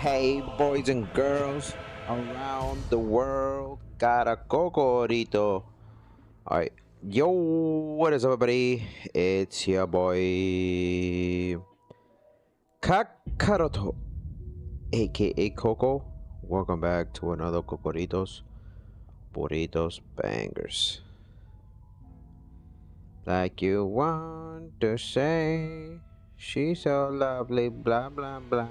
Hey, boys and girls around the world, Caracocorito. Alright, yo, what is up, everybody? It's your boy Kakaroto, aka Coco. Welcome back to another Cocoritos Burritos Bangers. Like you want to say, she's so lovely, blah blah blah.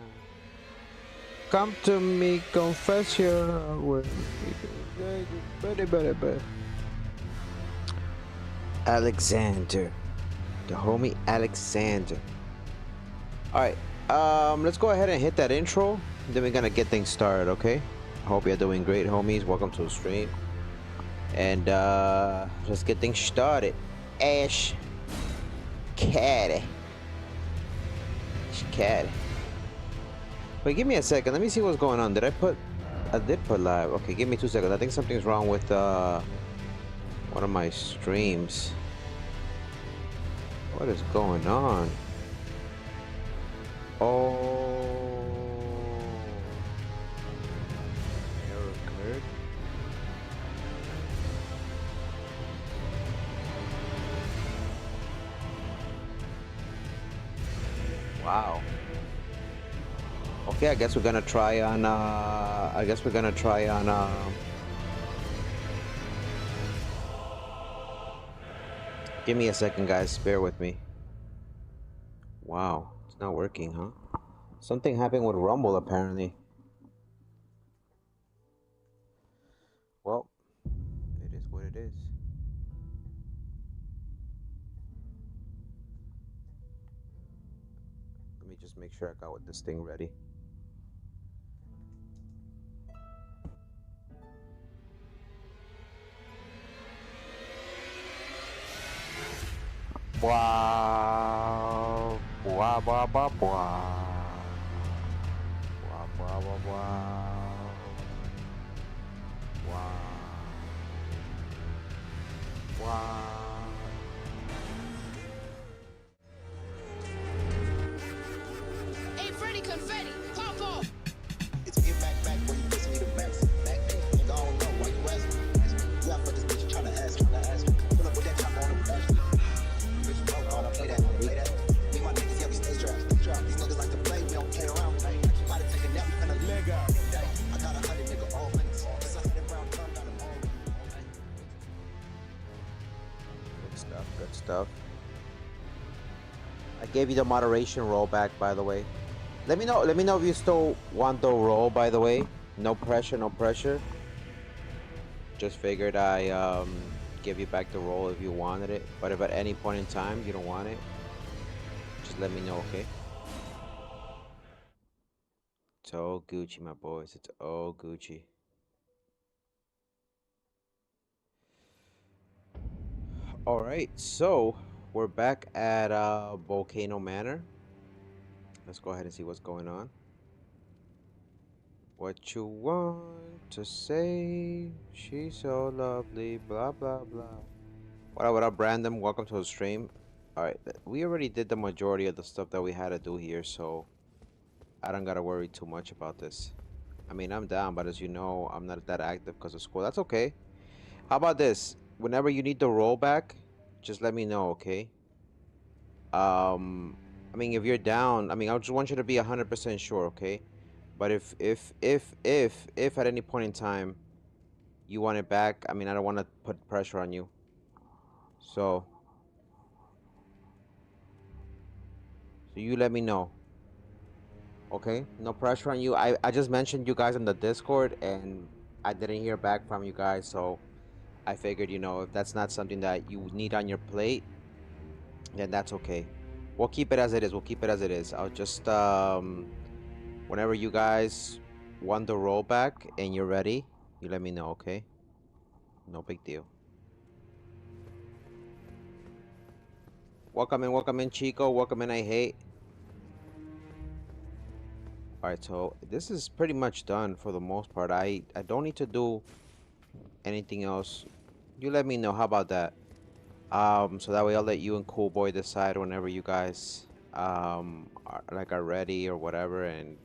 Come to me, confess your way. Alexander, the homie Alexander. All right, let's go ahead and hit that intro. Then we're gonna get things started, okay? I hope you're doing great, homies. Welcome to the stream, and let's get things started. Ash, caddy, caddy. Wait, give me a second. Let me see what's going on. I did put live. Okay, give me 2 seconds. I think something's wrong with one of my streams. What is going on? Oh. Error occurred. Wow. Okay, I guess we're gonna try on give me a second, guys, bear with me. Wow, it's not working, huh? Something happened with Rumble, apparently. Well, it is what it is. Let me just make sure I got this thing ready. Wow, blah blah blah blah, blah blah blah blah, wow. Hey, Freddy Confetti, pop off! It's get back when you pussy need a max. Back, nigga, I don't know why you asking. Yeah, but this bitch tryna ask. Pull up with that top on him. Bitch, broke on, play that. Me, my niggas, yeah, we stay strapped. These niggas like to play, we don't play around. About to take a nap, we finna leg out. I got 100 nigga all minutes. It's 100 round gun, got them all. Good stuff. I gave you the moderation rollback, by the way. Let me know if you still want the roll, by the way. No pressure. Just figured I give you back the roll if you wanted it. But if at any point in time you don't want it, just let me know, okay? It's all Gucci, my boys. It's all Gucci. All right, so we're back at Volcano Manor. Let's go ahead and see what's going on. What you want to say? She's so lovely, blah blah blah. What up, Brandon? Welcome to the stream. Alright, we already did the majority of the stuff that we had to do here, so I don't gotta worry too much about this. I mean, I'm down, but as you know, I'm not that active because of school. That's okay. How about this? Whenever you need the rollback, just let me know, okay? I mean, if you're down, I mean, I just want you to be 100% sure, okay? But if at any point in time you want it back, I mean, I don't want to put pressure on you. So you let me know. Okay? No pressure on you. I just mentioned you guys on the Discord and I didn't hear back from you guys, so I figured, you know, if that's not something that you need on your plate, then that's okay. We'll keep it as it is. I'll just whenever you guys want the rollback and you're ready, you let me know, okay? No big deal. Welcome in, Chico. Welcome in, I hate. Alright, so this is pretty much done for the most part. I don't need to do anything else. You let me know. How about that? So that way I'll let you and Cool Boy decide whenever you guys are ready or whatever, and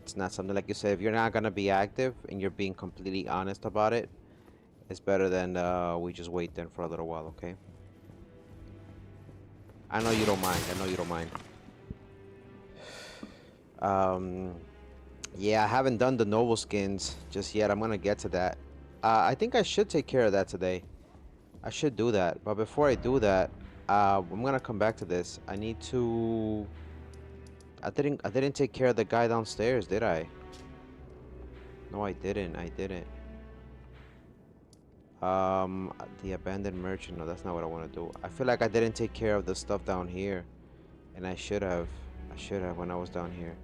it's not something like you said. If you're not gonna be active and you're being completely honest about it, it's better than we just wait then for a little while, okay? I know you don't mind. I know you don't mind. Yeah, I haven't done the noble skins just yet. I'm gonna get to that. I think I should take care of that today. I should do that. But before I do that, I'm gonna come back to this. I need to. I didn't take care of the guy downstairs, did I? No, I didn't. I didn't. The abandoned merchant. No, that's not what I want to do. I feel like I didn't take care of the stuff down here, and I should have. I should have when I was down here.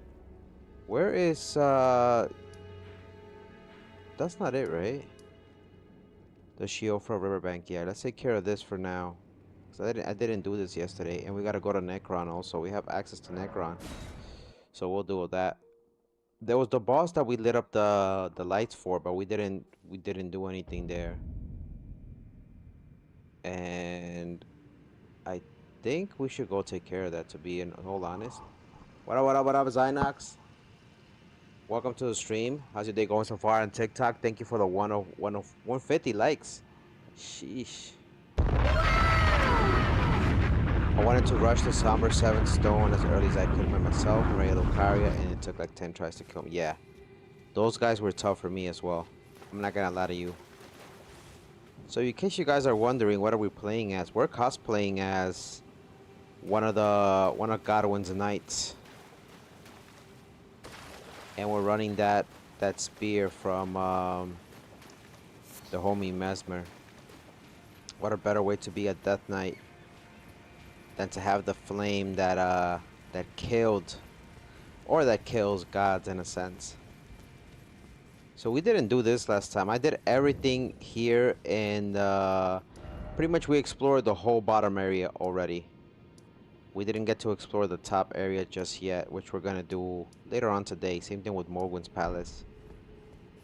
Where is That's not it, right? The Shiofra Riverbank. Yeah, let's take care of this for now. Cause I didn't do this yesterday, and we gotta go to Necron also. We have access to Necron, so we'll do that. There was the boss that we lit up the lights for, but we didn't do anything there. And I think we should go take care of that. To be in all honest. What up, Zynox? Welcome to the stream. How's your day going so far on TikTok? Thank you for the 150 likes. Sheesh. I wanted to rush the Somber 7 Stone as early as I could by myself, Maria Lucaria, and it took like 10 tries to kill me. Yeah, those guys were tough for me as well. I'm not gonna lie to you. So in case you guys are wondering, what are we playing as? We're cosplaying as one of Godwin's knights. And we're running that spear from the homie Mesmer. What a better way to be a Death Knight than to have the flame that killed, or that kills gods in a sense. So we didn't do this last time. I did everything here, and pretty much we explored the whole bottom area already. We didn't get to explore the top area just yet, which we're gonna do later on today. Same thing with Morgwyn's Palace.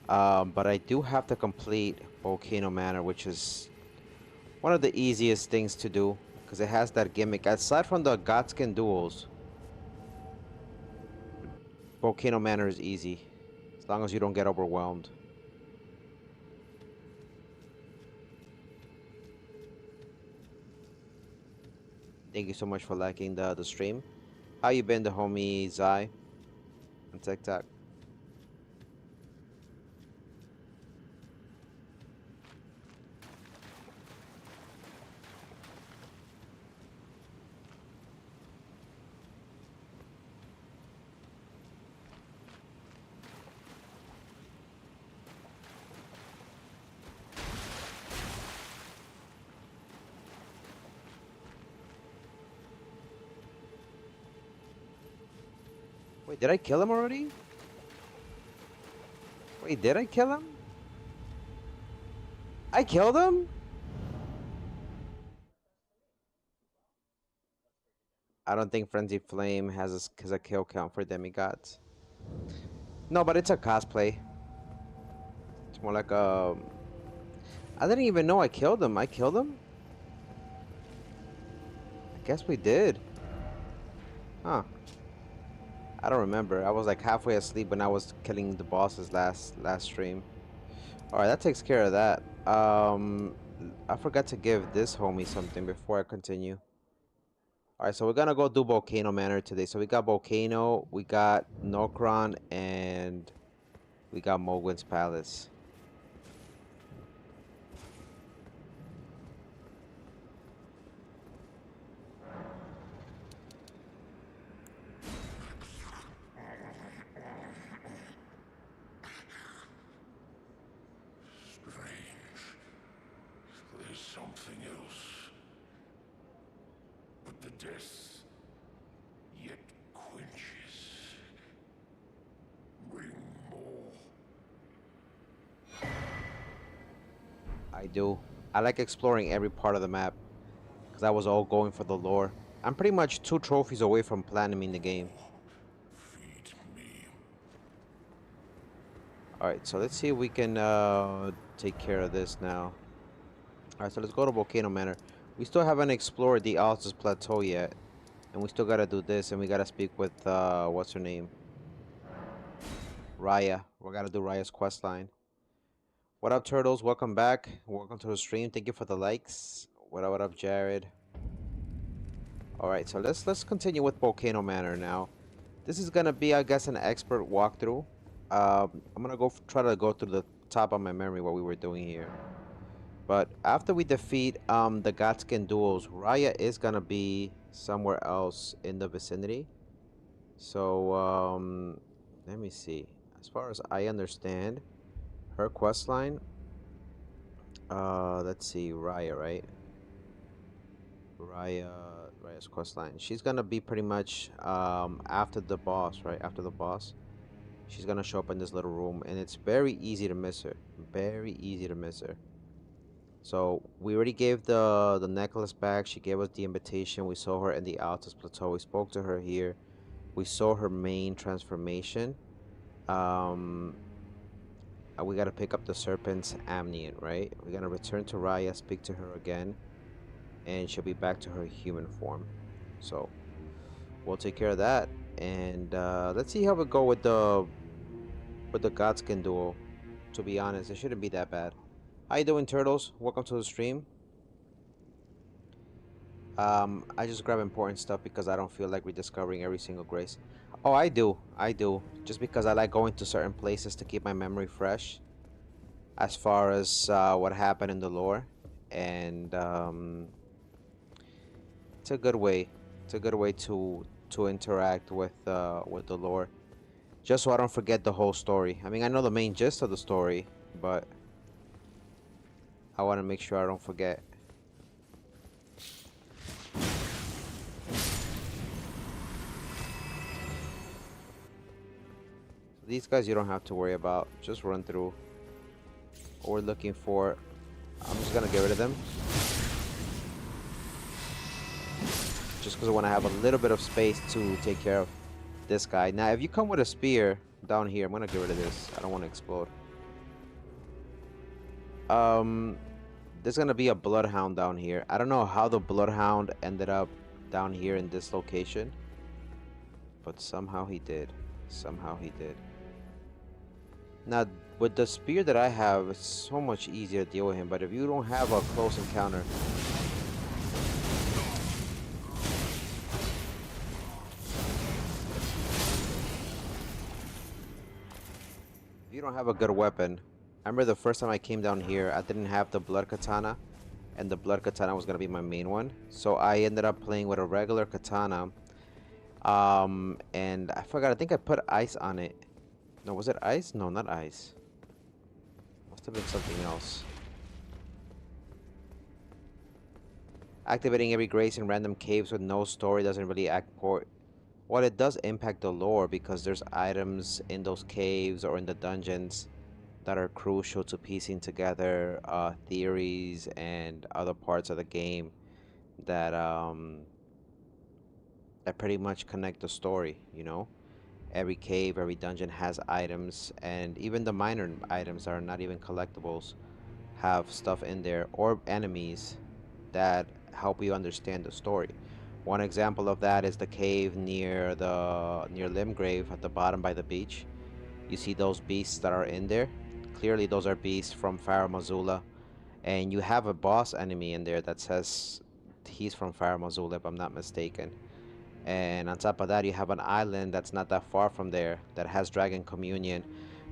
But I do have to complete Volcano Manor, which is one of the easiest things to do, because it has that gimmick. Aside from the Godskin duels, Volcano Manor is easy, as long as you don't get overwhelmed. Thank you so much for liking the stream. How you been, the homie Zai on TikTok? Wait, did I kill him already? Wait, did I kill him? I killed him? I don't think Frenzy Flame has a kill count for demigods. No, but it's a cosplay. It's more like a... I didn't even know I killed him. I killed him? I guess we did. Huh. I don't remember. I was like halfway asleep when I was killing the bosses last stream. Alright, that takes care of that. I forgot to give this homie something before I continue. Alright, so we're gonna go do Volcano Manor today. So we got Volcano, we got Nokron, and we got Morgwyn's Palace. I do. I like exploring every part of the map, because I was all going for the lore. I'm pretty much 2 trophies away from platinuming the game. Alright, so let's see if we can take care of this now. Alright, so let's go to Volcano Manor. We still haven't explored the Altus Plateau yet. And we still gotta do this, and we gotta speak with, what's her name? Raya. We gotta do Raya's quest line. What up, turtles? Welcome back. Welcome to the stream. Thank you for the likes. What up, Jared? All right, so let's continue with Volcano Manor now. This is gonna be, I guess, an expert walkthrough. I'm gonna try to go through the top of my memory what we were doing here. But after we defeat the Godskin duels, Raya is gonna be somewhere else in the vicinity. So let me see. As far as I understand, her quest line. Let's see, Raya, right? Raya's quest line. She's gonna be pretty much after the boss, right? After the boss, she's gonna show up in this little room, and it's very easy to miss her. Very easy to miss her. So we already gave the necklace back. She gave us the invitation. We saw her in the Altus Plateau. We spoke to her here. We saw her main transformation. We gotta pick up the Serpent's Amnion, right? We're gonna return to Raya, speak to her again, and she'll be back to her human form. So we'll take care of that, and let's see how we go with the Godskin duel. To be honest, it shouldn't be that bad. How you doing, turtles? Welcome to the stream. I just grab important stuff because I don't feel like rediscovering every single grace. Oh, I do. Just because I like going to certain places to keep my memory fresh, as far as what happened in the lore, and it's a good way. It's a good way to interact with the lore, just so I don't forget the whole story. I mean, I know the main gist of the story, but I want to make sure I don't forget. These guys you don't have to worry about. Just run through. What we're looking for. I'm just gonna get rid of them. Just because I want to have a little bit of space to take care of this guy. Now, if you come with a spear down here, I'm gonna get rid of this. I don't want to explode. There's gonna be a bloodhound down here. I don't know how the bloodhound ended up down here in this location, but somehow he did. Somehow he did. Now, with the spear that I have, it's so much easier to deal with him. But if you don't have a close encounter, if you don't have a good weapon, I remember the first time I came down here, I didn't have the blood katana, and the blood katana was gonna be my main one. So I ended up playing with a regular katana. And I forgot. I think I put ice on it. No, was it ice? No, not ice. Must have been something else. Activating every grace in random caves with no story doesn't really act port. Well, it does impact the lore because there's items in those caves or in the dungeons that are crucial to piecing together theories and other parts of the game that that pretty much connect the story, you know? Every cave, every dungeon has items, and even the minor items that are not even collectibles have stuff in there, or enemies that help you understand the story. One example of that is the cave near Limgrave at the bottom by the beach. You see those beasts that are in there? Clearly those are beasts from Farum Azula, and you have a boss enemy in there that says he's from Farum Azula, if I'm not mistaken. And on top of that, you have an island that's not that far from there that has dragon communion,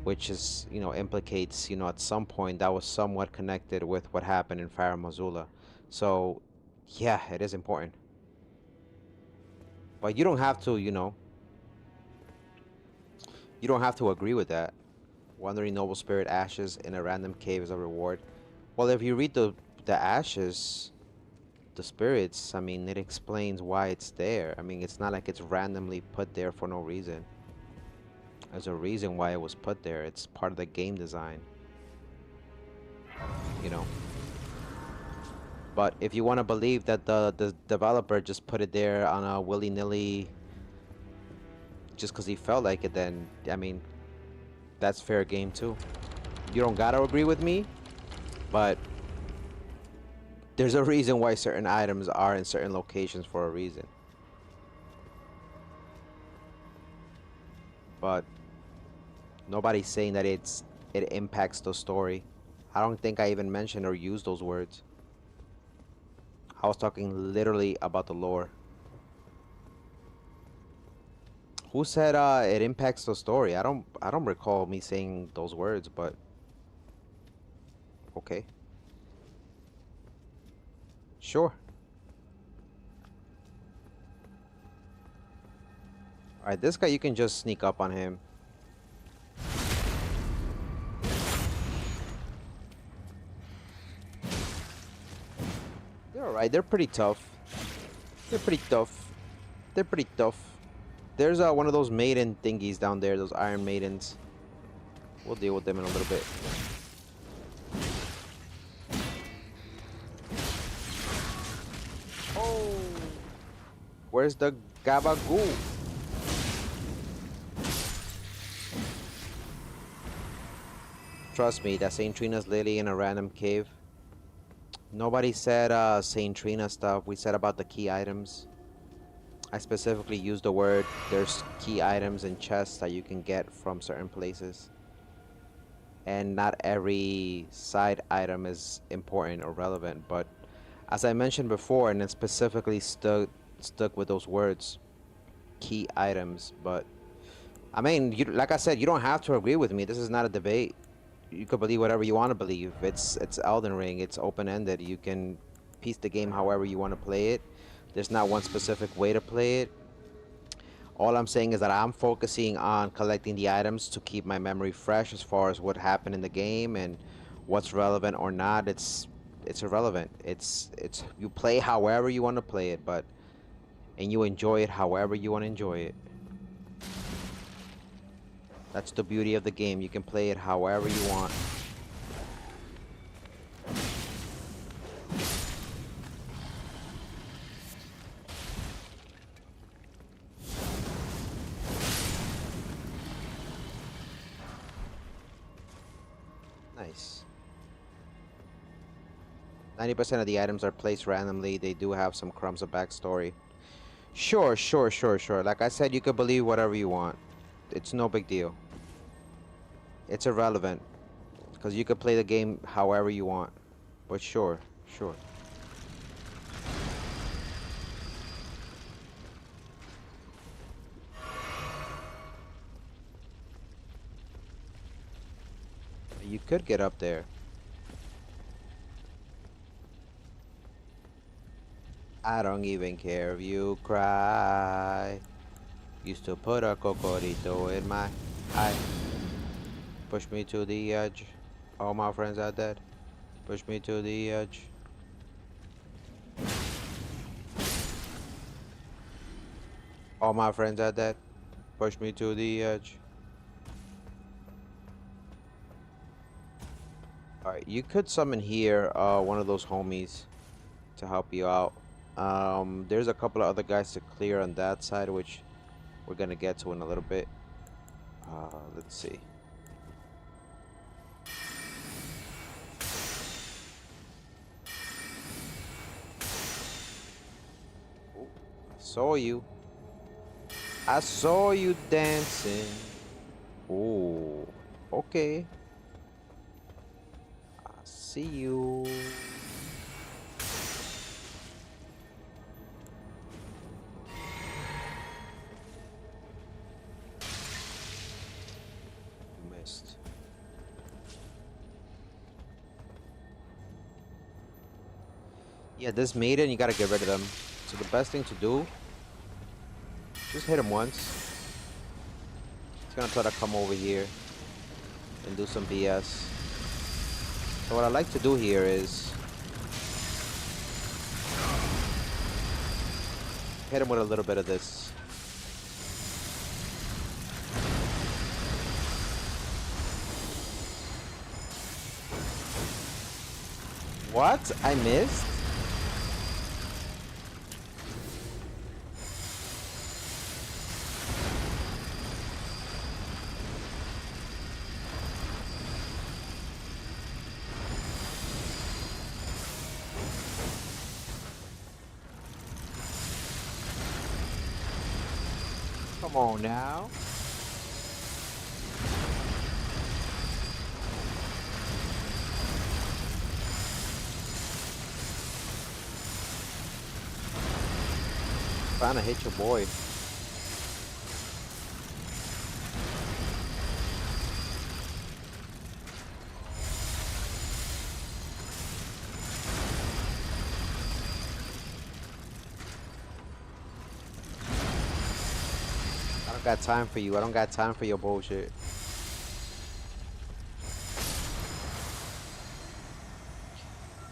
which is, you know, implicates, you know, at some point that was somewhat connected with what happened in Farum Azula. So yeah, it is important, but you don't have to, you know, you don't have to agree with that. Wandering noble spirit ashes in a random cave is a reward. Well, if you read the ashes, the spirits, I mean, it explains why it's there. I mean, it's not like it's randomly put there for no reason. There's a reason why it was put there. It's part of the game design, you know. But if you want to believe that the developer just put it there on a willy-nilly just because he felt like it, then I mean, that's fair game too. You don't gotta agree with me, but there's a reason why certain items are in certain locations for a reason. But Nobody's saying that it impacts the story. I don't think I even mentioned or used those words. I was talking literally about the lore. Who said it impacts the story? I don't recall me saying those words, but okay. Sure. Alright, this guy you can just sneak up on him. They're alright, they're pretty tough. They're pretty tough. They're pretty tough. There's one of those maiden thingies down there, those iron maidens. We'll deal with them in a little bit. Oh, where's the gabagoo? Trust me, that Saint Trina's literally in a random cave. Nobody said Saint Trina stuff. We said about the key items. I specifically used the word there's key items and chests that you can get from certain places. And not every side item is important or relevant, but as I mentioned before, and then specifically stuck with those words, key items. But I mean, like I said, you don't have to agree with me. This is not a debate. You could believe whatever you want to believe. It's Elden Ring. It's open-ended. You can piece the game however you want to play it. There's not one specific way to play it. All I'm saying is that I'm focusing on collecting the items to keep my memory fresh as far as what happened in the game and what's relevant or not. It's irrelevant. It's you play however you want to play it, and you enjoy it however you want to enjoy it. That's the beauty of the game. You can play it however you want. Nice. 90% of the items are placed randomly. They do have some crumbs of backstory. Sure. Like I said, you can believe whatever you want. It's no big deal. It's irrelevant. Because you could play the game however you want. But sure. You could get up there. I don't even care if you cry. Used to put a cocorito in my eye. Push me to the edge. All my friends are dead. Push me to the edge. All my friends are dead. Push me to the edge. Alright, you could summon here one of those homies to help you out. There's a couple of other guys to clear on that side, which we're gonna get to in a little bit. Let's see. Ooh, I saw you dancing. Ooh, okay. I see you. Missed. Yeah, this maiden, you gotta get rid of them. So the best thing to do, just hit him once. He's gonna try to come over here and do some BS. So what I like to do here is hit him with a little bit of this. What? I missed? Come on now. trying to hit your boy. I don't got time for you. I don't got time for your bullshit.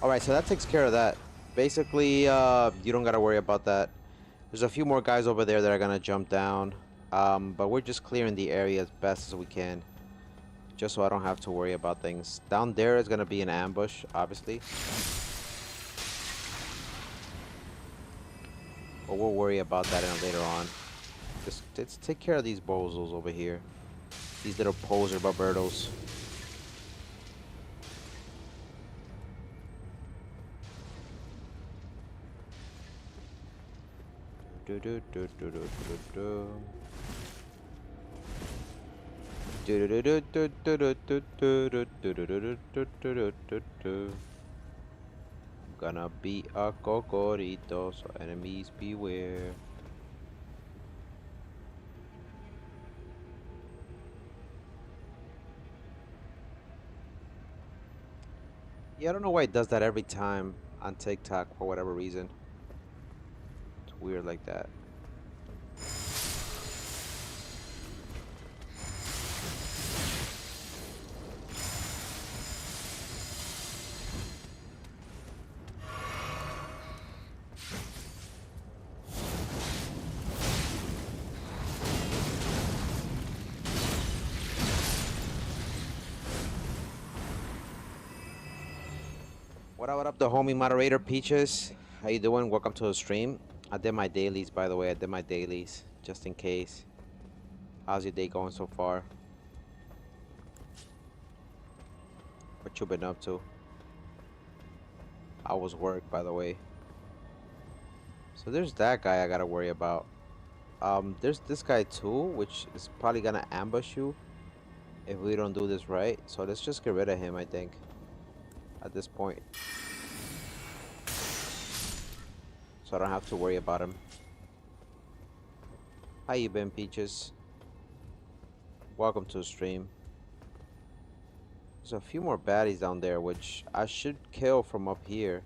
Alright, so that takes care of that. Basically, you don't gotta worry about that. There's a few more guys over there that are gonna jump down. But we're just clearing the area as best as we can. Just so I don't have to worry about things. Down there is gonna be an ambush, obviously. But we'll worry about that later on. Just let's take care of these bozos over here. These little poser Barbertos. Do do do do do do do. Do do do do do do do do do do do do do do do. Gonna be a cocorito, so enemies beware. Yeah, I don't know why it does that every time on TikTok for whatever reason. It's weird like that. What up, the homie moderator Peaches? How you doing? Welcome to the stream. I did my dailies, by the way. I did my dailies, just in case. How's your day going so far? What you been up to? How was work, by the way? So there's that guy I gotta worry about. There's this guy too, which is probably gonna ambush you if we don't do this right. So let's just get rid of him, I think, at this point. So I don't have to worry about him. How you been, Peaches? Welcome to the stream. There's a few more baddies down there, which I should kill from up here.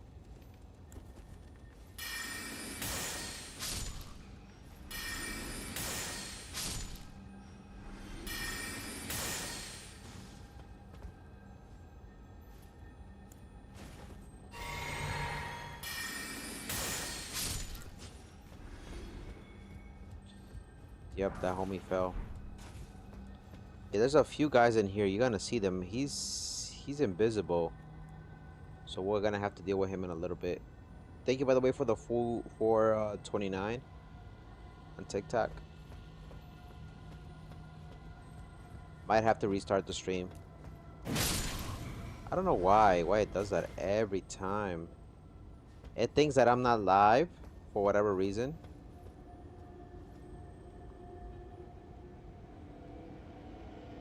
Yep, that homie fell. Yeah, there's a few guys in here. You're gonna see them. He's invisible, so we're gonna have to deal with him in a little bit. Thank you, by the way, for the full 429 on TikTok. Might have to restart the stream. I don't know why it does that every time. It thinks that I'm not live for whatever reason.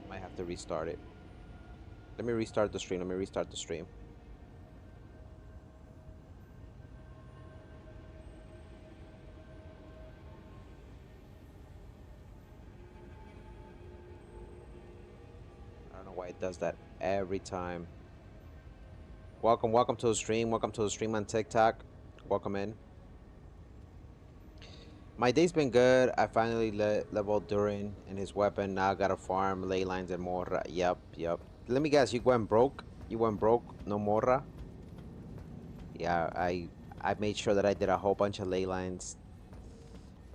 Might have to restart it. Let me restart the stream. I don't know why it does that every time. Welcome to the stream. Welcome to the stream on TikTok. Welcome in. My day's been good. I finally leveled Durin and his weapon. Now I gotta farm ley lines and Morra. Yep. Let me guess, you went broke? No Morra? Yeah, I made sure that I did a whole bunch of ley lines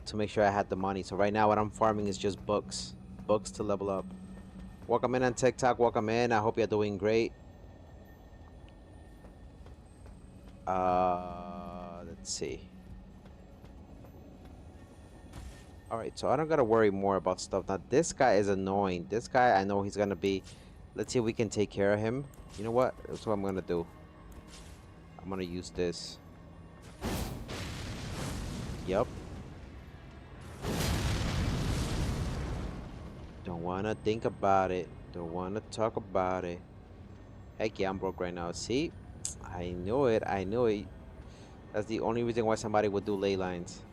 to make sure I had the money. So right now what I'm farming is just books. Books to level up. Welcome in on TikTok. Welcome in. I hope you're doing great. Let's see. Alright, so I don't gotta worry more about stuff. Now, this guy is annoying. This guy, I know he's gonna be... Let's see if we can take care of him. You know what? That's what I'm gonna do. I'm gonna use this. Yup. Don't wanna think about it. Don't wanna talk about it. Heck yeah, I'm broke right now. See? I knew it. That's the only reason why somebody would do ley lines.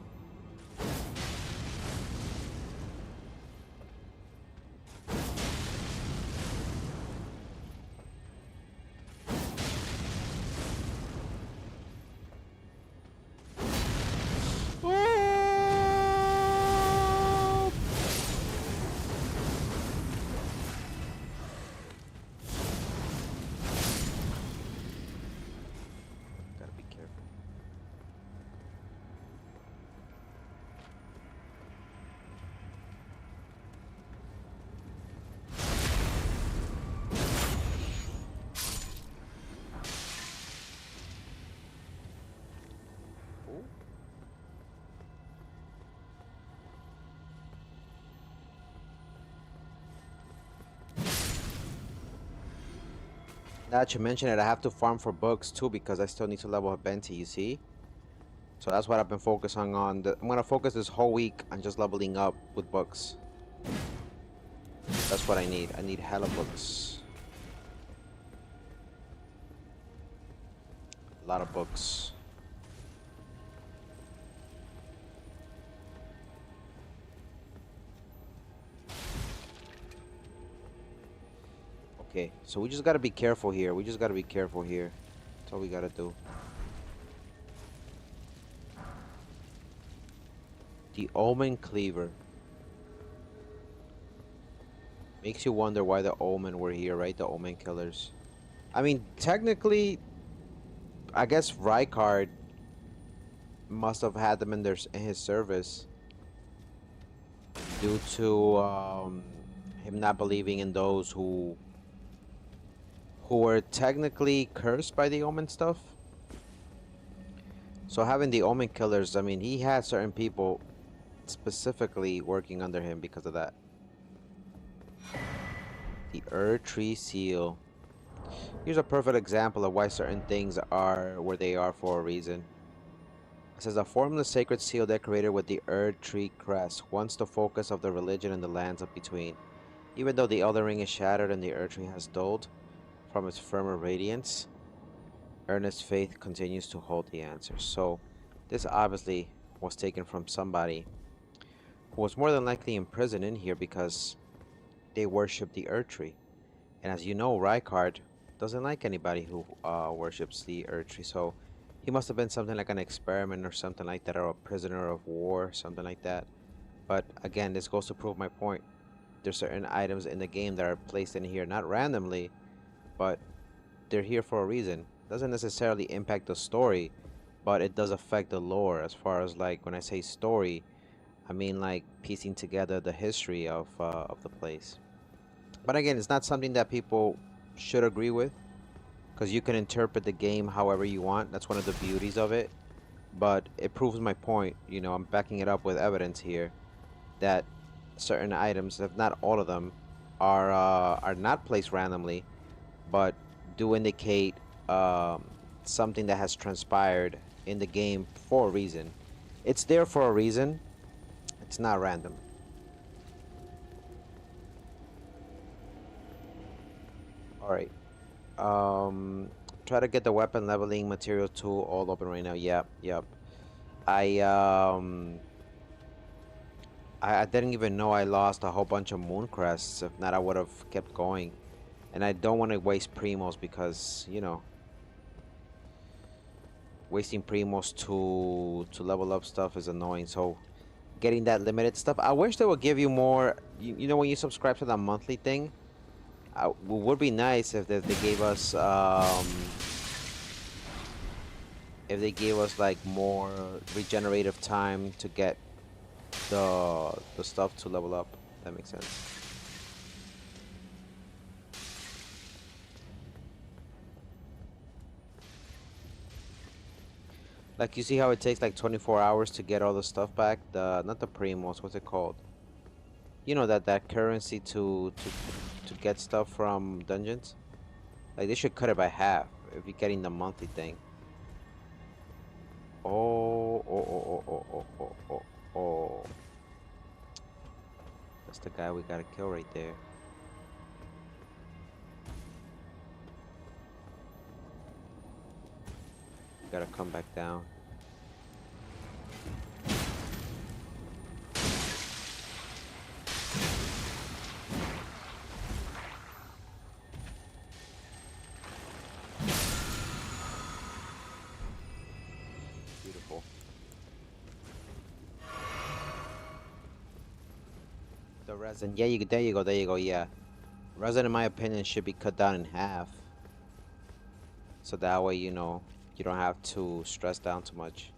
Now that you mention it, I have to farm for books too because I still need to level up Benti, you see? So that's what I've been focusing on. I'm gonna focus this whole week on just leveling up with books. That's what I need. I need hella books. A lot of books. Okay, so we just gotta be careful here. We just gotta be careful here. That's all we gotta do. The Omen Cleaver. Makes you wonder why the Omen were here, right? The Omen Killers. I mean, technically, I guess Rykard must have had them in his service due to him not believing in those who were technically cursed by the Omen stuff. So having the Omen Killers, I mean, he had certain people specifically working under him because of that. The Tree Seal. Here's a perfect example of why certain things are where they are for a reason. It says a formless sacred seal decorated with the Tree crest, once the focus of the religion in the lands of between. Even though the Elden Ring is shattered and the Tree has dulled from its firmer radiance, earnest faith continues to hold the answers. So this obviously was taken from somebody who was more than likely imprisoned in here because they worship the Tree. And as you know, Rykard doesn't like anybody who worships the Tree. So he must have been something like an experiment or something like that, or a prisoner of war, something like that. But again, this goes to prove my point. There's certain items in the game that are placed in here, not randomly, but they're here for a reason. Doesn't necessarily impact the story, but it does affect the lore. As far as like when I say story, I mean like piecing together the history of the place. But again, it's not something that people should agree with, because you can interpret the game however you want. That's one of the beauties of it. But it proves my point. You know, I'm backing it up with evidence here that certain items, if not all of them, are not placed randomly, but do indicate something that has transpired in the game for a reason. It's there for a reason. It's not random. All right. Try to get the weapon leveling material tool all open right now. Yep, yep. I I didn't even know I lost a whole bunch of moon crests. If not, I would have kept going. And I don't want to waste primos because, you know, wasting primos to level up stuff is annoying. So getting that limited stuff, I wish they would give you more. You know, when you subscribe to that monthly thing, it would be nice if they gave us like more regenerative time to get the stuff to level up. That makes sense. Like, you see how it takes like 24 hours to get all the stuff back? Not the primos, what's it called? You know, that currency to get stuff from dungeons? Like, they should cut it by half if you're getting the monthly thing. Oh. That's the guy we gotta kill right there. Gotta come back down. Beautiful. The resin. Yeah, there you go, yeah. Resin, in my opinion, should be cut down in half. So that way, you know, you don't have to stress down too much.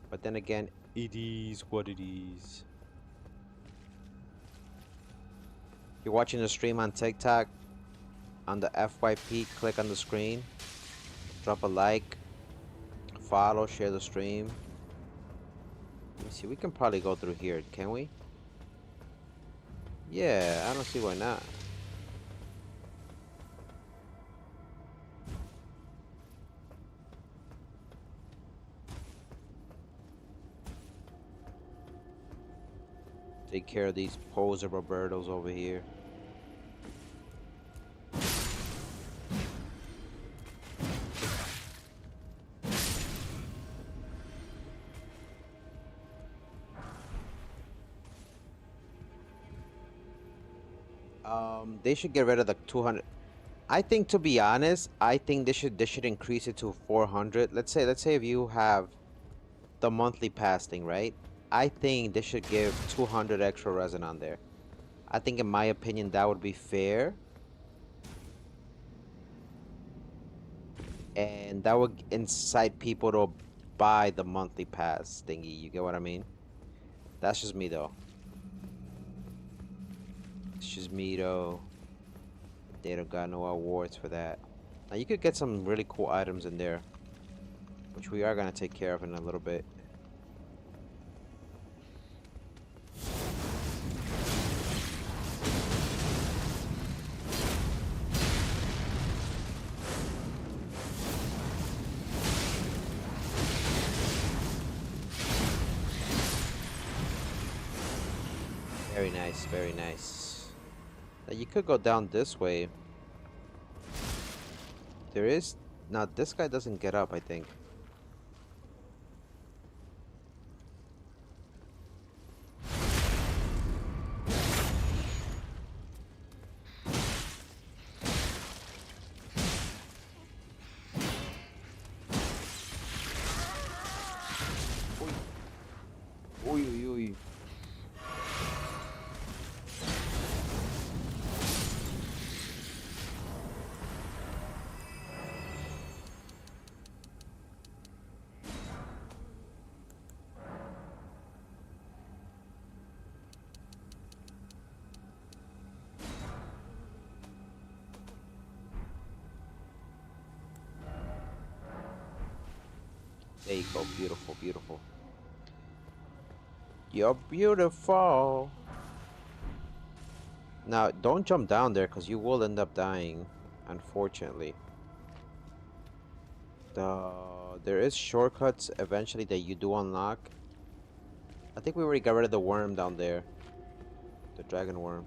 But then again, it is what it is. You're watching the stream on TikTok. On the FYP, click on the screen. Drop a like. Follow, share the stream. Let me see, we can probably go through here, can we? Yeah, I don't see why not. Take care of these poser Robertos over here. They should get rid of the 200. I think, to be honest, I think they should increase it to 400. Let's say if you have the monthly pass thing, right? I think they should give 200 extra resin on there. I think, in my opinion, that would be fair, and that would incite people to buy the monthly pass thingy. You get what I mean? That's just me, though. It's just me, though. They don't got no awards for that. Now, you could get some really cool items in there, which we are gonna take care of in a little bit. Very nice, very nice. Now, you could go down this way. There is... Now, this guy doesn't get up, I think. Uy, uy, uy. There you go. Beautiful, beautiful. You're beautiful. Now, don't jump down there, because you will end up dying, unfortunately. There is shortcuts eventually that you do unlock. I think we already got rid of the worm down there. The dragon worm.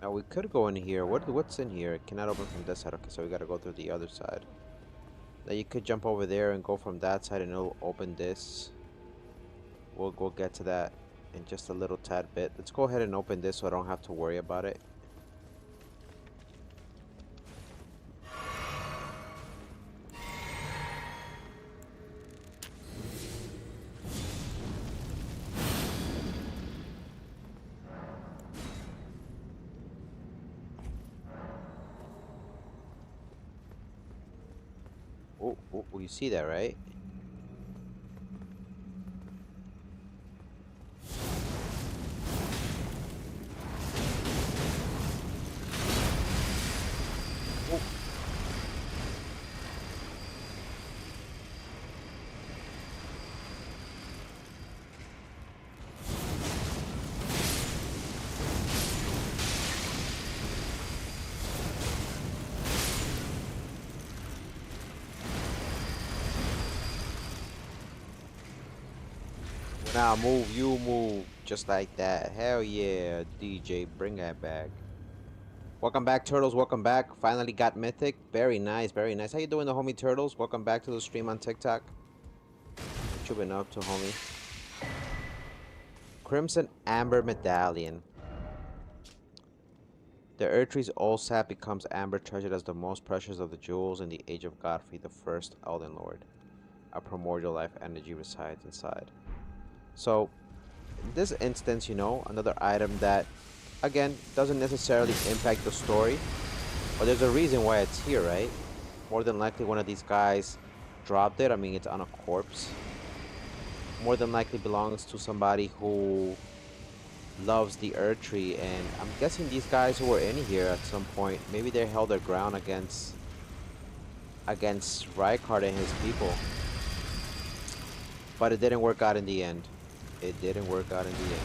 Now, we could go in here. What's in here? It cannot open from this side. Okay, so we gotta go through the other side. Now, you could jump over there and go from that side, and it'll open this. We'll get to that in just a little tad bit. Let's go ahead and open this so I don't have to worry about it. Oh, you see that, right? Oh. Now move, you move, just like that. Hell yeah, DJ, bring that back. Welcome back, Turtles. Welcome back. Finally got Mythic. Very nice, very nice. How you doing, the homie Turtles? Welcome back to the stream on TikTok. What you been up to, homie? Crimson Amber Medallion. The Erdtree's old sap becomes amber, treasured as the most precious of the jewels in the Age of Godfrey, the first Elden Lord. A primordial life energy resides inside. So, in this instance, you know, another item that, again, doesn't necessarily impact the story, but there's a reason why it's here, right? More than likely one of these guys dropped it. I mean, it's on a corpse. More than likely belongs to somebody who loves the Erdtree, and I'm guessing these guys who were in here at some point, maybe they held their ground against Rykard and his people. But it didn't work out in the end. It didn't work out in the end.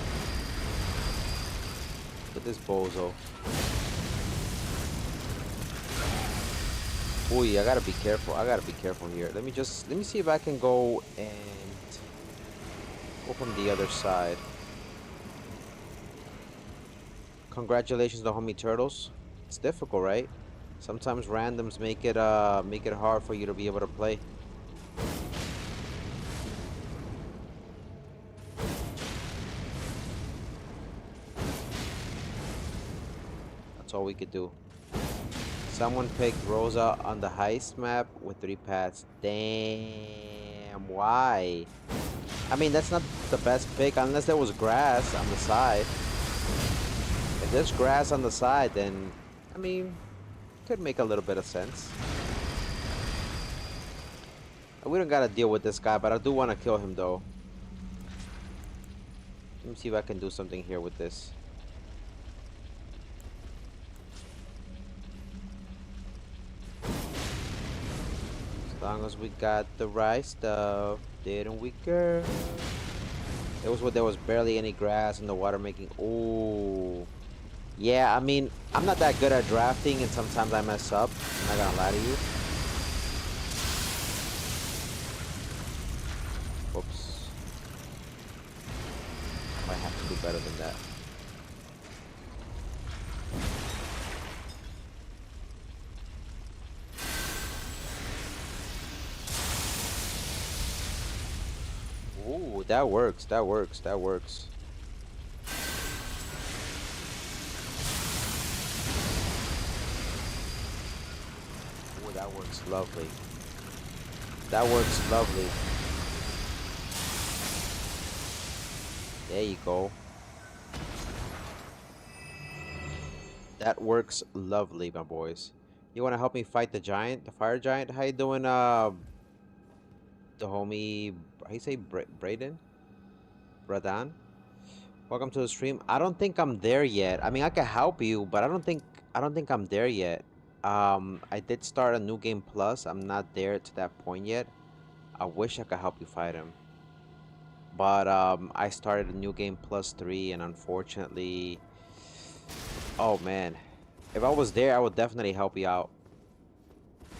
Look at this bozo. Ooh, I gotta be careful. I gotta be careful here. Let me see if I can go and go from the other side. Congratulations to homie turtles. It's difficult, right? Sometimes randoms make it hard for you to be able to play. That's all we could do. Someone picked Rosa on the heist map with 3 paths. Damn, why? I mean, that's not the best pick unless there was grass on the side. If there's grass on the side, then, I mean, could make a little bit of sense. We don't gotta deal with this guy, but I do want to kill him, though. Let me see if I can do something here with this. As long as we got the right stuff, didn't we, girl? There was barely any grass in the water making. Ooh. Yeah, I mean, I'm not that good at drafting, and sometimes I mess up. I'm not gonna lie to you. Whoops. Might have to do better than that. Ooh, that works. That works. That works. Ooh, that works lovely. That works lovely. There you go. That works lovely, my boys. You want to help me fight the giant, the fire giant? How you doing, the homie? How you say, Braden? Bradan? Welcome to the stream. I don't think I'm there yet. I mean, I can help you, but I don't think I'm there yet. I did start a new game plus. I'm not there to that point yet. I wish I could help you fight him. But I started a new game plus 3, and unfortunately, oh man, if I was there, I would definitely help you out.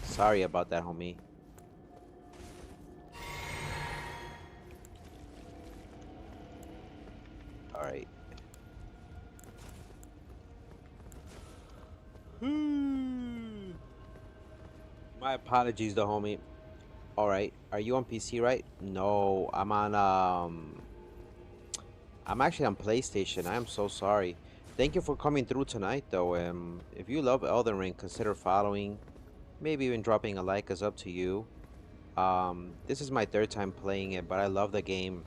Sorry about that, homie. All right. My apologies, the homie. All right. Are you on PC, right? No, I'm actually on PlayStation. I am so sorry. Thank you for coming through tonight, though. If you love Elden Ring, consider following. Maybe even dropping a like is up to you. This is my 3rd time playing it, but I love the game.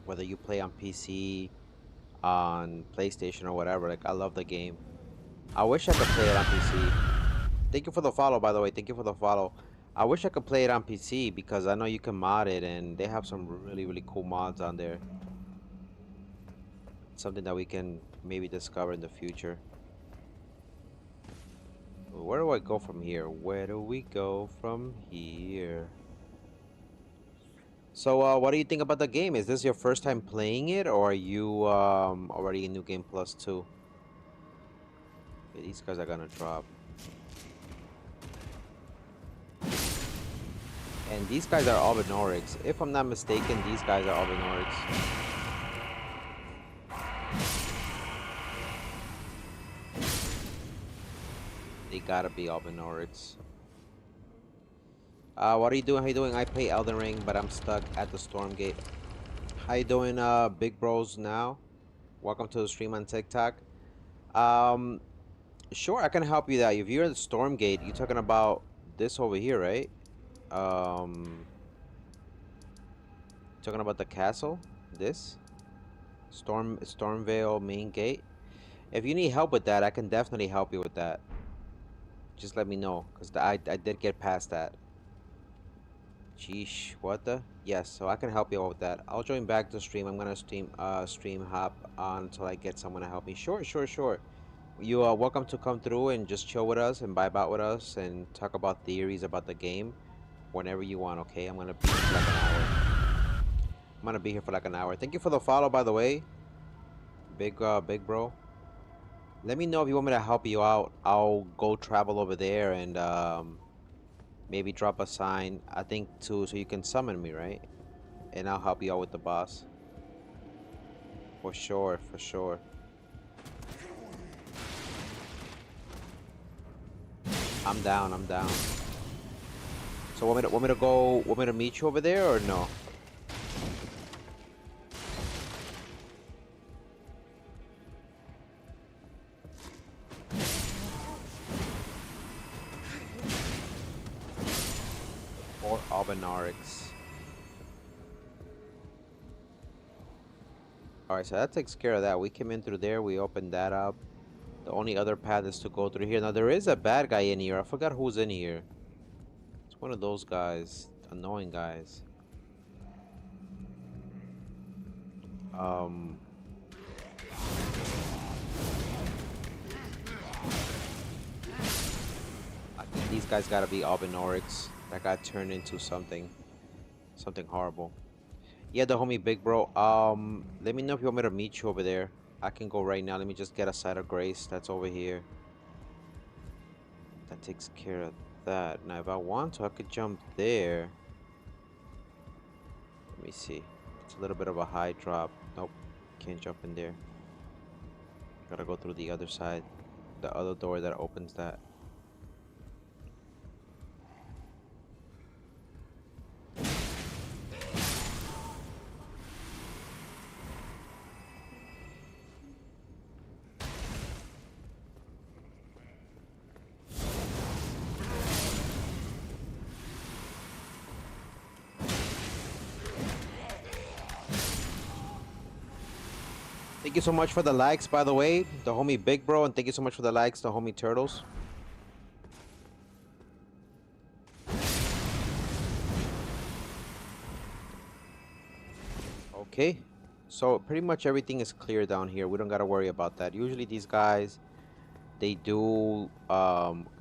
Whether you play on PC, on PlayStation, or whatever, like I love the game. I wish I could play it on PC. Thank you for the follow, by the way. Thank you for the follow. I wish I could play it on PC because I know you can mod it, and they have some really, really cool mods on there. Something that we can maybe discover in the future. Where do I go from here? Where do we go from here? So, what do you think about the game? Is this your first time playing it, or are you already in New Game Plus 2? Okay, these guys are gonna drop. And these guys are Albinorics. If I'm not mistaken, these guys are Albinorics. They gotta be Albinorics. What are you doing? How you doing? I play Elden Ring, but I'm stuck at the Stormgate. How you doing, big bros now? Welcome to the stream on TikTok. Sure, I can help you out. If you're in the Stormgate, you're talking about this over here, right? Talking about the castle? This? Stormvale main gate? If you need help with that, I can definitely help you with that. Just let me know, because I did get past that. Sheesh, what the? Yes, so I can help you out with that. I'll join back the stream. I'm gonna stream hop on until I get someone to help me. Sure, sure, sure. You are welcome to come through and just chill with us and vibe out with us and talk about theories about the game whenever you want, okay? I'm gonna be here for like an hour. I'm gonna be here for like an hour. Thank you for the follow, by the way. Big bro. Let me know if you want me to help you out. I'll go travel over there and Maybe drop a sign. I think too, so you can summon me, right? And I'll help you out with the boss. For sure, for sure. I'm down, I'm down. So want me to meet you over there or no? Or Albanarix. Alright, so that takes care of that. We came in through there, we opened that up. The only other path is to go through here. Now there is a bad guy in here. I forgot who's in here. It's one of those guys. Annoying guys. I think these guys gotta be Albinorix. That got turned into something horrible. Yeah, the homie Big Bro. Let me know if you want me to meet you over there. I can go right now. Let me just get a side of grace that's over here. That takes care of that. Now, if I want to, I could jump there. Let me see. It's a little bit of a high drop. Nope, can't jump in there. Gotta go through the other side. The other door that opens that. Thank you so much for the likes, by the way, the homie Big Bro, and thank you so much for the likes, the homie Turtles. Okay, so pretty much everything is clear down here. We don't gotta worry about that. Usually these guys, they do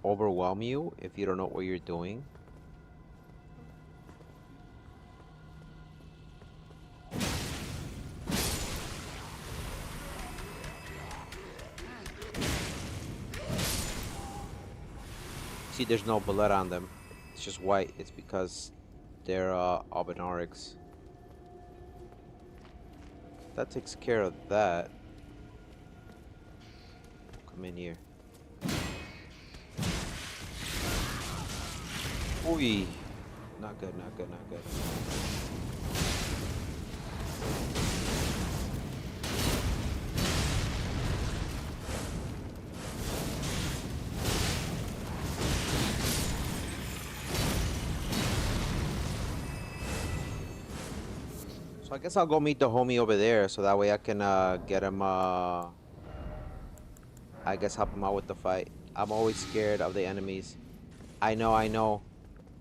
overwhelm you if you don't know what you're doing. See, there's no blood on them. It's just white. It's because they're Albinarix. That takes care of that. Come in here. Ooh, not good, not good, not good. So I guess I'll go meet the homie over there, so that way I can get him. I guess help him out with the fight. I'm always scared of the enemies. I know.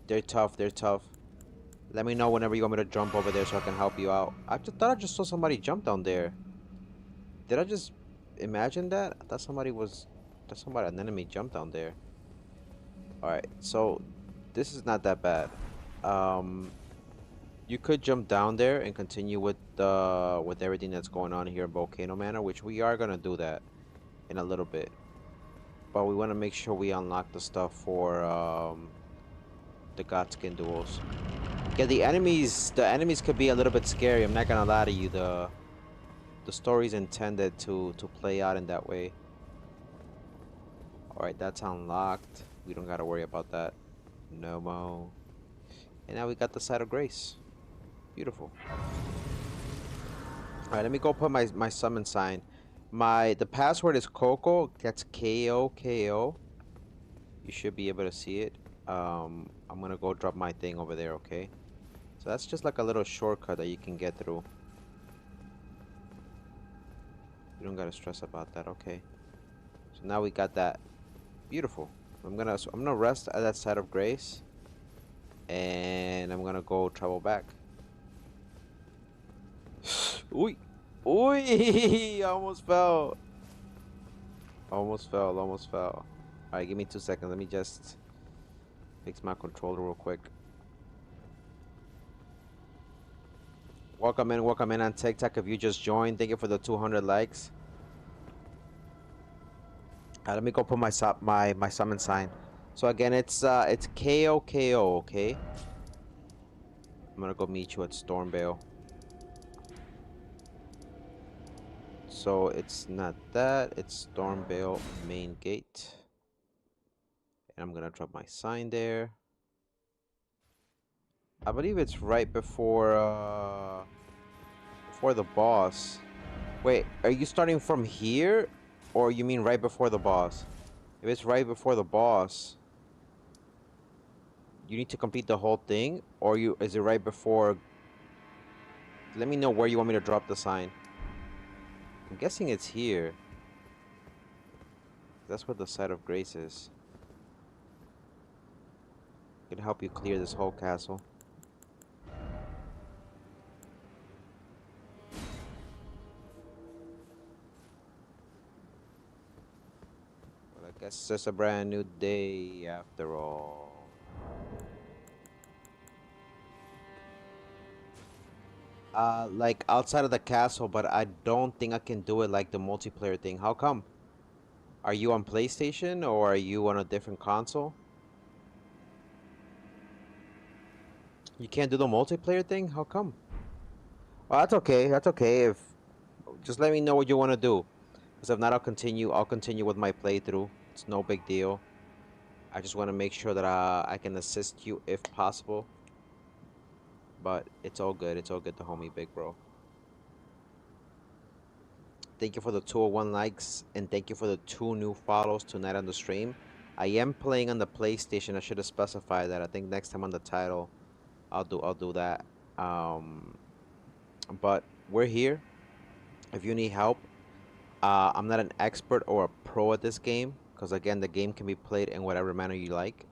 They're tough. They're tough. Let me know whenever you want me to jump over there so I can help you out. I just thought I just saw somebody jump down there. Did I just imagine that? I thought an enemy jumped down there. Alright, so this is not that bad. You could jump down there and continue with everything that's going on here in Volcano Manor, which we are gonna do that in a little bit. But we want to make sure we unlock the stuff for the Godskin duels. Yeah, the enemies could be a little bit scary. I'm not gonna lie to you. The story's intended to play out in that way. All right, that's unlocked. We don't gotta worry about that no more. And now we got the side of grace. Beautiful. All right, let me go put my summon sign. The password is Coco. That's KOKO. You should be able to see it. I'm gonna go drop my thing over there, okay? So that's just like a little shortcut that you can get through. You don't gotta stress about that, okay? So now we got that. Beautiful. I'm gonna rest at that side of grace, and I'm gonna go travel back. Ooh. Ooh, I almost fell. Almost fell. Alright, give me 2 seconds. Let me just fix my controller real quick. Welcome in on TikTok if you just joined. Thank you for the 200 likes. Let me go put my summon sign. So again, it's KOKO, okay? I'm gonna go meet you at Stormvale. So it's not that, it's Stormvale main gate. And I'm gonna drop my sign there. I believe it's right before the boss. Wait, are you starting from here? Or you mean right before the boss? If it's right before the boss, you need to complete the whole thing? Or is it right before? Let me know where you want me to drop the sign. I'm guessing it's here. That's where the site of grace is. Can help you clear this whole castle. But I guess it's just a brand new day after all. Like outside of the castle, but I don't think I can do it like the multiplayer thing. How come? Are you on PlayStation or are you on a different console? You can't do the multiplayer thing? How come? Well, that's okay. That's okay. If just let me know what you want to do. Because if not, I'll continue. I'll continue with my playthrough. It's no big deal. I just want to make sure that I can assist you if possible. But it's all good. It's all good, the homie, big bro. Thank you for the 201 likes and thank you for the 2 new follows tonight on the stream. I am playing on the PlayStation. I should have specified that. I think next time on the title, I'll do that. But we're here. If you need help, I'm not an expert or a pro at this game because again, the game can be played in whatever manner you like.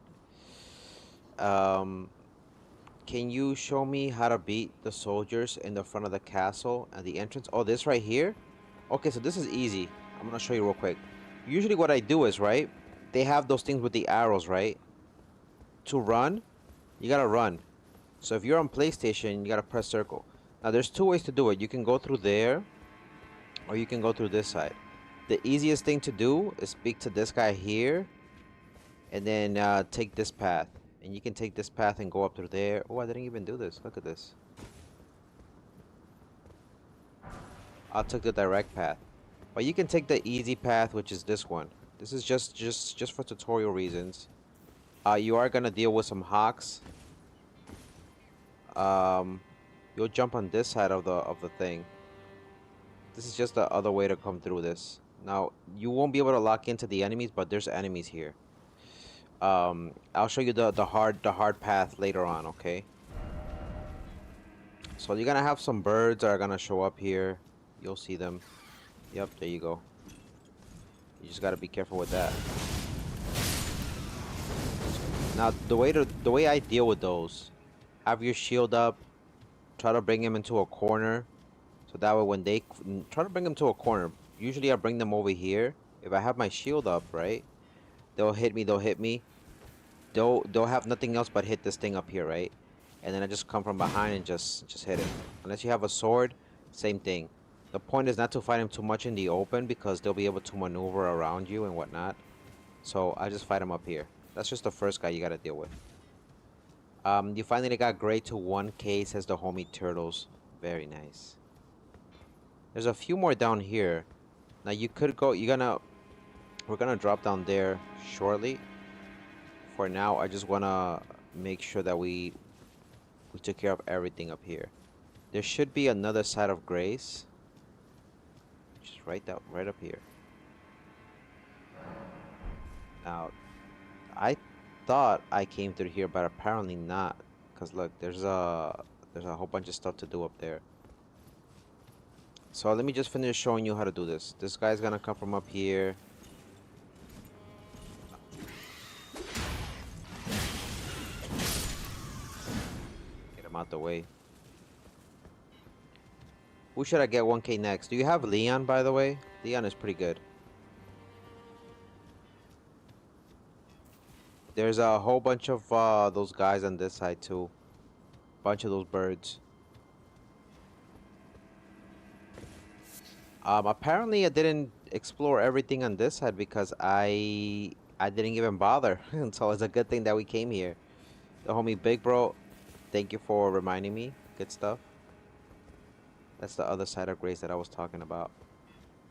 Can you show me how to beat the soldiers in the front of the castle at the entrance? Oh, this right here? Okay, so this is easy. I'm gonna show you real quick. Usually what I do is, right, they have those things with the arrows, right? To run, you gotta run. So if you're on PlayStation, you gotta press circle. Now there's 2 ways to do it. You can go through there, or you can go through this side. The easiest thing to do is speak to this guy here, and then take this path. And you can take this path and go up through there. Oh, I didn't even do this. Look at this. I took the direct path. But you can take the easy path, which is this one. This is just for tutorial reasons. You are gonna deal with some hawks. You'll jump on this side of the thing. This is just the other way to come through this. Now, you won't be able to lock into the enemies, but there's enemies here. I'll show you the hard path later on, okay? So you're gonna have some birds that are gonna show up here. You'll see them. Yep, there you go. You just gotta be careful with that. Now, the way I deal with those, have your shield up, try to bring him into a corner, so that way when they try to bring them to a corner, usually I bring them over here. If I have my shield up, right, they'll hit me. They'll have nothing else but hit this thing up here, right? And then I just come from behind and just hit it. Unless you have a sword, same thing. The point is not to fight him too much in the open because they'll be able to maneuver around you and whatnot. So I just fight him up here. That's just the first guy you gotta deal with. You finally got grade to 1K, says the homie Turtles. Very nice. There's a few more down here. Now you could go, we're gonna drop down there shortly. For now, I just wanna make sure that we took care of everything up here. There should be another side of grace. Just right up here. Now, I thought I came through here, but apparently not. Cause look, there's a whole bunch of stuff to do up there. So let me just finish showing you how to do this. This guy's gonna come from up here. Get him out the way. Who should I get 1K next? Do you have Leon, by the way? Leon is pretty good. There's a whole bunch of those guys on this side too. Bunch of those birds. Apparently I didn't explore everything on this side because I I didn't even bother. So it's a good thing that we came here. The homie Big Bro, thank you for reminding me. Good stuff. That's the other side of grace that I was talking about.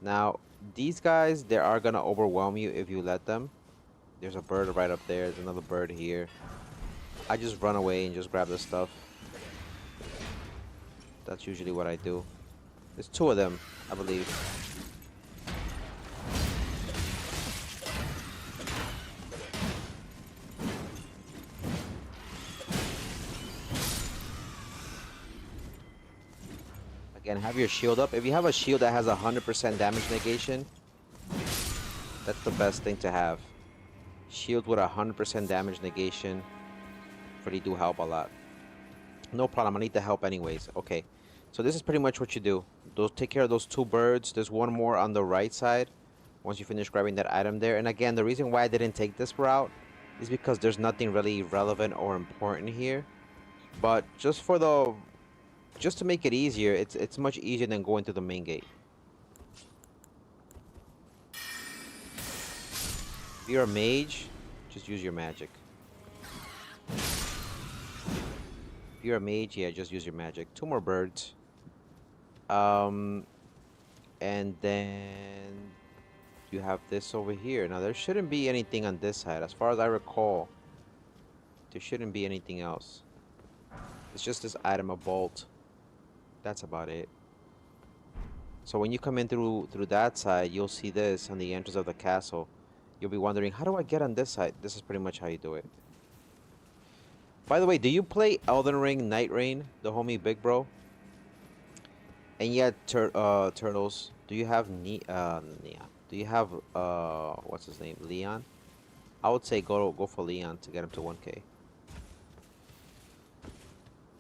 Now, these guys, they are gonna overwhelm you if you let them. There's a bird right up there. There's another bird here. I just run away and just grab the stuff. That's usually what I do. There's two of them, I believe. Again, have your shield up. If you have a shield that has 100% damage negation, that's the best thing to have. Shield with 100% damage negation really do help a lot. No problem, I need the help anyways. Okay, so this is pretty much what you do. Take care of those two birds. There's one more on the right side once you finish grabbing that item there. And again, the reason why I didn't take this route is because there's nothing really relevant or important here. But just to make it easier, it's much easier than going to the main gate. If you're a mage, just use your magic. If you're a mage, yeah, just use your magic. Two more birds. And then you have this over here. Now, there shouldn't be anything on this side. As far as I recall, there shouldn't be anything else. It's just this item, a bolt. That's about it. So when you come in through that side, you'll see this on the entrance of the castle. You'll be wondering, how do I get on this side? This is pretty much how you do it. By the way, do you play Elden Ring Night Rain, the homie Big Bro? And yeah, Turtles, do you have Neon? Do you have what's his name? Leon? I would say go for Leon to get him to 1K.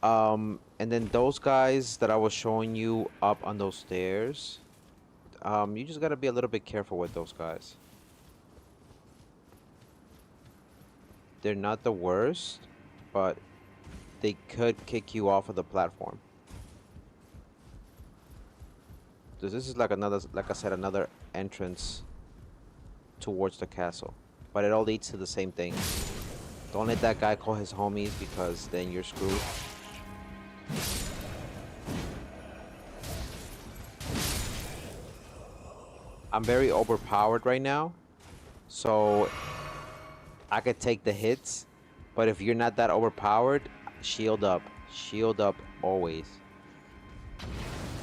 And then those guys that I was showing you up on those stairs, you just gotta be a little bit careful with those guys. They're not the worst, but they could kick you off of the platform. So this is like another, like I said, another entrance towards the castle, but it all leads to the same thing. Don't let that guy call his homies, because then you're screwed. I'm very overpowered right now, so I could take the hits, but if you're not that overpowered, shield up always.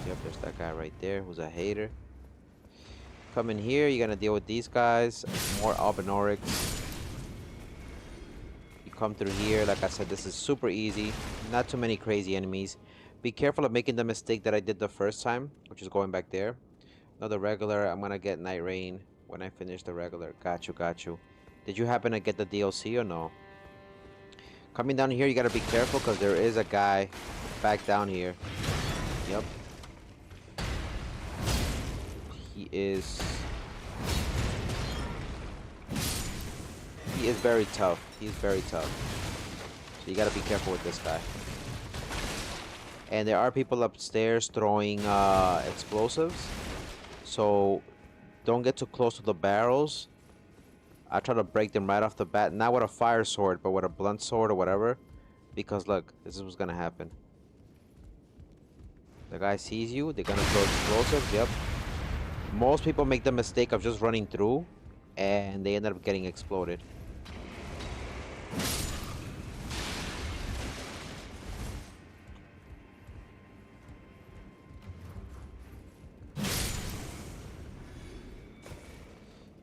Yep, there's that guy right there who's a hater. Come in here, you're gonna deal with these guys, more Albinorics. You come through here, like I said, this is super easy, not too many crazy enemies. Be careful of making the mistake that I did the first time, which is going back there. Another regular, I'm gonna get Night Rain when I finish the regular. Got you. Did you happen to get the DLC or no? Coming down here, you gotta be careful, because there is a guy back down here. Yep. He is very tough. He's very tough. So you gotta be careful with this guy. And there are people upstairs throwing explosives. So don't get too close to the barrels. I try to break them right off the bat. Not with a fire sword, but with a blunt sword or whatever. Because look, this is what's gonna happen. The guy sees you, they're gonna throw explosives, yep. Most people make the mistake of just running through, and they end up getting exploded.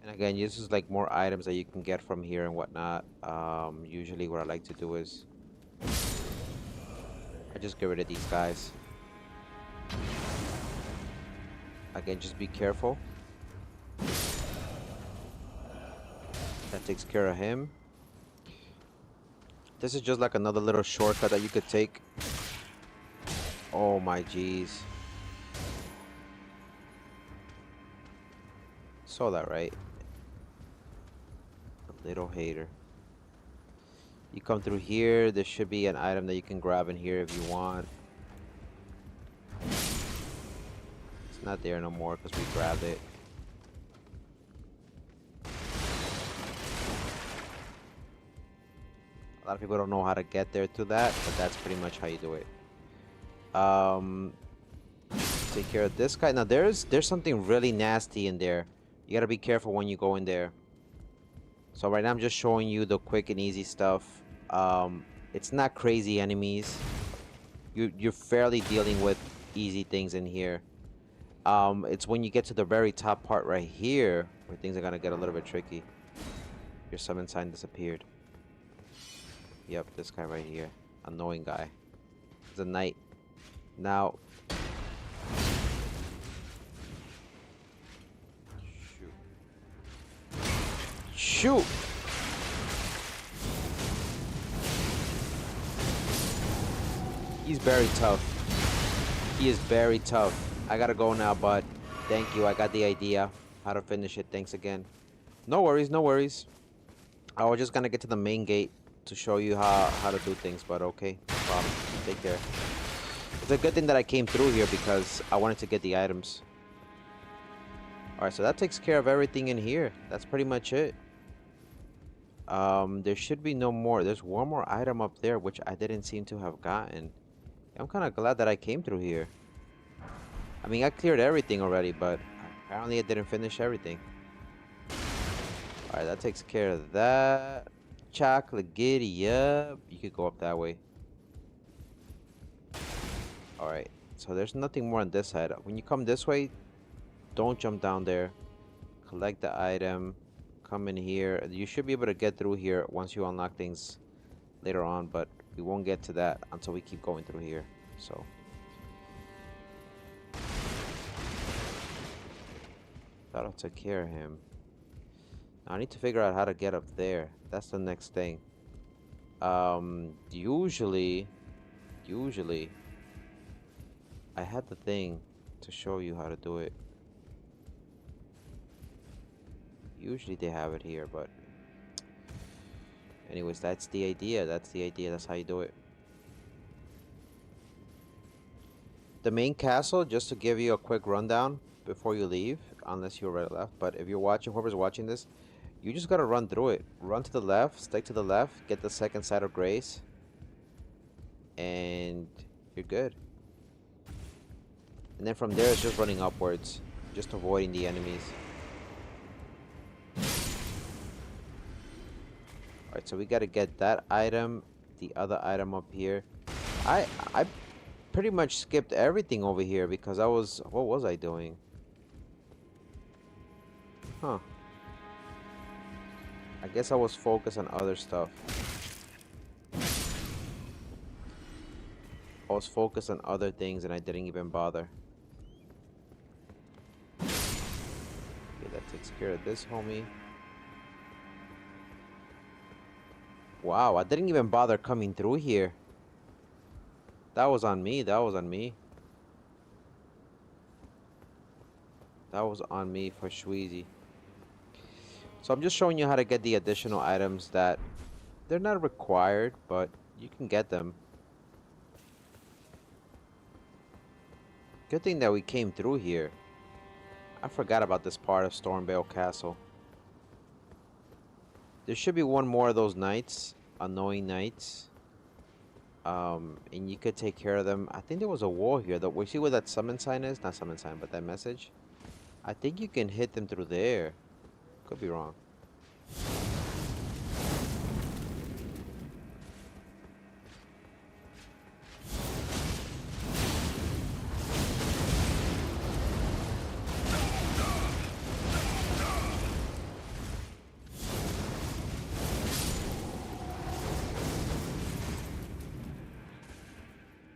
And again, this is like more items that you can get from here and whatnot. Usually what I like to do is I just get rid of these guys. Again, just be careful. That takes care of him. This is just like another little shortcut that you could take. Oh my jeez. Saw that, right? A little hater. You come through here, there should be an item that you can grab in here if you want. It's not there no more because we grabbed it. A lot of people don't know how to get there to that, but that's pretty much how you do it. Um, take care of this guy. Now there's something really nasty in there. You gotta be careful when you go in there. So right now I'm just showing you the quick and easy stuff. It's not crazy enemies. You're fairly dealing with easy things in here. It's when you get to the very top part right here where things are gonna get a little bit tricky. Your summon sign disappeared. Yep, this guy right here. Annoying guy. It's a knight. Now... Shoot! He's very tough. He is very tough. I gotta go now, bud. Thank you. I got the idea how to finish it. Thanks again. No worries, no worries. I was just gonna get to the main gate to show you how to do things, but okay. No problem. Take care. It's a good thing that I came through here because I wanted to get the items. Alright, so that takes care of everything in here. That's pretty much it. There should be no more. There's one more item up there, which I didn't seem to have gotten. I'm kind of glad that I came through here. I mean, I cleared everything already, but apparently I didn't finish everything. Alright, that takes care of that. Chocolate giddy up. You could go up that way. Alright, so there's nothing more on this side. When you come this way, don't jump down there. Collect the item. Come in here. You should be able to get through here once you unlock things later on, but we won't get to that until we keep going through here. So thought I took care of him. Now I need to figure out how to get up there. That's the next thing. Usually I had the thing to show you how to do it. Usually they have it here, but anyways, that's the idea. That's the idea. That's how you do it. The main castle, just to give you a quick rundown before you leave, unless you already left, but if you're watching, whoever's watching this, you just gotta run through it. Run to the left, stick to the left, get the second side of grace, and you're good. And then from there, it's just running upwards, just avoiding the enemies. Alright, so we gotta get that item, the other item up here. I pretty much skipped everything over here because what was I doing? Huh. I guess I was focused on other stuff. I was focused on other things and I didn't even bother. Okay, that takes care of this, homie. Wow, I didn't even bother coming through here. That was on me. That was on me. That was on me for Shweezy. So I'm just showing you how to get the additional items that they're not required, but you can get them. Good thing that we came through here. I forgot about this part of Stormvale Castle. There should be one more of those knights, annoying knights. And you could take care of them. I think there was a wall here. We see where that summon sign is? Not summon sign, but that message. I think you can hit them through there. Could be wrong.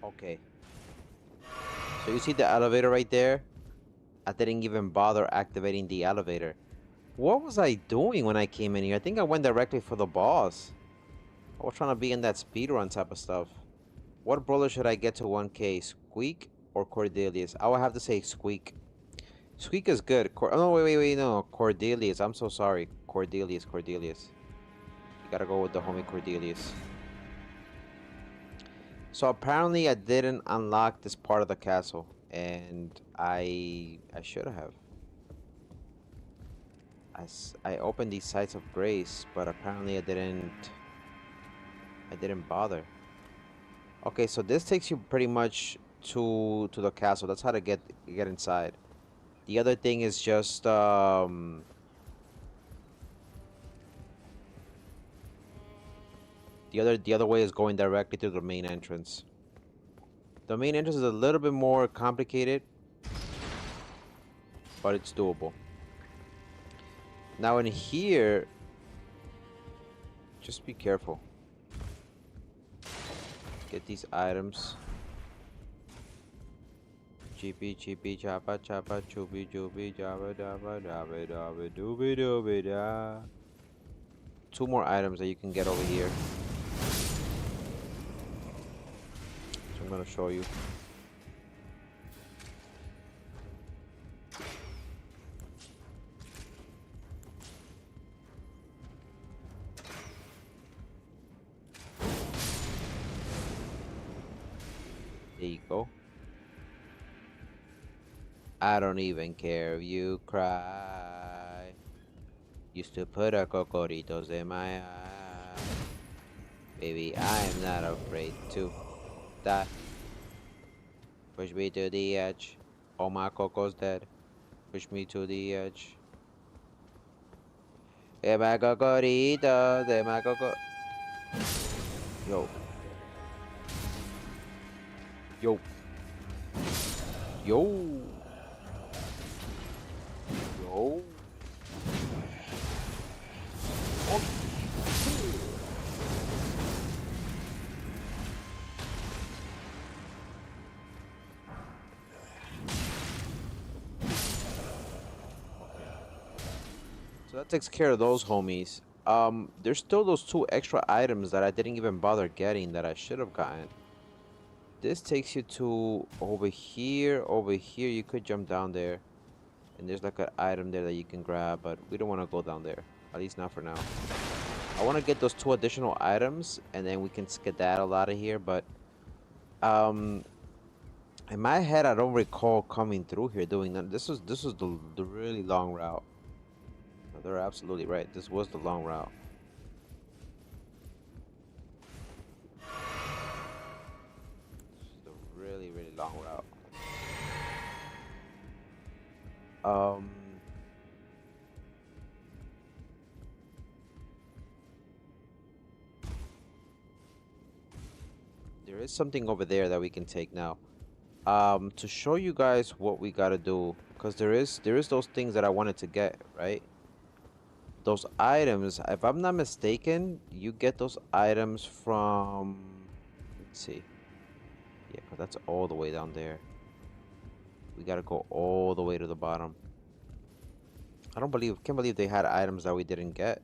Okay. So you see the elevator right there? I didn't even bother activating the elevator. What was I doing when I came in here? I think I went directly for the boss. I was trying to be in that speedrun type of stuff. What brawler should I get to 1k? Squeak or Cordelius? I would have to say Squeak. Squeak is good. Oh, no, wait, no. Cordelius. I'm so sorry. Cordelius. You gotta go with the homie Cordelius. So apparently I didn't unlock this part of the castle. And I should have. I opened these sites of grace, but apparently I I didn't bother. Okay, so this takes you pretty much to the castle. That's how to get inside. The other thing is just the other way is going directly to the main entrance. The main entrance is a little bit more complicated, but it's doable. Now in here, just be careful. Get these items. Cheepy cheepy chapa chapa choopy choopy jabba dabba dabba dabba dooby dooby da. 2 more items that you can get over here. So I'm gonna show you. There you go. I don't even care if you cry. Used to put a cocoritos in my eye. Baby, I am not afraid to die. Push me to the edge. All my coco's dead. Push me to the edge. Hey, my cocoritos, hey, my coco. Yo. Yo. Yo. Yo. Oh. So that takes care of those homies. There's still those 2 extra items that I didn't even bother getting that I should have gotten. This takes you to over here. Over here, you could jump down there. And there's like an item there that you can grab, but we don't want to go down there. At least not for now. I want to get those 2 additional items, and then we can skedaddle out of here, but... in my head, I don't recall coming through here doing that. This was the really long route. No, they're absolutely right. This was the long route. This is the really, really long route. There is something over there that we can take now. To show you guys what we gotta do, because there is those things that I wanted to get, right? Those items, if I'm not mistaken, you get those items from, let's see. Yeah, because that's all the way down there. We gotta go all the way to the bottom. Can't believe they had items that we didn't get.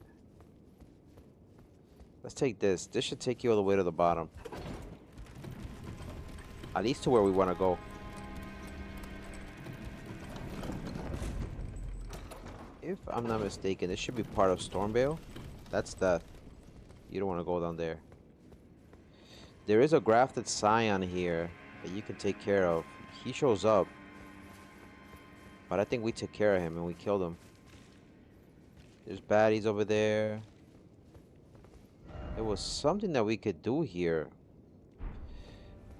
Let's take this. This should take you all the way to the bottom. At least to where we want to go. If I'm not mistaken, this should be part of Stormvale. That's death. You don't want to go down there. There is a grafted scion here that you can take care of. He shows up. But I think we took care of him and we killed him. There's baddies over there. There was something that we could do here.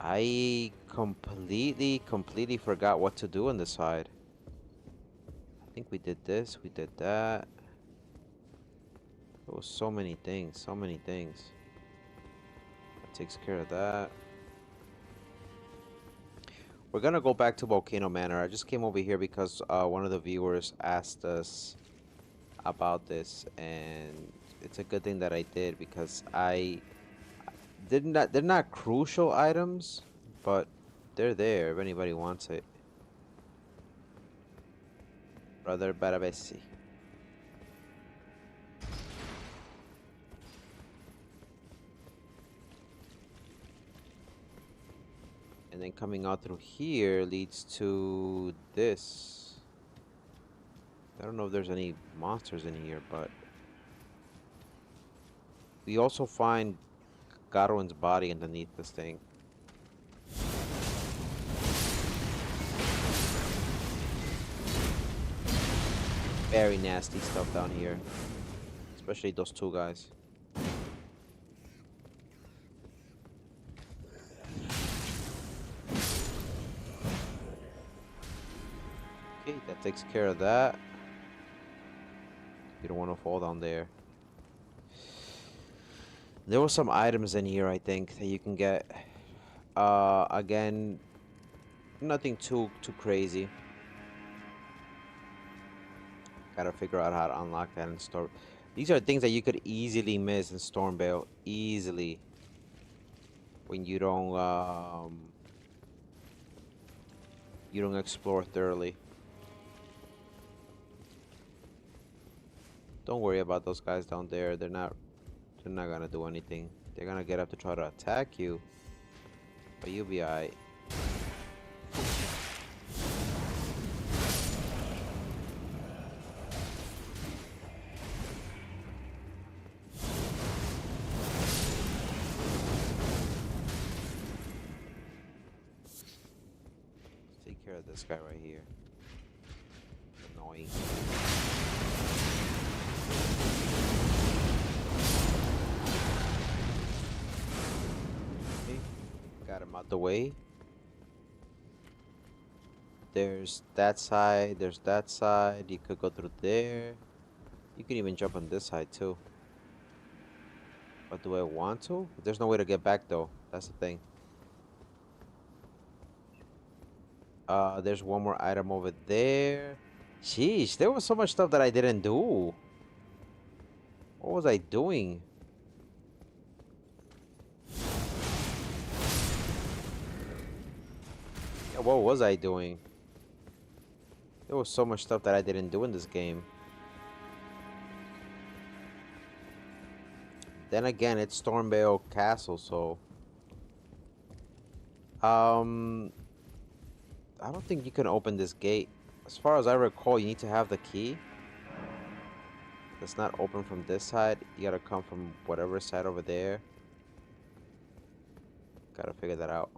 I completely forgot what to do on this side. I think we did this, we did that. There was so many things, so many things. That takes care of that. We're gonna go back to Volcano Manor. I just came over here because one of the viewers asked us about this, and it's a good thing that I did because they're not crucial items, but they're there if anybody wants it. Brother Barabesi. And then coming out through here leads to this. I don't know if there's any monsters in here, but we also find Garwin's body underneath this thing. Very nasty stuff down here. Especially those 2 guys. that takes care of that. You don't want to fall down there. There were some items in here, I think, that you can get. Again, nothing too crazy. Gotta figure out how to unlock that in store. These are things that you could easily miss in Stormvale, easily, when you don't explore thoroughly. Don't worry about those guys down there. They're not gonna do anything. They're gonna get up to try to attack you, but you'll be alright. Take care of this guy right here. Annoying. Okay, got him out the way. There's that side, there's that side. You could go through there. You can even jump on this side too. But do I want to? There's no way to get back though. That's the thing. There's one more item over there. Sheesh, there was so much stuff that I didn't do. What was I doing? Yeah, what was I doing? There was so much stuff that I didn't do in this game. Then again, it's Stormvale Castle, so I don't think you can open this gate. As far as I recall, you need to have the key. It's not open from this side. You gotta come from whatever side over there. Gotta figure that out.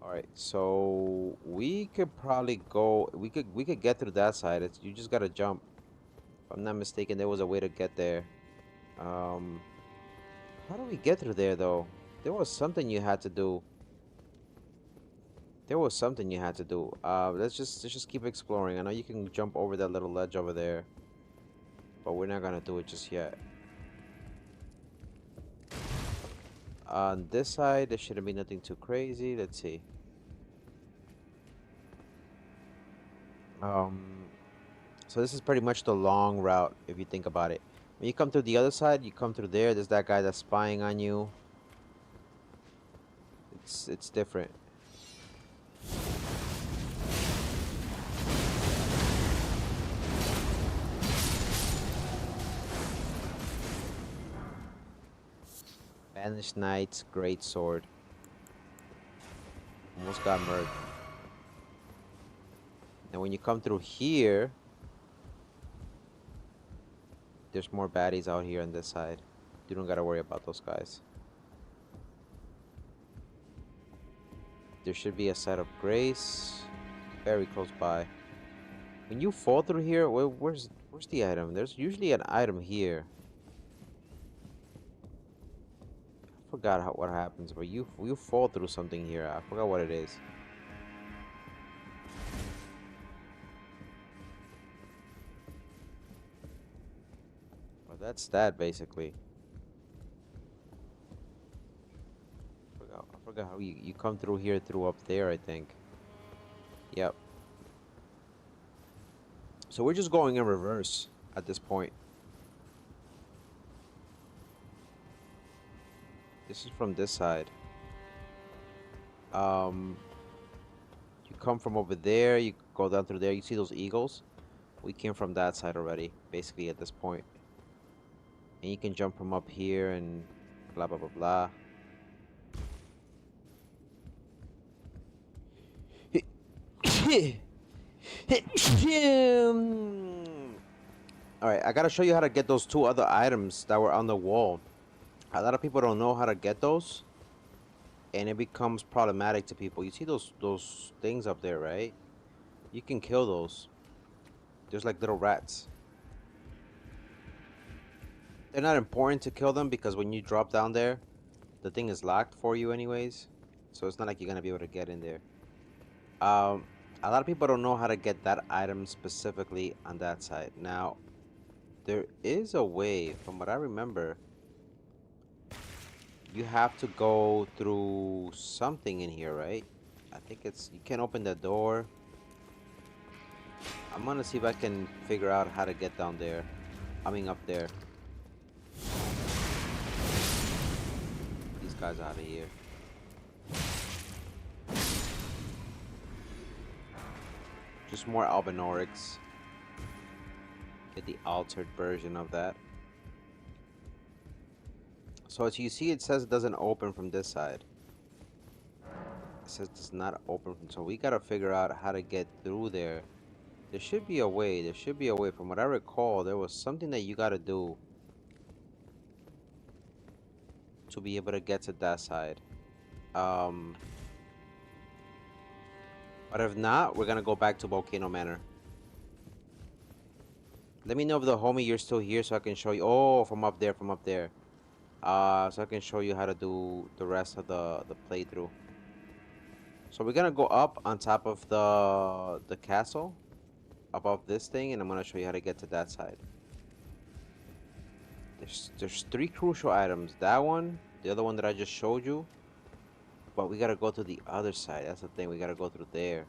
Alright, so we could probably go we could get through that side. It's you just gotta jump. If I'm not mistaken, there was a way to get there. How do we get through there though? There was something you had to do. There was something you had to do. Let's just keep exploring. I know you can jump over that little ledge over there, but we're not gonna do it just yet. On this side, there shouldn't be nothing too crazy. Let's see. So this is pretty much the long route if you think about it. When you come through the other side, you come through there. There's that guy that's spying on you. It's different. Banished Knight's great sword. Almost got murdered. And when you come through here, there's more baddies out here on this side. You don't gotta worry about those guys. There should be a site of grace very close by. When you fall through here, where's the item? There's usually an item here. I forgot what happens, but you fall through something here. I forgot what it is. Well, that's that basically. I forgot how you come through here through up there, I think. Yep. So we're just going in reverse at this point. This is from this side. You come from over there, you go down through there. You see those eagles? We came from that side already, basically at this point. And you can jump from up here and blah blah blah blah. Alright, I gotta show you how to get those two other items that were on the wall. A lot of people don't know how to get those, and it becomes problematic to people. You see those things up there, right? You can kill those. There's like little rats. They're not important to kill them because when you drop down there, the thing is locked for you anyways. So it's not like you're gonna be able to get in there. Um, a lot of people don't know how to get that item specifically on that side. Now, there is a way, from what I remember, you have to go through something in here, right? I think it's, you can't open the door. I'm gonna see if I can figure out how to get down there. I mean, up there. These guys out of here. Just more Albinorics. Get the altered version of that. So as you see, it says it doesn't open from this side. It says it's not open from, so we gotta figure out how to get through there. There should be a way. There should be a way. From what I recall, there was something that you gotta do to be able to get to that side. Um, but if not, we're gonna go back to Volcano Manor. Let me know if the homie you're still here so I can show you. Oh, from up there, from up there. So I can show you how to do the rest of the playthrough. So we're gonna go up on top of the castle, above this thing, and I'm gonna show you how to get to that side. There's three crucial items. That one, the other one that I just showed you, but we gotta go to the other side. That's the thing. We gotta go through there.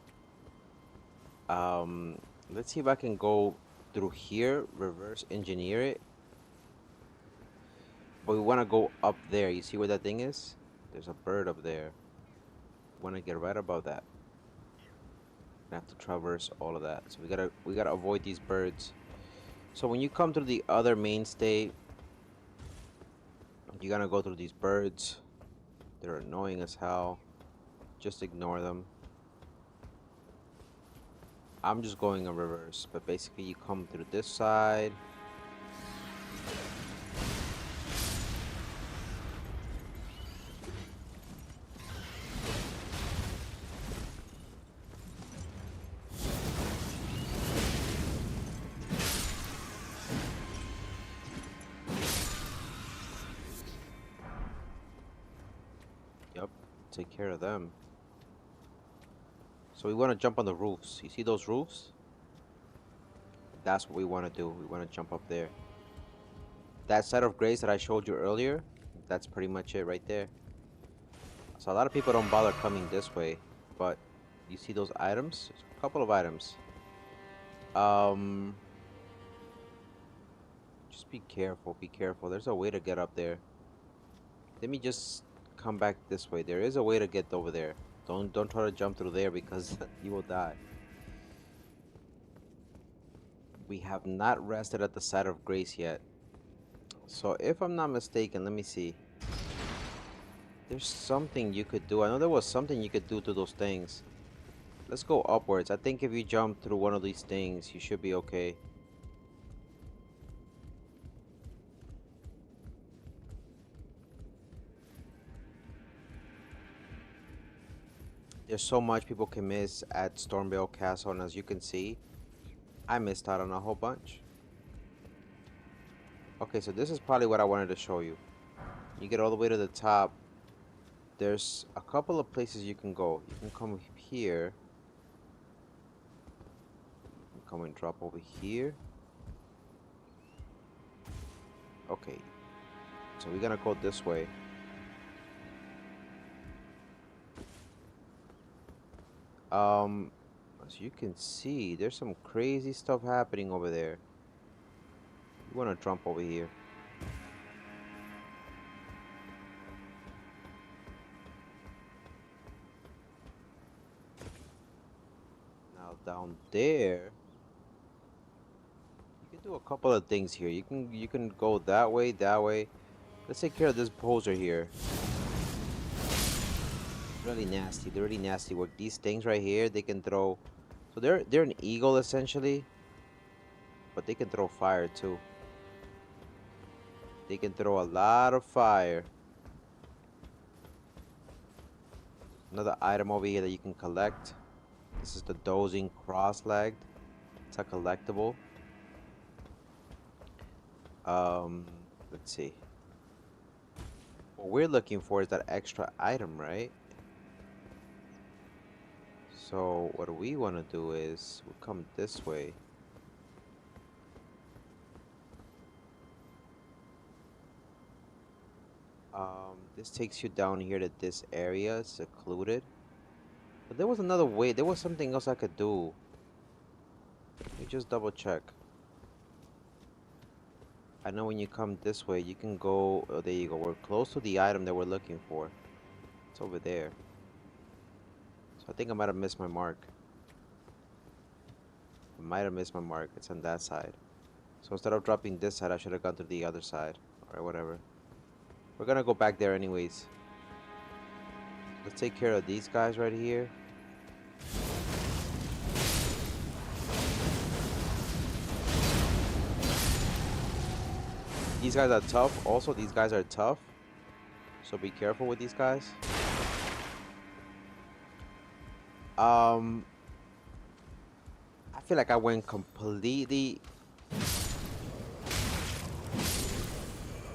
Um, let's see if I can go through here, reverse engineer it. But we want to go up there. You see where that thing is? There's a bird up there. We want to get right above that. We have to traverse all of that. So we gotta avoid these birds. So when you come through the other mainstay, you're gonna go through these birds. They're annoying as hell. Just ignore them. I'm just going in reverse, but basically you come through this side. Yep, take care of them. So we want to jump on the roofs. You see those roofs? That's what we want to do. We want to jump up there. That set of grace that I showed you earlier, that's pretty much it right there. So a lot of people don't bother coming this way, but you see those items? There's a couple of items. Just be careful, be careful. There's a way to get up there. Let me just come back this way. There is a way to get over there. Don't try to jump through there because you will die. We have not rested at the side of grace yet. So if I'm not mistaken, let me see. There's something you could do. I know there was something you could do to those things. Let's go upwards. I think if you jump through one of these things, you should be okay. There's so much people can miss at Stormvale Castle, and as you can see, I missed out on a whole bunch. Okay, so this is probably what I wanted to show you. You get all the way to the top. There's a couple of places you can go. You can come here. You can come and drop over here. Okay. So we're gonna go this way. As you can see, there's some crazy stuff happening over there. You wanna jump over here. Now down there, you can do a couple of things here. You can go that way, that way. Let's take care of this poser here. Really nasty. They're really nasty work. These things right here, they can throw. So they're an eagle essentially, but they can throw fire too. They can throw a lot of fire. Another item over here that you can collect. This is the dozing cross-legged. It's a collectible. Let's see. What we're looking for is that extra item, right? So what we want to do is we'll come this way. This takes you down here to this area. It's secluded. But there was another way. There was something else I could do. Let me just double check. I know when you come this way, you can go. Oh, there you go. We're close to the item that we're looking for. It's over there. So I think I might have missed my mark. I might have missed my mark. It's on that side. So instead of dropping this side, I should have gone to the other side. Alright, whatever. We're gonna go back there anyways. Let's take care of these guys right here. These guys are tough. Also, these guys are tough. So be careful with these guys. I feel like I went completely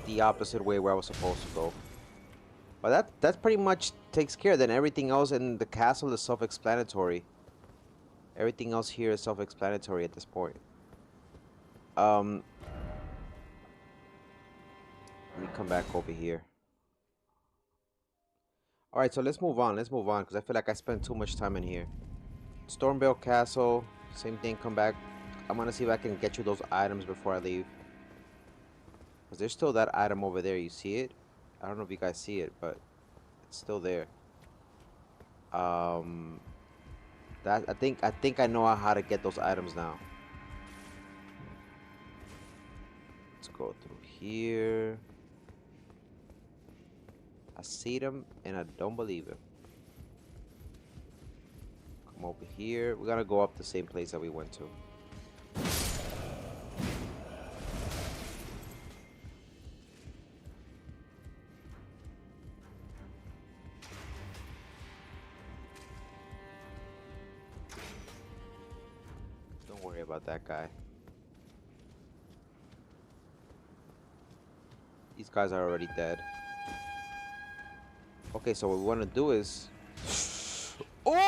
the opposite way where I was supposed to go. But that pretty much takes care. Then everything else in the castle is self-explanatory. Everything else here is self-explanatory at this point. Let me come back over here. Alright, so let's move on. Let's move on, because I feel like I spent too much time in here. Stormvale Castle. Same thing, come back. I'm gonna see if I can get you those items before I leave. Because there's still that item over there. You see it? I don't know if you guys see it, but it's still there. That I think I know how to get those items now. Let's go through here. I see them and I don't believe it. Come over here. We're gonna go up the same place that we went to. Don't worry about that guy. These guys are already dead. Okay, so what we want to do is... Oh!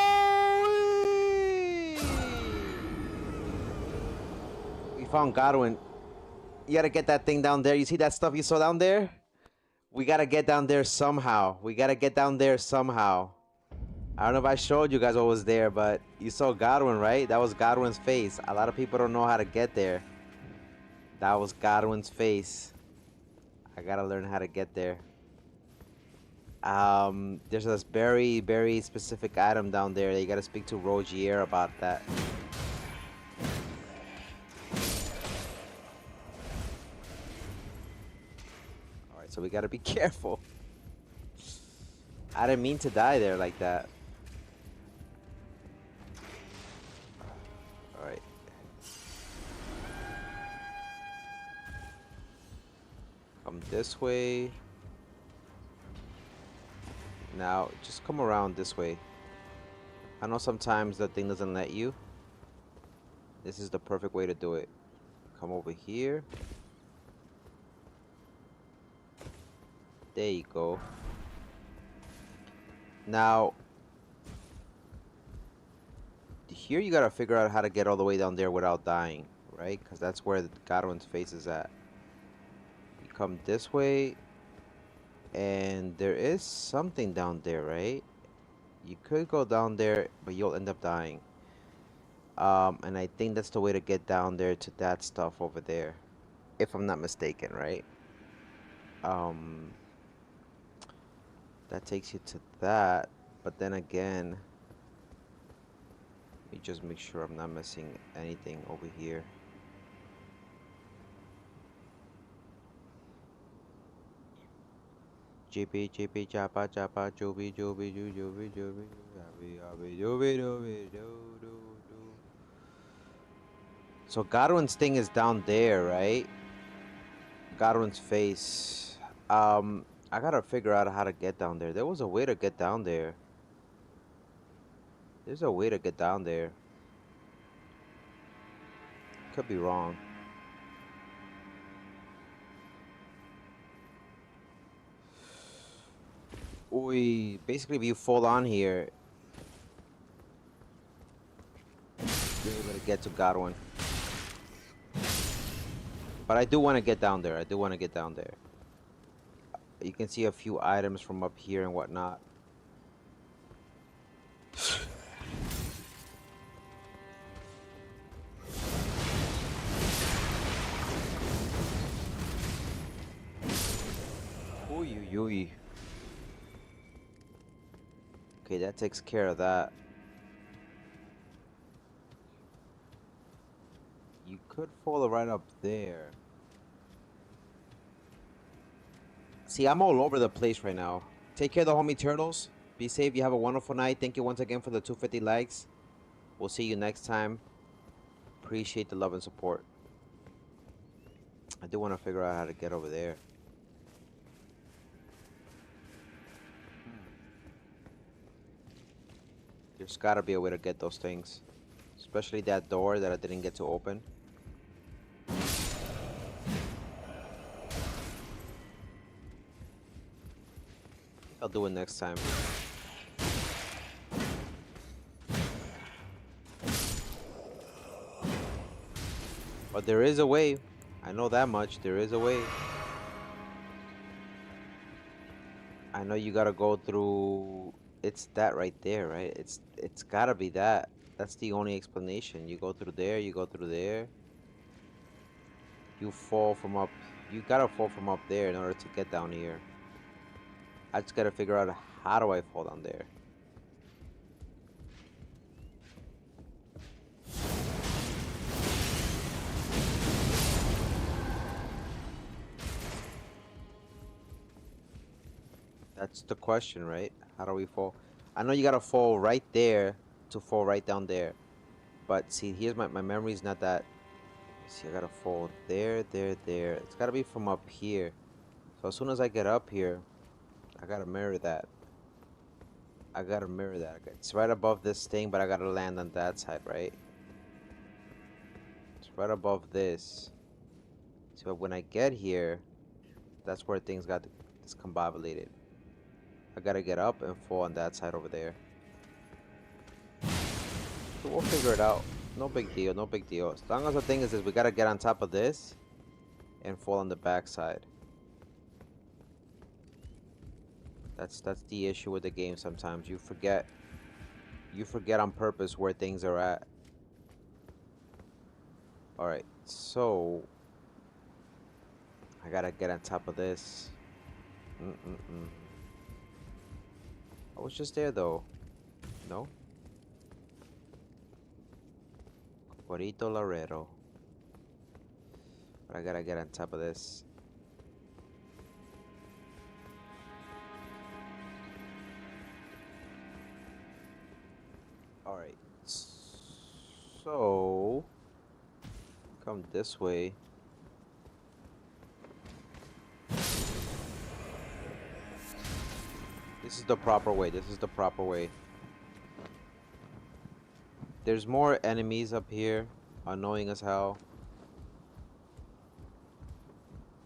We found Godwin. You gotta get that thing down there. You see that stuff you saw down there? We gotta get down there somehow. We gotta get down there somehow. I don't know if I showed you guys what was there, but you saw Godwin, right? That was Godwin's face. A lot of people don't know how to get there. That was Godwin's face. I gotta learn how to get there. There's this very, very specific item down there that you gotta speak to Rogier about that. Alright, so we gotta be careful. I didn't mean to die there like that. Alright. Come this way. Now, just come around this way. I know sometimes the thing doesn't let you. This is the perfect way to do it. Come over here. There you go. Now, here you gotta figure out how to get all the way down there without dying, right? Because that's where Godwin's face is at. You come this way. And there is something down there, right? You could go down there, but you'll end up dying. And I think that's the way to get down there to that stuff over there. If I'm not mistaken, right? That takes you to that. But then again, let me just make sure I'm not missing anything over here. Jippy jippy jappa jappa jooby jooby joo jooby jooby jooby jooby jooby doo. So Godwin's thing is down there, right? Godwin's face. I gotta figure out how to get down there. There was a way to get down there. There's a way to get down there. Could be wrong. Basically, if you fall on here, you're able to get to Godwin. But I do want to get down there. I do want to get down there. You can see a few items from up here and whatnot. Ooh. Okay, that takes care of that. You could fall right up there. See, I'm all over the place right now. Take care of the homie turtles. Be safe. You have a wonderful night. Thank you once again for the 250 likes. We'll see you next time. Appreciate the love and support. I do want to figure out how to get over there. There's gotta be a way to get those things. Especially that door that I didn't get to open. I'll do it next time. But there is a way. I know that much. There is a way. I know you gotta go through. It's that right there, right? It's gotta be that. That's the only explanation. You go through there. You go through there. You fall from up. You gotta fall from up there in order to get down here. I just gotta figure out how do I fall down there. That's the question, right? How do we fall? I know you gotta fall right there to fall right down there. But see, here's my memory's not that. See, I gotta fall there. It's gotta be from up here. So as soon as I get up here, I gotta mirror that. It's right above this thing, but I gotta land on that side, right? It's right above this. So when I get here, that's where things got discombobulated. I gotta get up and fall on that side over there. So we'll figure it out. No big deal, no big deal. As long as the thing is we gotta get on top of this and fall on the back side. That's the issue with the game sometimes. You forget on purpose where things are at. Alright, so I gotta get on top of this. I was just there though. No? Corito Laredo. But I gotta get on top of this. Alright. So come this way. This is the proper way. There's more enemies up here, annoying as hell.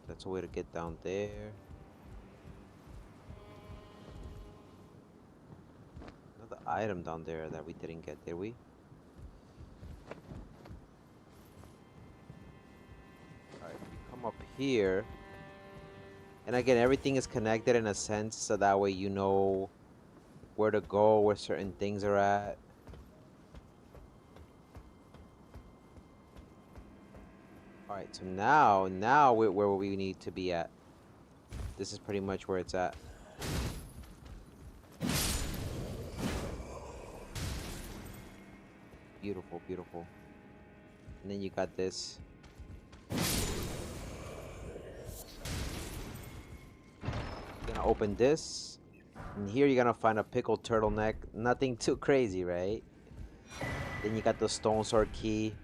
That's a way to get down there. Another item down there that we didn't get, did we? Alright, we come up here. And again, everything is connected in a sense, so that way you know where to go, where certain things are at. Alright, so now we're where we need to be at. This is pretty much where it's at. Beautiful, beautiful. And then you got this. You're gonna open this. And here you're gonna find a pickled turtleneck. Nothing too crazy, right? Then you got the stone sword key.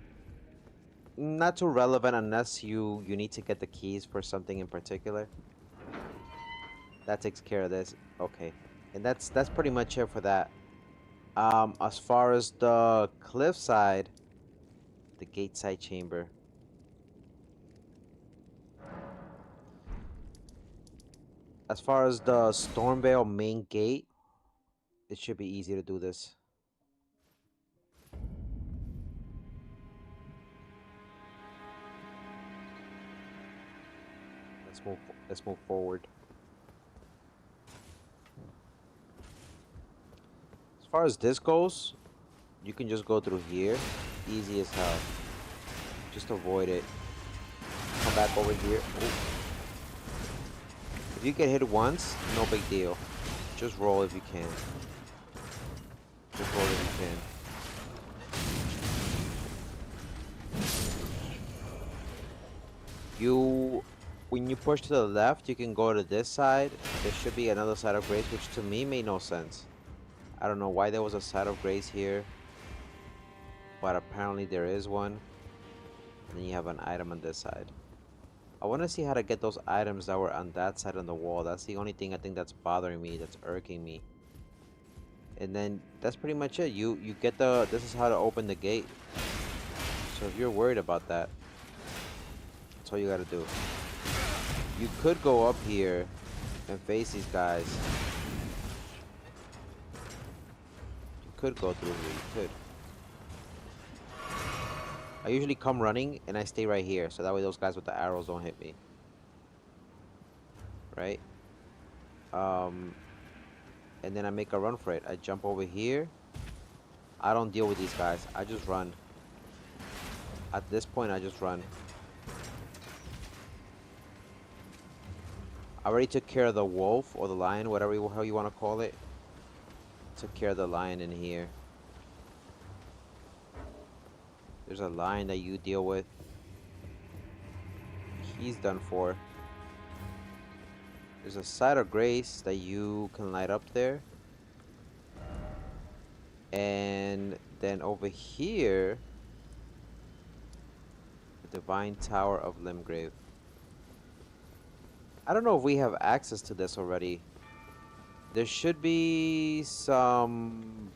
Not too relevant unless you need to get the keys for something in particular. That takes care of this. Okay. And that's pretty much it for that. As far as the cliffside, the gate side chamber. As far as the Stormvale main gate, it should be easy to do this. Let's move forward. As far as this goes, you can just go through here. Easy as hell. Just avoid it. Come back over here. Ooh. If you get hit once, no big deal. Just roll if you can. Just roll if you can. When you push to the left, you can go to this side. There should be another side of grace, which to me made no sense. I don't know why there was a side of grace here, but apparently there is one. And then you have an item on this side. I want to see how to get those items that were on that side on the wall. That's the only thing I think that's bothering me, that's irking me. And then that's pretty much it. You get this is how to open the gate. So if you're worried about that, that's all you gotta do. You could go up here and face these guys. You could go through here, you could. I usually come running and I stay right here, so that way those guys with the arrows don't hit me. Right? And then I make a run for it. I jump over here. I don't deal with these guys. I just run. At this point, I just run. I already took care of the wolf or the lion, whatever how you want to call it. Took care of the lion in here. There's a lion that you deal with. He's done for. There's a side of grace that you can light up there. And then over here, the Divine Tower of Limgrave. I don't know if we have access to this already. There should be some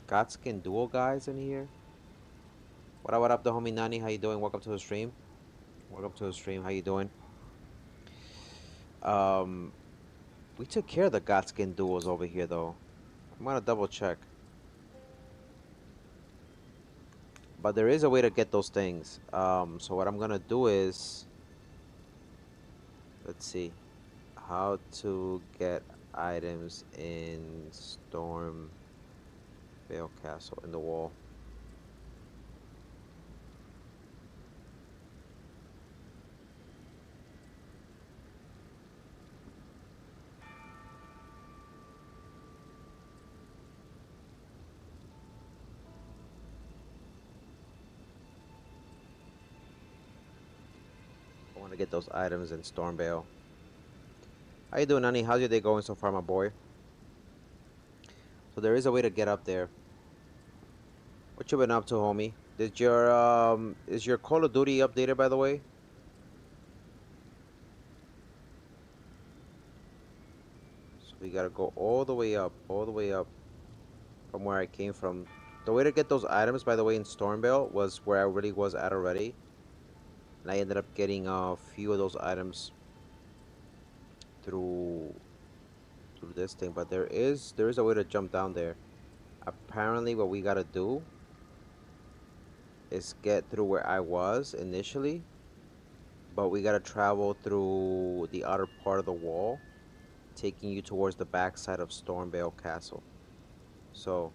Godskin Duel guys in here. What up, the homie Nani? How you doing? Welcome to the stream. Welcome to the stream. How you doing? We took care of the Godskin Duels over here, though. I'm gonna double check. But there is a way to get those things. So what I'm gonna do is, let's see, how to get items in Stormvale Castle in the wall. I want to get those items in Stormvale. How you doing, Nani? How's your day going so far, my boy? So there is a way to get up there. What you been up to, homie? Did your is your Call of Duty updated, by the way? So we gotta go all the way up from where I came from. The way to get those items, by the way, in Stormvale was where I really was at already. And I ended up getting a few of those items through this thing, but there is a way to jump down there. Apparently what we gotta do is get through where I was initially, but we gotta travel through the outer part of the wall, taking you towards the backside of Stormvale Castle. So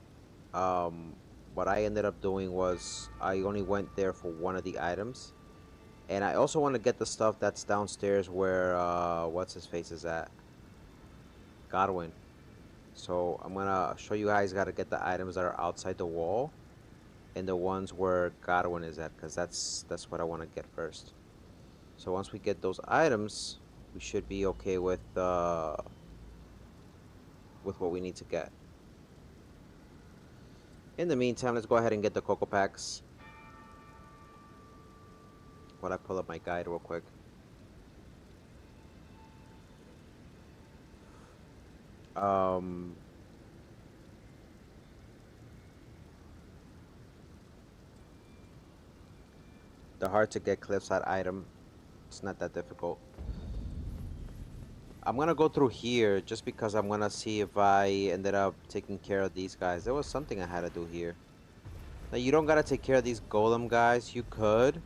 what I ended up doing was I only went there for one of the items. And I also want to get the stuff that's downstairs where, what's his face is at? Godwin. So I'm going to show you guys how to get the items that are outside the wall. And the ones where Godwin is at, because that's what I want to get first. So once we get those items, we should be okay with what we need to get. In the meantime, let's go ahead and get the Cocoa Packs. While I pull up my guide real quick. The hard to get cliffside item, it's not that difficult. I'm gonna go through here just because I'm gonna see if I ended up taking care of these guys. There was something I had to do here. Now, you don't gotta take care of these golem guys. You could.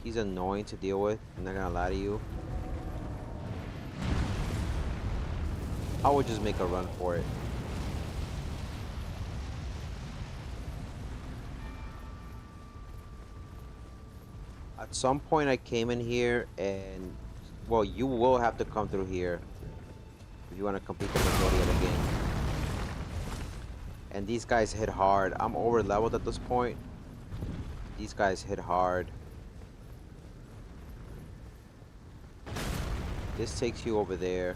He's annoying to deal with. I'm not gonna lie to you. I would just make a run for it. At some point I came in here and, well, you will have to come through here if you want to complete the majority of the game. And these guys hit hard. I'm over leveled at this point. These guys hit hard. This takes you over there.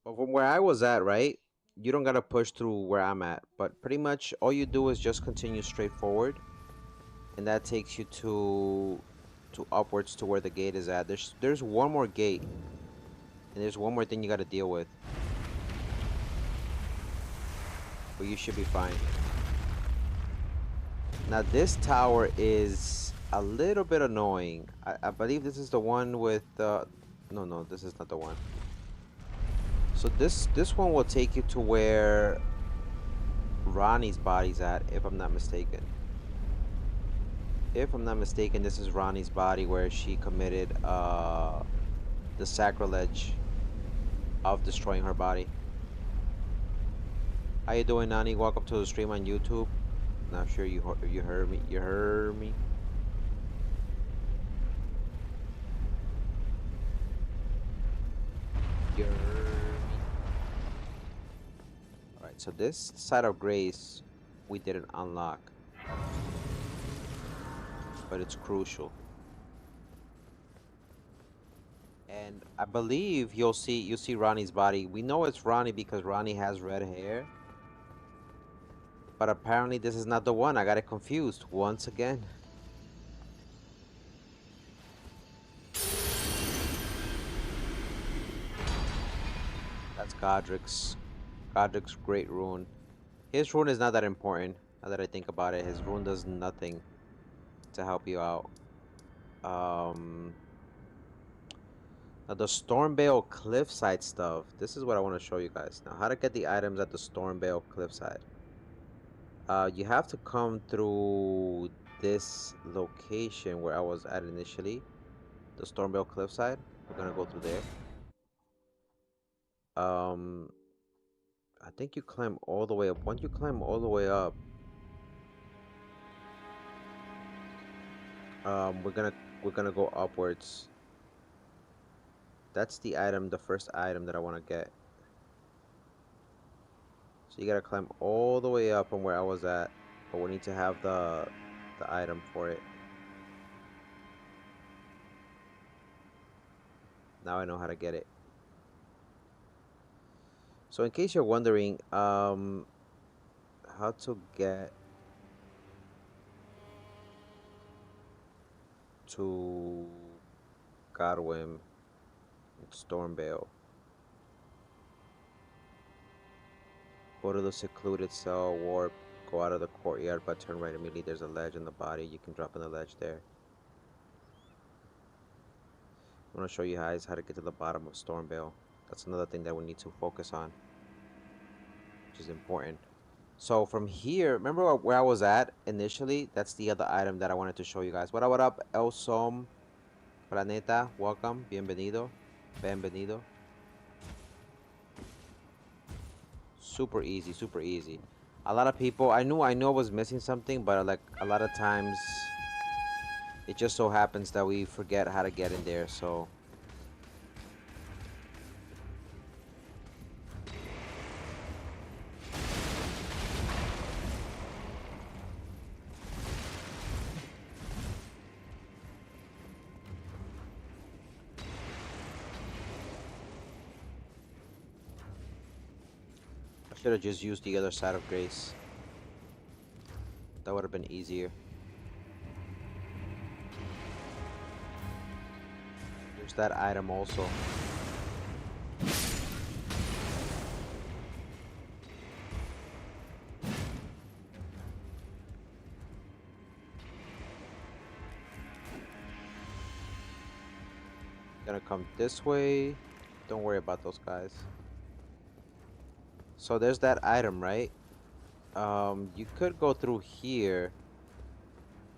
But from where I was at, right? You don't gotta push through where I'm at. But pretty much all you do is just continue straight forward. And that takes you to upwards to where the gate is at. There's one more gate. And there's one more thing you gotta deal with. But you should be fine. Now this tower is a little bit annoying. I believe this is the one with no, this is not the one. So this one will take you to where Ronnie's body's at, if I'm not mistaken. If I'm not mistaken, this is Ronnie's body where she committed the sacrilege of destroying her body. How you doing, Nani? Welcome to the stream on YouTube. Not sure you heard me. You heard me. You heard me. All right. So this side of grace we didn't unlock, but it's crucial. And I believe you'll see Ronnie's body. We know it's Ronnie because Ronnie has red hair. But apparently this is not the one. I got it confused once again. That's Godric's great rune. His rune is not that important, now that I think about it. His rune does nothing to help you out. Now the Stormbale cliffside stuff. This is what I want to show you guys. Now, how to get the items at the Stormbale cliffside. You have to come through this location where I was at initially, the Stormbale cliffside. We're gonna go through there. I think you climb all the way up. Once you climb all the way up, we're gonna go upwards. That's the item, the first item that I want to get. So you gotta climb all the way up from where I was at, but we need to have the item for it. Now I know how to get it. So in case you're wondering, how to get to Godwin Stormbale. Go to the secluded cell, warp, go out of the courtyard, but turn right immediately. There's a ledge in the body. You can drop on the ledge there. I'm going to show you guys how to get to the bottom of Stormbale. That's another thing that we need to focus on, which is important. So from here, remember where I was at initially? That's the other item that I wanted to show you guys. What up, El Som Planeta? Welcome. Bienvenido. Bienvenido. Super easy, super easy. A lot of people, I knew I was missing something, but like a lot of times it just so happens that we forget how to get in there. So should have just used the other side of grace. That would have been easier. There's that item also. Gonna come this way. Don't worry about those guys. So there's that item, right? You could go through here,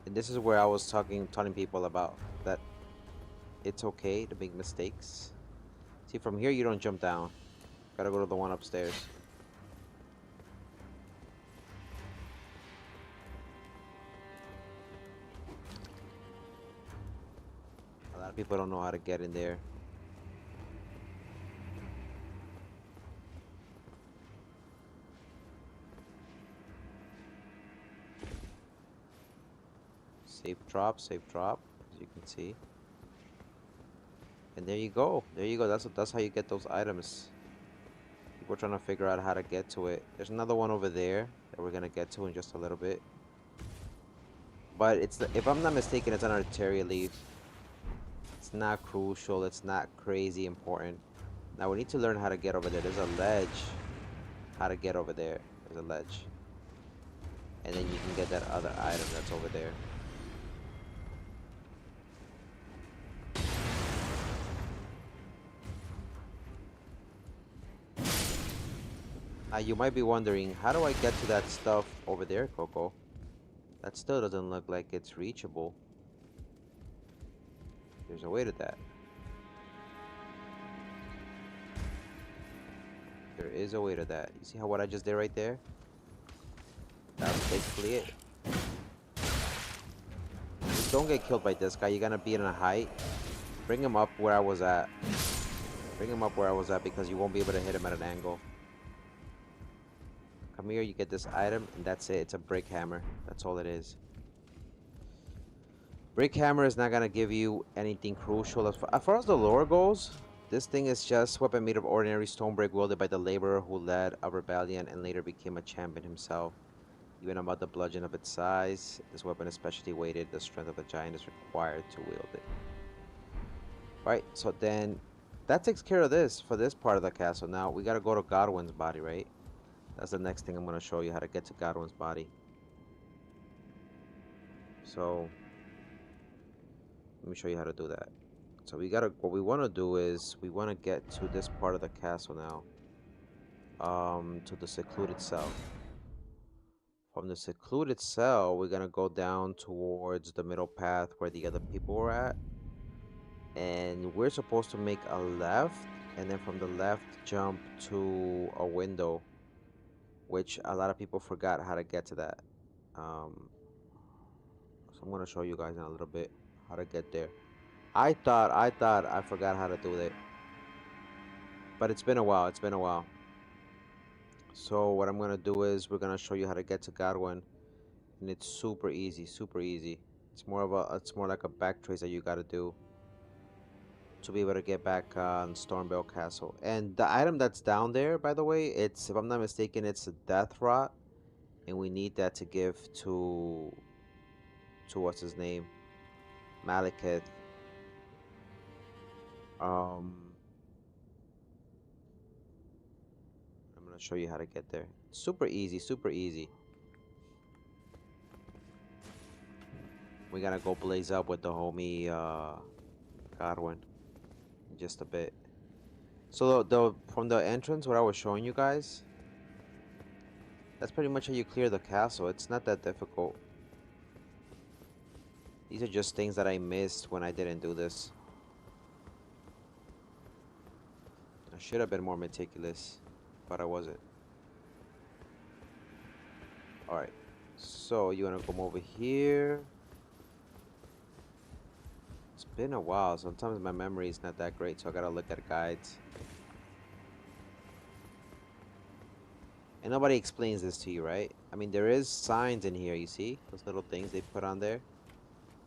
and this is where I was telling people about that it's okay to make mistakes. See, from here you don't jump down. Gotta go to the one upstairs. A lot of people don't know how to get in there. Safe drop, as you can see. And there you go. There you go. That's how you get those items. People are trying to figure out how to get to it. There's another one over there that we're gonna get to in just a little bit. But if I'm not mistaken, it's an arteria leaf. It's not crucial. It's not crazy important. Now we need to learn how to get over there. There's a ledge. How to get over there. There's a ledge. And then you can get that other item that's over there. Now you might be wondering, how do I get to that stuff over there, Coco? That still doesn't look like it's reachable. There's a way to that. There is a way to that. You see how what I just did right there? That was basically it. Just don't get killed by this guy. You're gonna be in a height. Bring him up where I was at. Bring him up where I was at because you won't be able to hit him at an angle. Come here, you get this item, and that's it. It's a brick hammer. That's all it is. Brick hammer is not gonna give you anything crucial. As far as the lore goes, this thing is just weapon made of ordinary stone brick wielded by the laborer who led a rebellion and later became a champion himself. Even about the bludgeon of its size, this weapon is specially weighted. The strength of the giant is required to wield it. Right, so then that takes care of this for this part of the castle. Now we gotta go to Godwin's body, right? That's the next thing I'm gonna show you, how to get to Godwin's body. So let me show you how to do that. So what we want to do is we want to get to this part of the castle now. To the secluded cell. From the secluded cell, we're gonna go down towards the middle path where the other people were at. And we're supposed to make a left, and then from the left jump to a window, which a lot of people forgot how to get to that. So I'm gonna show you guys in a little bit how to get there. I thought I forgot how to do it. But it's been a while, it's been a while. So what I'm gonna do is we're gonna show you how to get to Godwin. And it's super easy, super easy. It's more like a back trace that you gotta do to be able to get back on Stormvale Castle. And the item that's down there, by the way, it's, if I'm not mistaken, it's a death rot. And we need that to give to what's his name? Malekith. I'm gonna show you how to get there. Super easy, super easy. We gotta go blaze up with the homie Godwin in just a bit. So from the entrance, what I was showing you guys, that's pretty much how you clear the castle. It's not that difficult. These are just things that I missed when I didn't do this. I should have been more meticulous, but I wasn't. Alright, so you wanna come over here. It's been a while. Sometimes my memory is not that great, so I gotta look at guides. And nobody explains this to you, right? I mean, there is signs in here, you see? Those little things they put on there.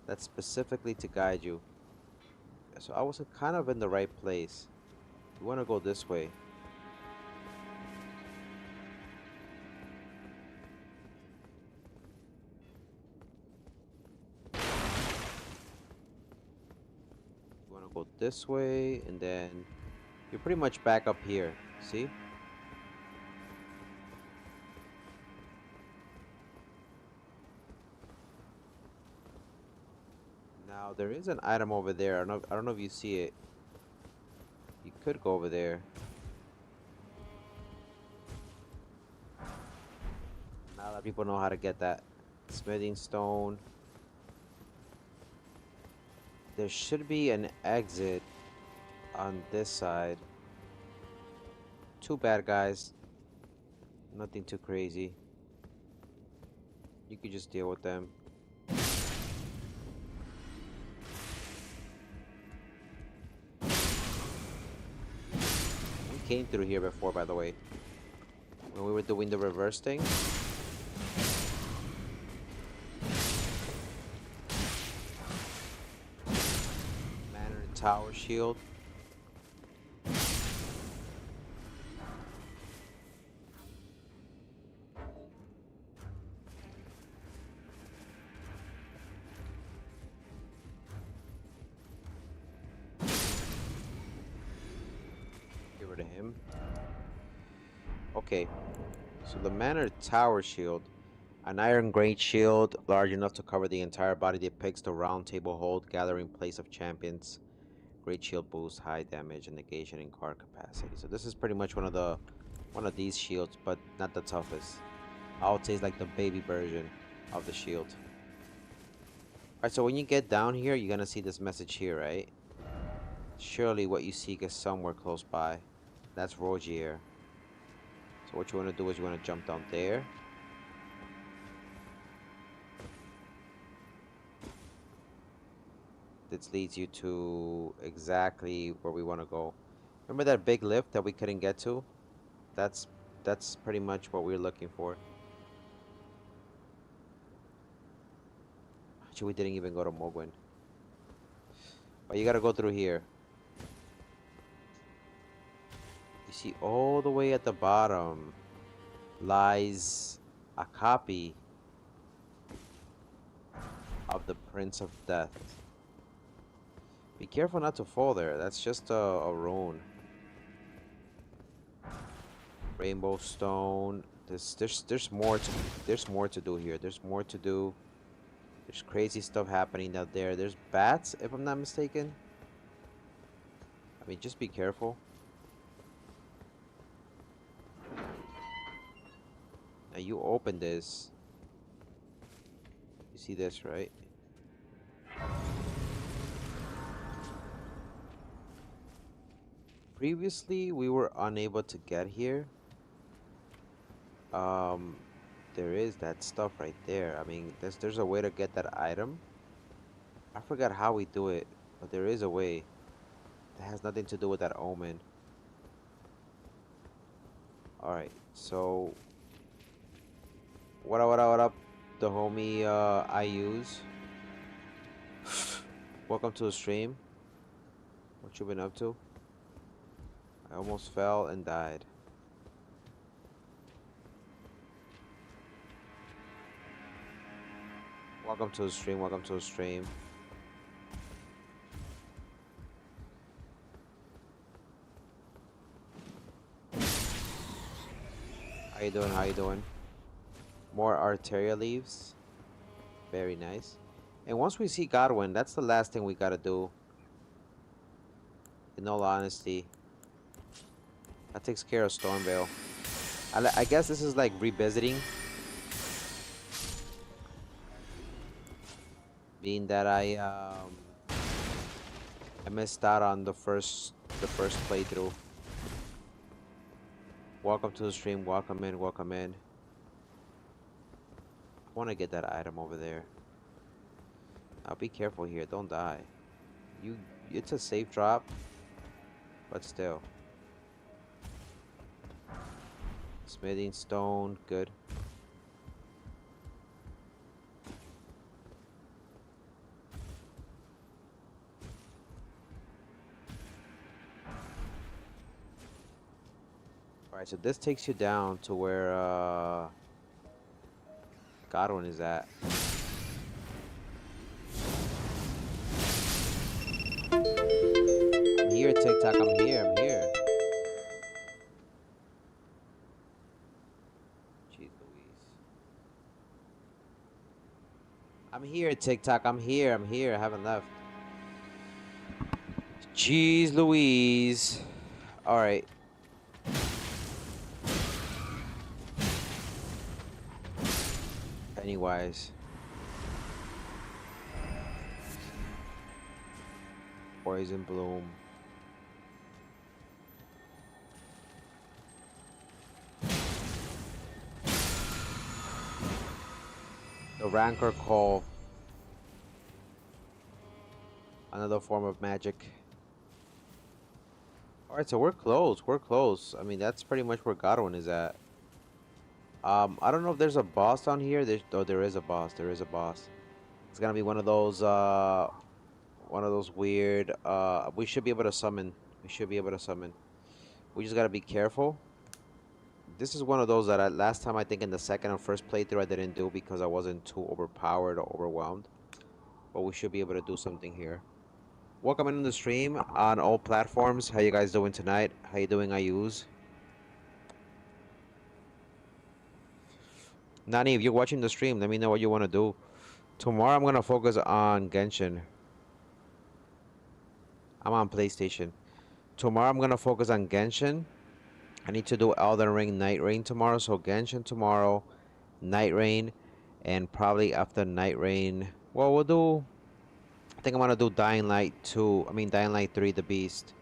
That's specifically to guide you. So I was kind of in the right place. You want to go this way. You want to go this way, and then you're pretty much back up here. See? Now there is an item over there. I don't know if you see it. Could go over there. Now that people know how to get that smithing stone. There should be an exit on this side. Two bad guys. Nothing too crazy. You could just deal with them. We came through here before, by the way. When we were doing the reverse thing. Manor tower shield. Get rid of him. Okay. So the Manor Tower Shield, an iron great shield large enough to cover the entire body, depicts the round table hold gathering place of champions. Great shield boosts high damage and negation in card capacity. So this is pretty much one of these shields, but not the toughest. I would say it's like the baby version of the shield. Alright, so when you get down here, you're gonna see this message here, right? Surely what you seek is somewhere close by. That's Rogier. So what you want to do is you want to jump down there. This leads you to exactly where we want to go. Remember that big lift that we couldn't get to? That's pretty much what we're looking for. Actually, we didn't even go to Mogwin. But you gotta go through here. You see, all the way at the bottom lies a copy of the Prince of Death. Be careful not to fall there. That's just a rune. Rainbow stone. There's more to do here. There's more to do. There's crazy stuff happening out there. There's bats, if I'm not mistaken. I mean, just be careful. Now you open this. You see this, right? Previously, we were unable to get here. There is that stuff right there. I mean, there's a way to get that item. I forgot how we do it, but there is a way. That has nothing to do with that omen. Alright, so what up, the homie I use. Welcome to the stream. What you been up to? I almost fell and died. Welcome to the stream, welcome to the stream. How you doing, how you doing? More arterial leaves. Very nice. And once we see Godwin, that's the last thing we gotta do. In all honesty. That takes care of Stormveil. I guess this is like revisiting. Being that I missed out on the first playthrough. Welcome to the stream. Welcome in. Welcome in. I want to get that item over there. Now be careful here. Don't die. It's a safe drop, but still. Smithing stone. Good. Alright, so this takes you down to where Godwin is at. I'm here, TikTok. I'm here. I'm here. Jeez Louise. I'm here, TikTok. I'm here. I'm here. I haven't left. Jeez Louise. Alright. Pennywise. Poison Bloom. The Rancor Call. Another form of magic. Alright, so we're close. We're close. I mean, that's pretty much where Godwin is at. I don't know if there's a boss down here. Oh, there is a boss. There is a boss. It's gonna be one of those weird, we should be able to summon. We should be able to summon. We just gotta be careful. This is one of those that last time I think in the second and first playthrough I didn't do because I wasn't too overpowered or overwhelmed. But we should be able to do something here. Welcome in the stream on all platforms. How you guys doing tonight? How you doing, Ayuz? Nani, if you're watching the stream, let me know what you want to do. Tomorrow I'm gonna focus on Genshin. I'm on PlayStation. Tomorrow I'm gonna focus on Genshin. I need to do Elden Ring, Night Rain tomorrow. So Genshin tomorrow, Night Rain, and probably after Night Rain, well, we'll do. I think I'm gonna do Dying Light 2. I mean Dying Light 3, The Beast.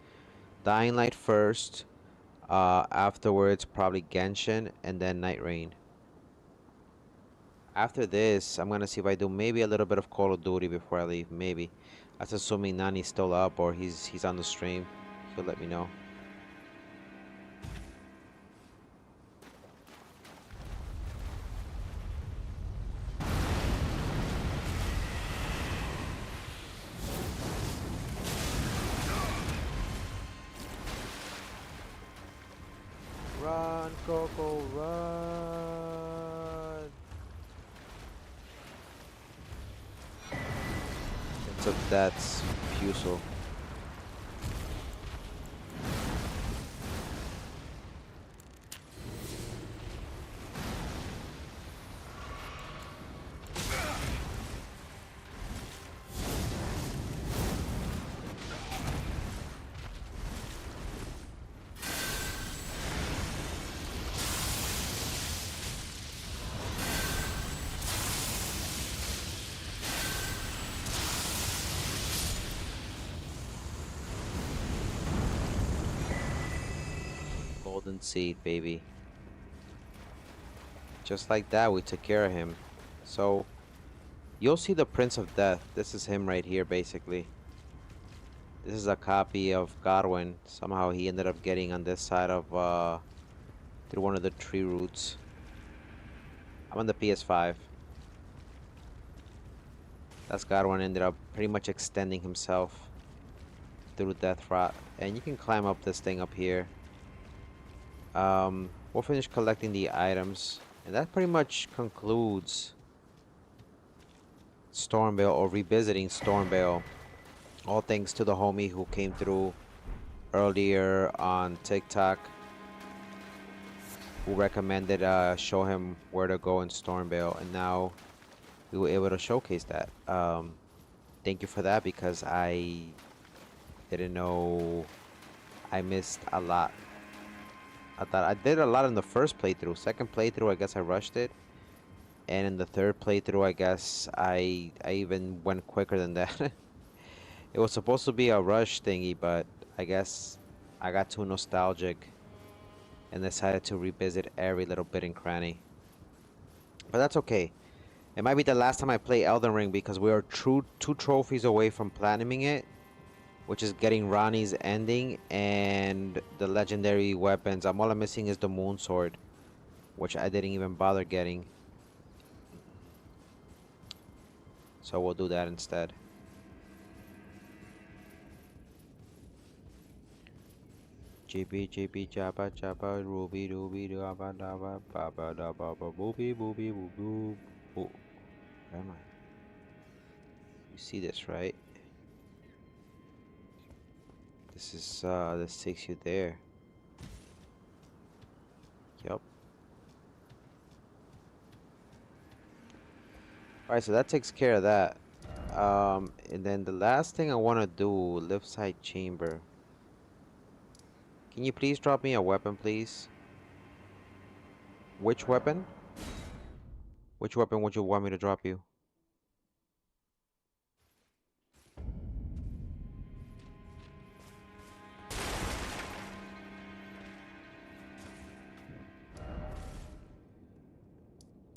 Dying Light first. Afterwards, probably Genshin, and then Night Rain. After this, I'm gonna see if I do maybe a little bit of Call of Duty before I leave. Maybe. That's assuming Nani's still up or he's on the stream. He'll let me know. Run, Coco, run! So that's Fusel. Golden Seed, baby. Just like that, we took care of him. So, you'll see the Prince of Death. This is him right here, basically. This is a copy of Godwin. Somehow he ended up getting on this side of, through one of the tree roots. I'm on the PS5. That's Godwin ended up pretty much extending himself through Death Rot. And you can climb up this thing up here. We'll finish collecting the items. And that pretty much concludes Stormvale, or revisiting Stormvale. All thanks to the homie who came through earlier on TikTok, who recommended show him where to go in Stormvale, and now we were able to showcase that. Thank you for that, because I didn't know. I missed a lot. I thought I did a lot in the first playthrough. Second playthrough, I guess I rushed it. And in the third playthrough, I guess I even went quicker than that. It was supposed to be a rush thingy, but I guess I got too nostalgic and decided to revisit every little bit and cranny. But that's okay. It might be the last time I play Elden Ring, because we are two trophies away from platinuming it, which is getting Ronnie's ending and the legendary weapons. All I'm missing is the Moon Sword, which I didn't even bother getting. So we'll do that instead. GB Jabba Jabba Ruby Ruby Daba Daba Baba Daba Booby Booby Boo Boo. Where am I? You see this, right? This is this takes you there. Yup. Alright, so that takes care of that. And then the last thing I want to do, left side chamber. Can you please drop me a weapon, please? Which weapon? Which weapon would you want me to drop you?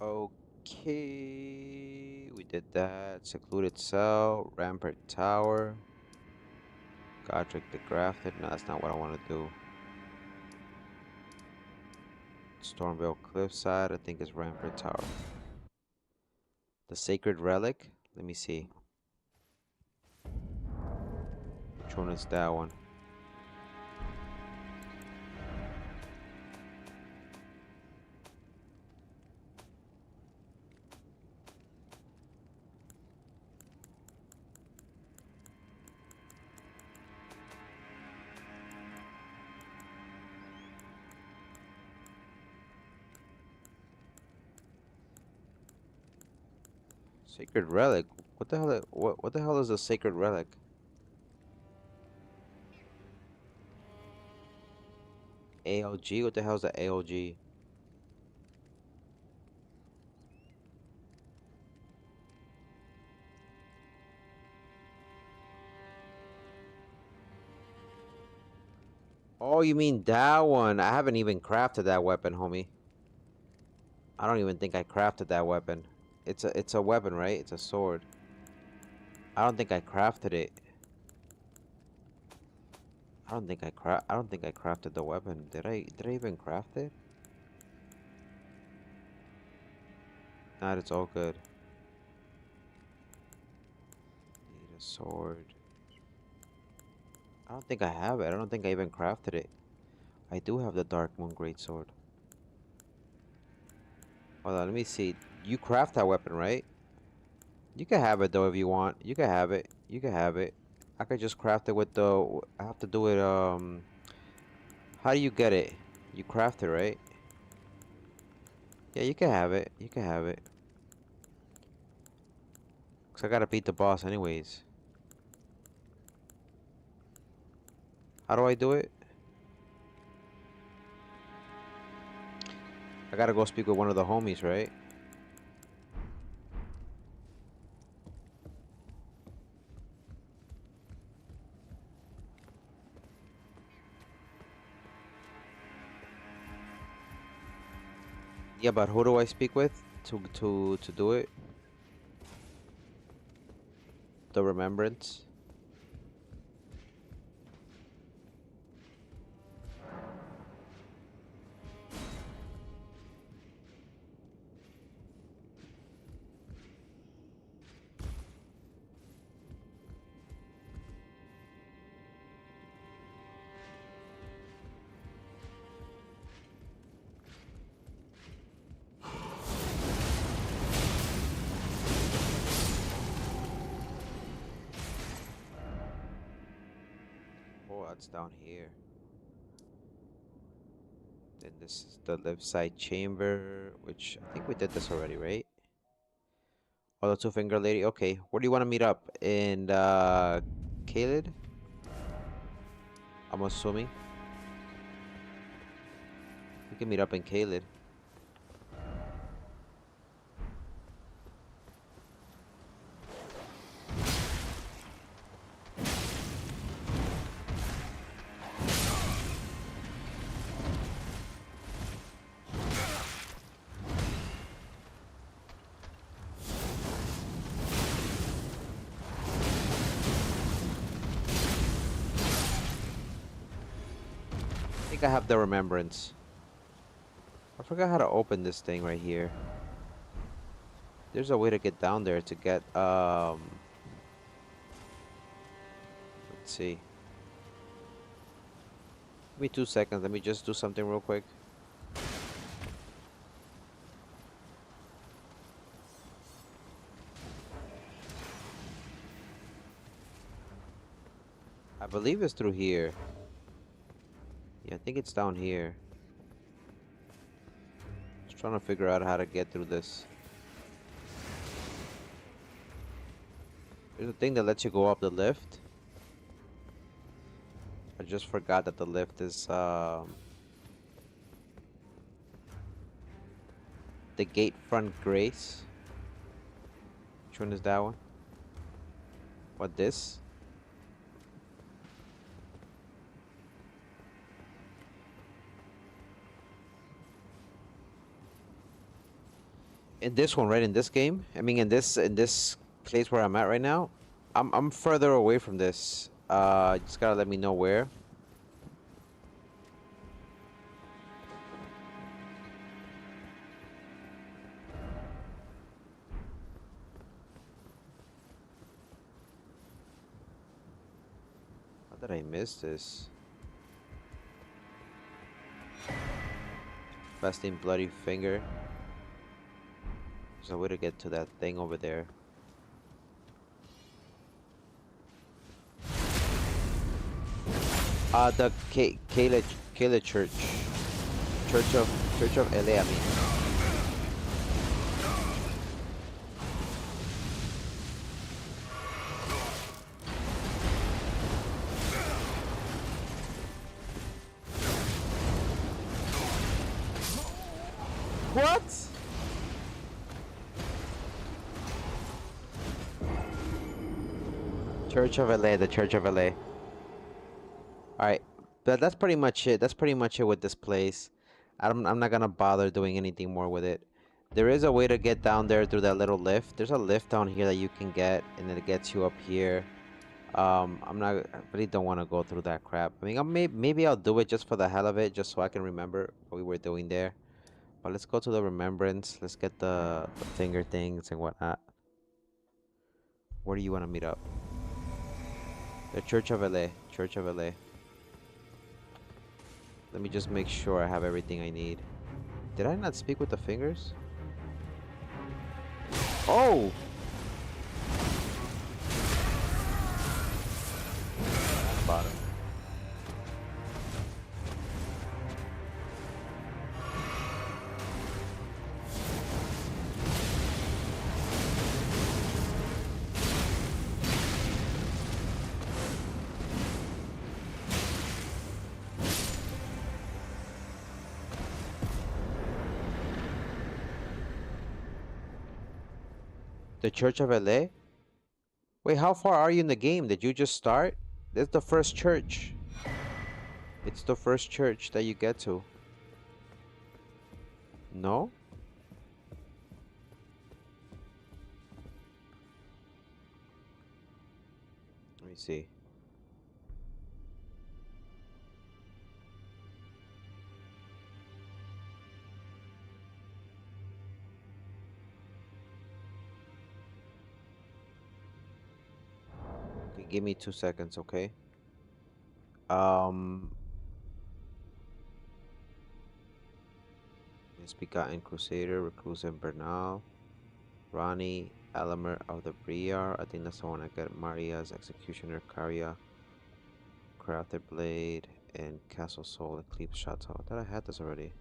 Okay, we did that. Secluded cell, rampart tower, Godric the Grafted. No, that's not what I want to do. Stormville Cliffside, I think is rampart tower. The Sacred Relic. Let me see. Which one is that one? Sacred Relic. What the hell? What the hell is a Sacred Relic? ALG. What the hell is the ALG? Oh, you mean that one? I haven't even crafted that weapon, homie. I don't even think I crafted that weapon. It's a weapon, right? It's a sword. I don't think I crafted it. I don't think I crafted the weapon. Did I even craft it? Nah, it's all good. Need a sword. I don't think I have it. I don't think I even crafted it. I do have the Dark Moon Greatsword. Hold on, let me see. You craft that weapon, right? You can have it though if you want. You can have it. You can have it. I could just craft it with the. I have to do it. How do you get it? You craft it, right? Yeah, you can have it. You can have it. Cause I gotta beat the boss anyways. How do I do it? I gotta go speak with one of the homies, right? Yeah, but who do I speak with to do it? The remembrance. Oh, that's down here. Then this is the left side chamber, which I think we did this already, right? Oh, the two finger lady. Okay, where do you want to meet up? In Kaled? I'm assuming we can meet up in Kaled. I think I have the remembrance. I forgot how to open this thing right here. There's a way to get down there to get let's see. Give me 2 seconds. Let me just do something real quick. I believe it's through here. Yeah, I think it's down here. Just trying to figure out how to get through this. There's a thing that lets you go up the lift. I just forgot that the lift is the gate front grace. Which one is that one? What, this? In this one, right? In this game? I mean, in this place where I'm at right now, I'm further away from this. Just gotta let me know where. How did I miss this? Fasting bloody finger. There's a way to get to that thing over there. The Kayla Church. Church of LA, I mean. What? Church of LA, the Church of LA. Alright, but that's pretty much it. That's pretty much it with this place. I'm not gonna bother doing anything more with it. There is a way to get down there through that little lift. There's a lift down here that you can get, and then it gets you up here. I really don't want to go through that crap. I mean, maybe I'll do it just for the hell of it, just so I can remember what we were doing there. But let's go to the remembrance. Let's get the finger things and whatnot. Where do you want to meet up? The Church of LA. Church of LA. Let me just make sure I have everything I need. Did I not speak with the fingers? Oh! Bottom. The Church of LA? Wait, how far are you in the game? Did you just start? This is the first church. It's the first church that you get to. No? Let me see. Okay, give me 2 seconds, okay? Um, Misbegotten Crusader, Reclusive Bernal, Ronnie, Alamer of the Briar. I think that's the one I got. Maria's Executioner, Karya, Crafted Blade, and Castle Soul, Eclipse Chateau. I thought I had this already.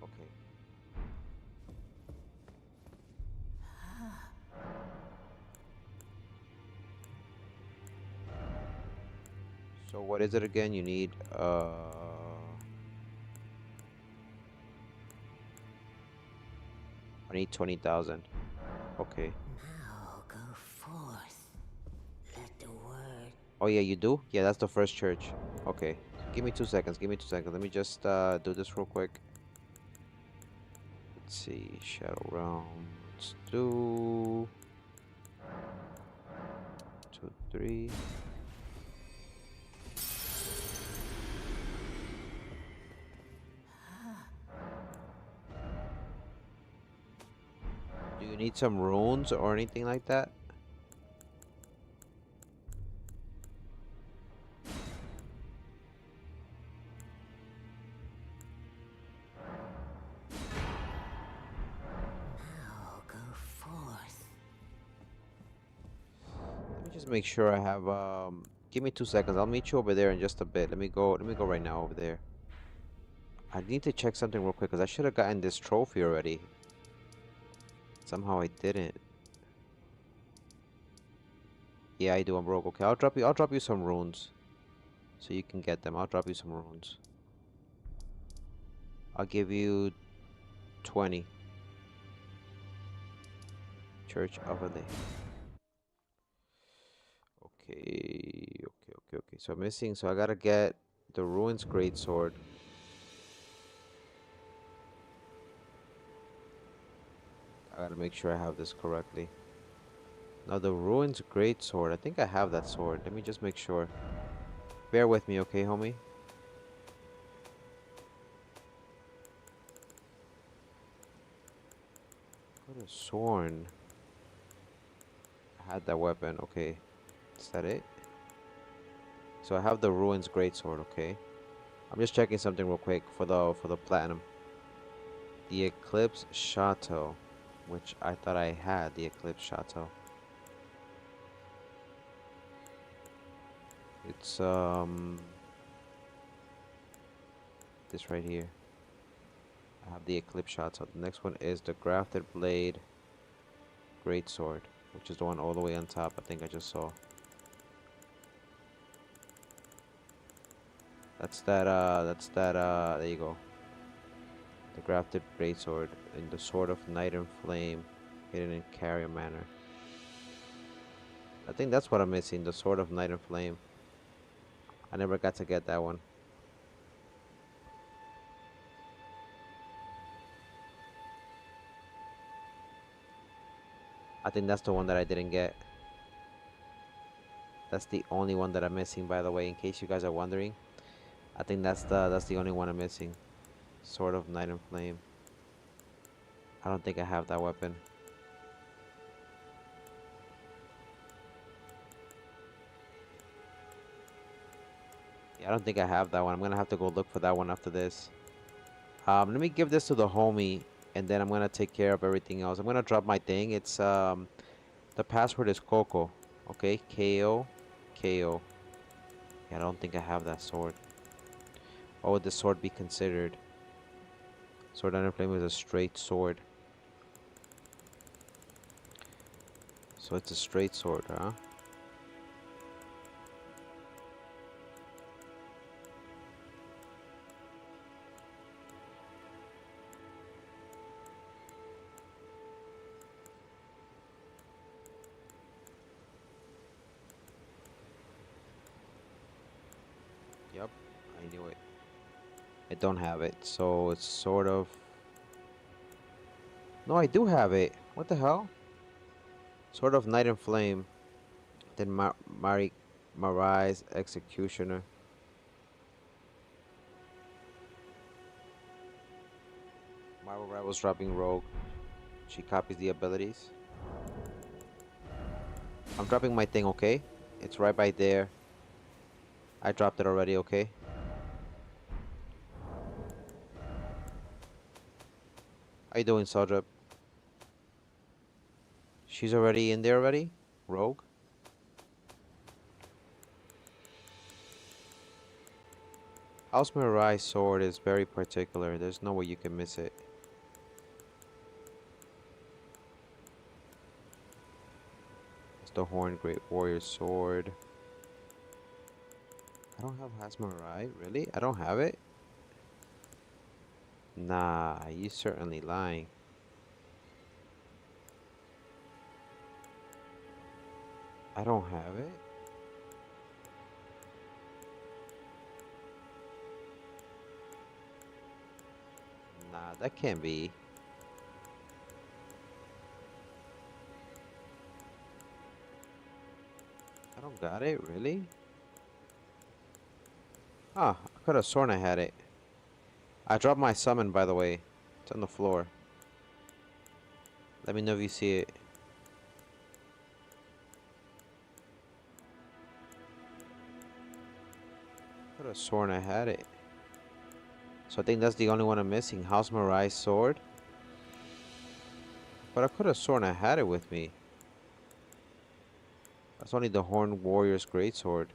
Okay. So what is it again? You need I need 20,000. Okay. Now go forth. Let the word. Oh yeah, you do? Yeah, that's the first church. Okay. Give me 2 seconds. Give me 2 seconds. Let me just do this real quick. Let's see. Shadow Realm. Let's do 2, 3. Do you need some runes or anything like that? Now go forth. Let me just make sure I have give me 2 seconds. I'll meet you over there in just a bit. Let me go right now over there. I need to check something real quick because I should have gotten this trophy already. Somehow I didn't. Yeah, I do. I'm broke. Okay, I'll drop you some runes. So you can get them. I'll drop you some runes. I'll give you 20. Church overlay. Okay. So I'm missing. So I gotta get the ruins greatsword. I gotta make sure I have this correctly. Now the ruins greatsword. I think I have that sword. Let me just make sure. Bear with me, okay, homie? Could have sworn I had that weapon. Okay, is that it? So I have the ruins greatsword. Okay, I'm just checking something real quick for the platinum. The eclipse chateau, which I thought I had the eclipse chateau. It's this right here. I have the eclipse chateau. The next one is the grafted blade greatsword, which is the one all the way on top. I think I just saw. That's that, there you go. The grafted greatsword and the sword of night and flame, hidden in carrier manner. I think that's what I'm missing, the sword of night and flame. I never got to get that one. I think that's the one that I didn't get. That's the only one that I'm missing, by the way, in case you guys are wondering. I think that's the only one I'm missing. Sword of night and flame. I don't think I have that weapon. Yeah, I don't think I have that one. I'm gonna have to go look for that one after this. Let me give this to the homie, and then I'm gonna take care of everything else. I'm gonna drop my thing. It's the password is Coco. Okay, KO, KO. Yeah, I don't think I have that sword. What would the sword be considered? Sword Iron Flame is a straight sword. So it's a straight sword, huh? Yep, I knew it. I don't have it, so it's sort of... No, I do have it. What the hell? Sword of Night and Flame. Then Marai's Executioner. Marai was dropping Rogue. She copies the abilities. I'm dropping my thing, okay? It's right by there. I dropped it already, okay? How you doing, Saldrop? She's already in there already? Rogue? House Marai's sword is very particular. There's no way you can miss it. It's the Horned Great Warrior sword. I don't have Hasmarai, really? I don't have it? Nah, you certainly lying. I don't have it? Nah, that can't be. I don't got it, really? Ah, I could have sworn I had it. I dropped my summon, by the way. It's on the floor. Let me know if you see it. Could have sworn I had it. So I think that's the only one I'm missing. House Marai's sword. But I could have sworn I had it with me. That's only the Horned Warrior's greatsword.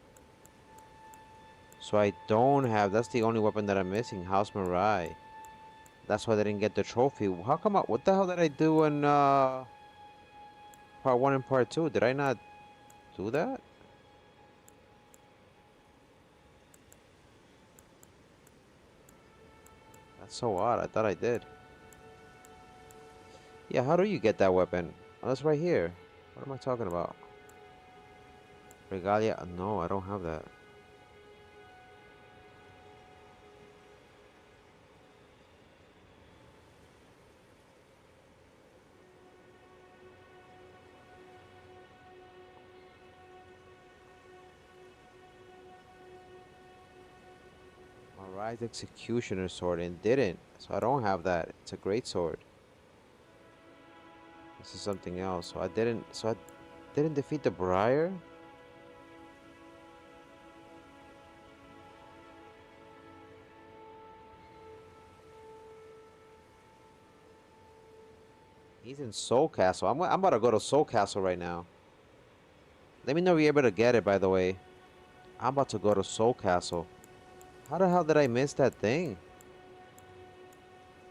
So I don't have. That's the only weapon that I'm missing. House Mirai. That's why I didn't get the trophy. How come? What the hell did I do in part 1 and part 2? Did I not do that? That's so odd. I thought I did. Yeah, how do you get that weapon? Oh, that's right here. What am I talking about? Regalia? No, I don't have that. Rise Executioner sword and didn't. So I don't have that. It's a great sword. This is something else. So I didn't defeat the Briar? He's in Soul Castle. I'm about to go to Soul Castle right now. Let me know if you're able to get it, by the way. I'm about to go to Soul Castle. How the hell did I miss that thing?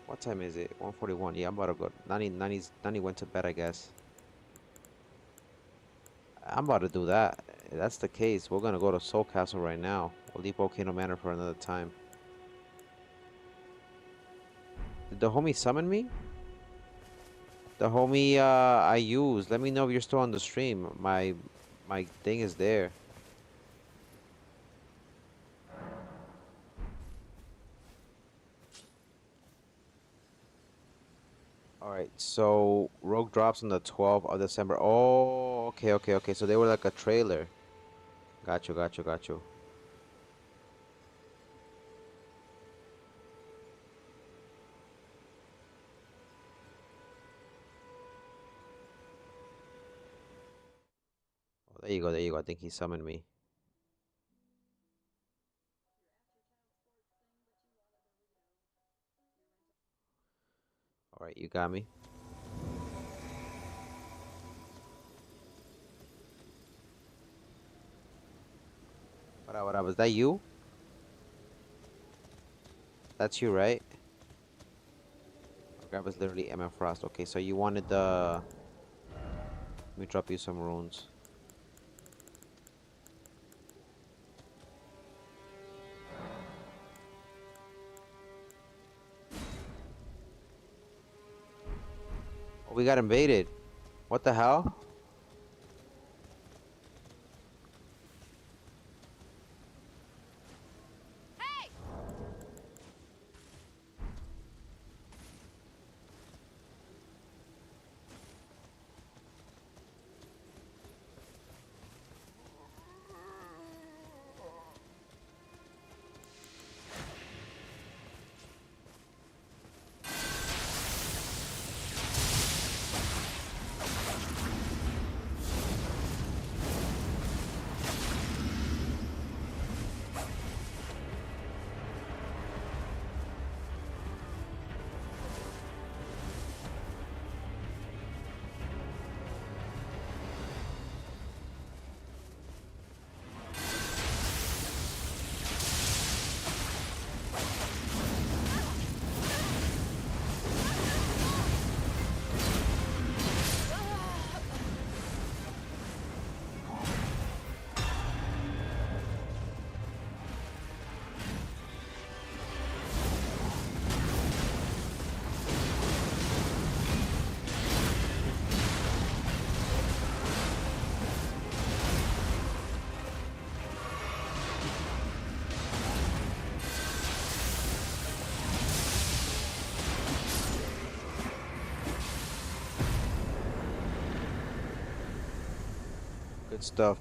What time is it? 1:41. Yeah, I'm about to go. Nani went to bed, I guess. I'm about to do that. If that's the case, we're gonna go to Soul Castle right now. We'll leave Volcano Manor for another time. Did the homie summon me? The homie I used. Let me know if you're still on the stream. My thing is there. Alright, so Rogue drops on the 12th of December. Oh, okay. So they were like a trailer. Got you. Oh, there you go. I think he summoned me. Alright, you got me. What up? Is that you? That's you, right? Grab is literally MF Frost. Okay, so you wanted the... Let me drop you some runes. Oh, we got invaded. What the hell?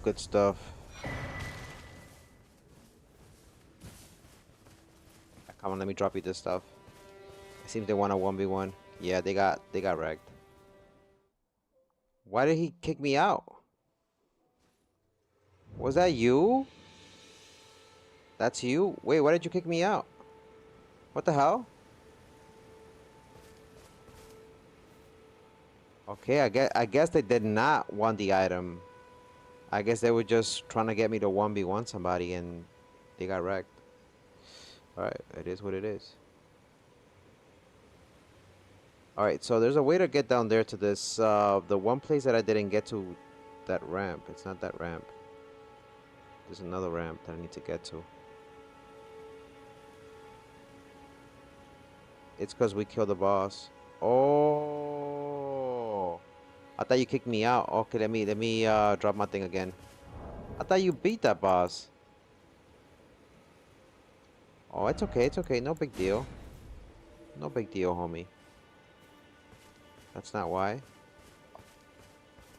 Good stuff. Come on, let me drop you this stuff. It seems they want a 1v1. Yeah, they got wrecked. Why did he kick me out? Was that you? That's you? Wait, why did you kick me out? What the hell? Okay, I guess they did not want the item. I guess they were just trying to get me to 1v1 somebody and They got wrecked. Alright, it is what it is. Alright, so there's a way to get down there to this, the one place that I didn't get to, that ramp. It's not that ramp. There's another ramp that I need to get to. It's because we killed the boss. Oh, I thought you kicked me out. Okay, let me drop my thing again. I thought you beat that boss. Oh, it's okay, it's okay. No big deal. No big deal, homie. That's not why.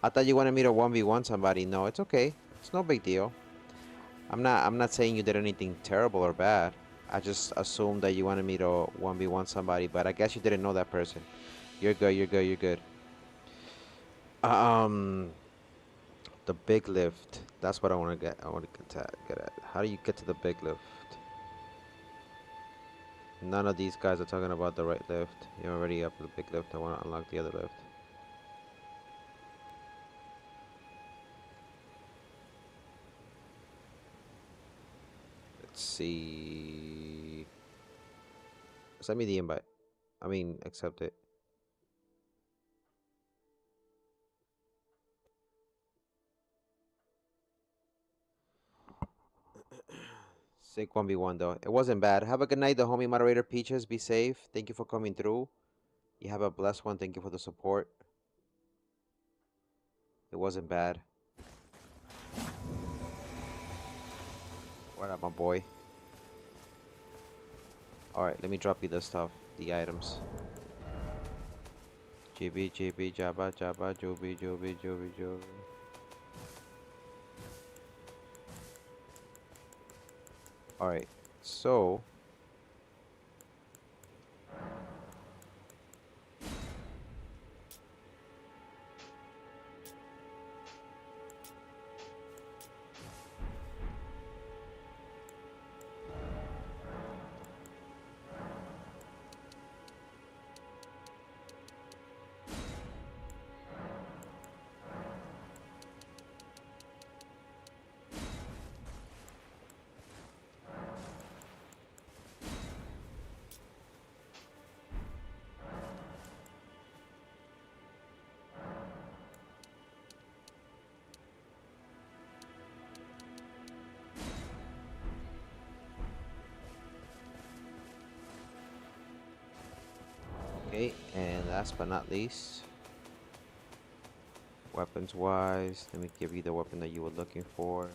I thought you wanted me to 1v1 somebody. No, it's okay. It's no big deal. I'm not saying you did anything terrible or bad. I just assumed that you wanted me to 1v1 somebody, but I guess you didn't know that person. You're good, you're good, you're good. The big lift. That's what I want to get. I want to get at. How do you get to the big lift? None of these guys are talking about the right lift. You're already up to the big lift. I want to unlock the other lift. Let's see. Send me the invite. I mean, accept it. Sick 1v1 though. It wasn't bad. Have a good night, the homie moderator Peaches. Be safe. Thank you for coming through. You have a blessed one. Thank you for the support. It wasn't bad. What up, my boy? Alright, let me drop you the stuff. The items. GB, GB, Jabba, Jabba, Joby, Joby, Joby, Joby. Alright, so... Okay, and last but not least, weapons wise, let me give you the weapon that you were looking for.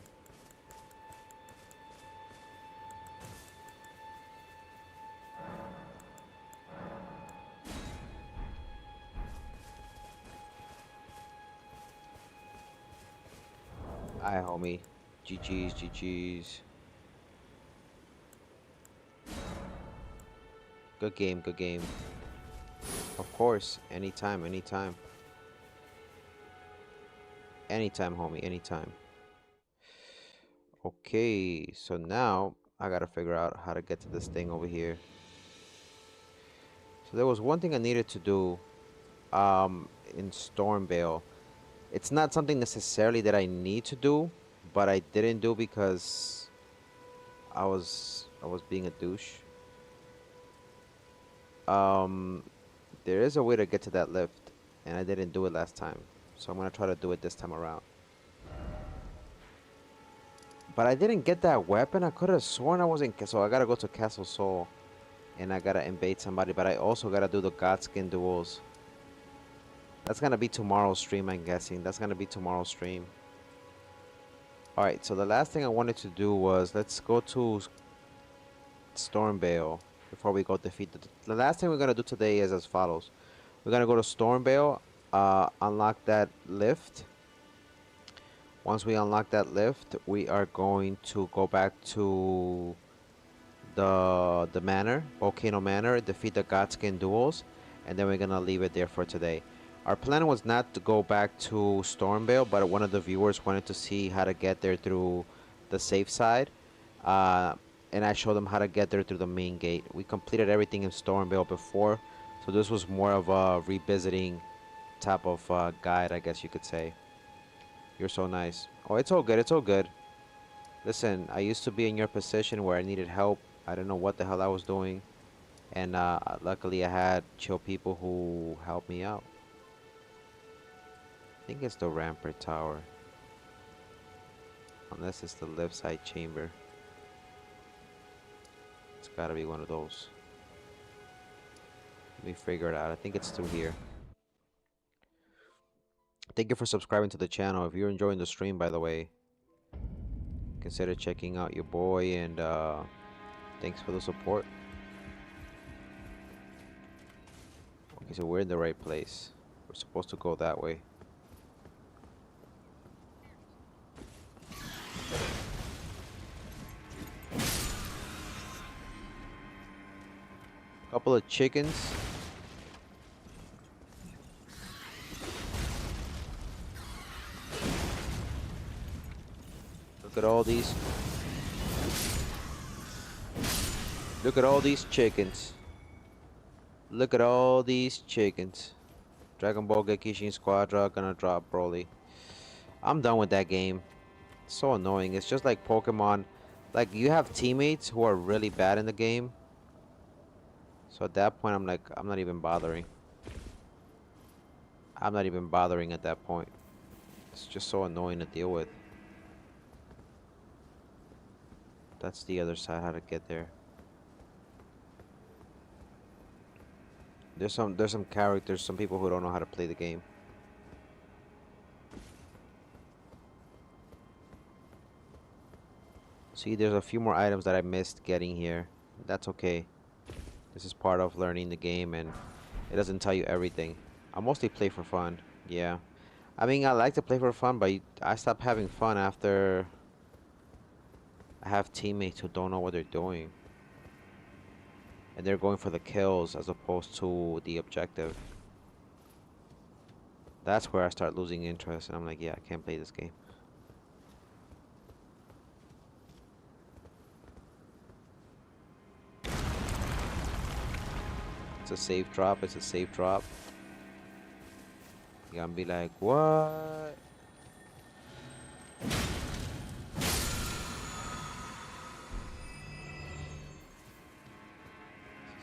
Alright, homie. GG's, GG's. Good game, good game. Of course, anytime, anytime. Anytime, homie, anytime. Okay, so now I gotta figure out how to get to this thing over here. So there was one thing I needed to do in Stormvale. It's not something necessarily that I need to do, but I didn't do because I was being a douche. There is a way to get to that lift, and I didn't do it last time, so I'm gonna try to do it this time around. But I didn't get that weapon. I could have sworn I wasn't. So I gotta go to Castle Soul, and I gotta invade somebody. But I also gotta do the Godskin duels. That's gonna be tomorrow's stream, I'm guessing. That's gonna be tomorrow's stream. Alright, so the last thing I wanted to do was, let's go to Stormvale before we go defeat the last thing we're gonna do today is as follows. We're gonna go to Stormvale, unlock that lift. Once we unlock that lift, we are going to go back to the manor, Volcano Manor, defeat the Godskin duels, and then we're gonna leave it there for today. Our plan was not to go back to Stormvale, but one of the viewers wanted to see how to get there through the safe side. And I showed them how to get there through the main gate. We completed everything in Stormvale before, so this was more of a revisiting type of guide, I guess you could say. You're so nice. Oh, it's all good, it's all good. Listen, I used to be in your position where I needed help. I didn't know what the hell I was doing. And luckily I had chill people who helped me out. I think it's the Rampart Tower. Unless it's the left side chamber. It's gotta be one of those. Let me figure it out. I think it's through here. Thank you for subscribing to the channel. If you're enjoying the stream, by the way, consider checking out your boy, and thanks for the support. Okay, so we're in the right place. We're supposed to go that way. Couple of chickens. Look at all these. Look at all these chickens. Look at all these chickens. Dragon Ball Gekishin Squadra gonna drop Broly. I'm done with that game. It's so annoying. It's just like Pokemon. Like, you have teammates who are really bad in the game. So at that point, I'm like, I'm not even bothering. I'm not even bothering at that point. It's just so annoying to deal with. That's the other side, how to get there. There's some characters, some people who don't know how to play the game. See, there's a few more items that I missed getting here. That's okay. This is part of learning the game, and it doesn't tell you everything. I mostly play for fun. Yeah. I mean, I like to play for fun, but I stop having fun after I have teammates who don't know what they're doing. And they're going for the kills as opposed to the objective. That's where I start losing interest, and I'm like, yeah, I can't play this game. It's a safe drop, it's a safe drop. You're gonna be like, what?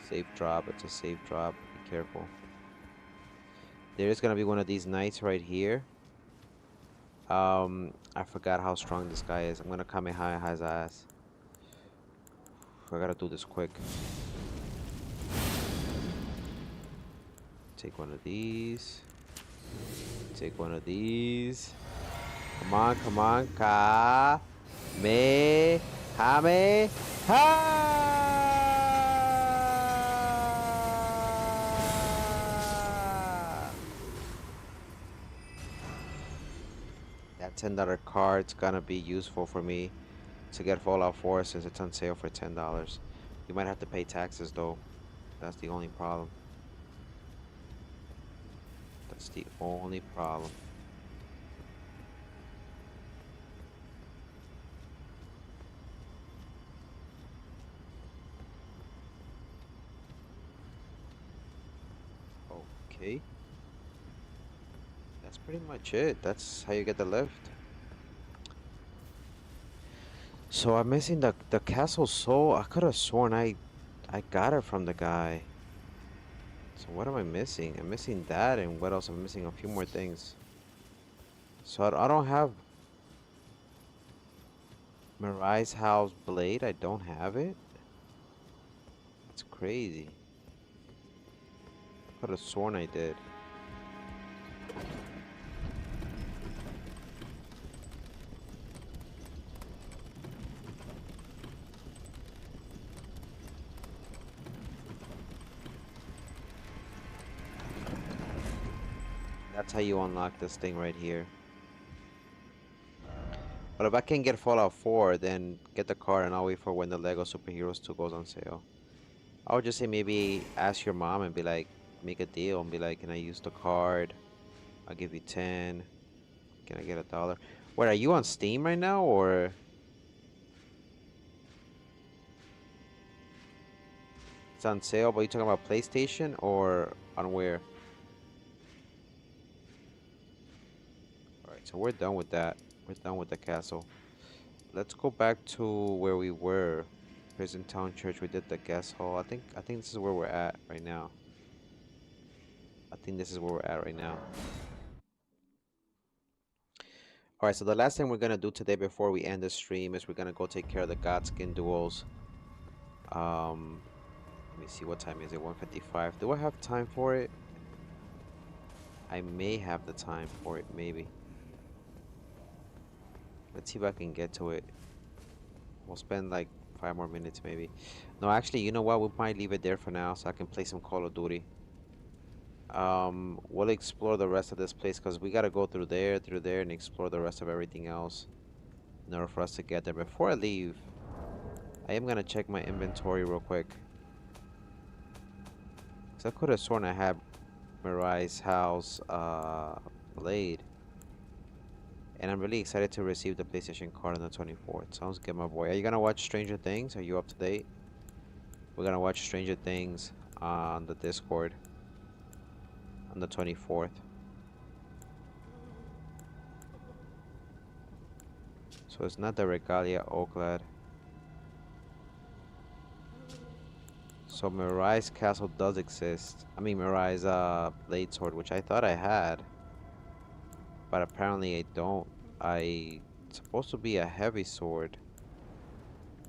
Safe drop, it's a safe drop. Be careful. There is gonna be one of these knights right here. I forgot how strong this guy is. I'm gonna Kamehameha his ass. I gotta do this quick. Take one of these. Take one of these. Come on, come on. That $10 card's gonna be useful for me to get Fallout 4 since it's on sale for $10. You might have to pay taxes though. That's the only problem. That's the only problem. Okay. That's pretty much it. That's how you get the lift. So I'm missing the castle soul. I could have sworn I got it from the guy. So what am I missing? I'm missing that, and what else? I'm missing a few more things. So I don't have Mirai's House Blade. I don't have it. It's crazy. Could have sworn I did. That's how you unlock this thing right here. But if I can get Fallout 4, then get the card and I'll wait for when the Lego Superheroes 2 goes on sale. I would just say maybe ask your mom and be like, make a deal and be like, can I use the card? I'll give you 10. Can I get $1? Wait, are you on Steam right now, or? It's on sale, but you talking about PlayStation or on where? Alright, so we're done with that. We're done with the castle. let's go back to where we were. Prison Town Church. We did the guest hall. I think this is where we're at right now. I think this is where we're at right now. All right, so the last thing we're gonna do today before we end the stream is we're gonna go take care of the Godskin duels. Let me see, what time is it? 1:55. Do I have time for it? I may have the time for it, maybe. Let's see if I can get to it. We'll spend like 5 more minutes, maybe. No, actually, you know what? We might leave it there for now so I can play some Call of Duty. We'll explore the rest of this place because we gotta go through there, and explore the rest of everything else in order for us to get there. Before I leave, I am gonna check my inventory real quick. Cause I could have sworn I had Mirai's house blade. And I'm really excited to receive the PlayStation card on the 24th. Sounds good, my boy. Are you gonna watch Stranger Things? Are you up to date? We're gonna watch Stranger Things on the Discord on the 24th. So it's not the Regalia Oaklad. So Mirai's castle does exist. I mean Mirai's blade sword, which I thought I had. But apparently I don't. It's supposed to be a heavy sword,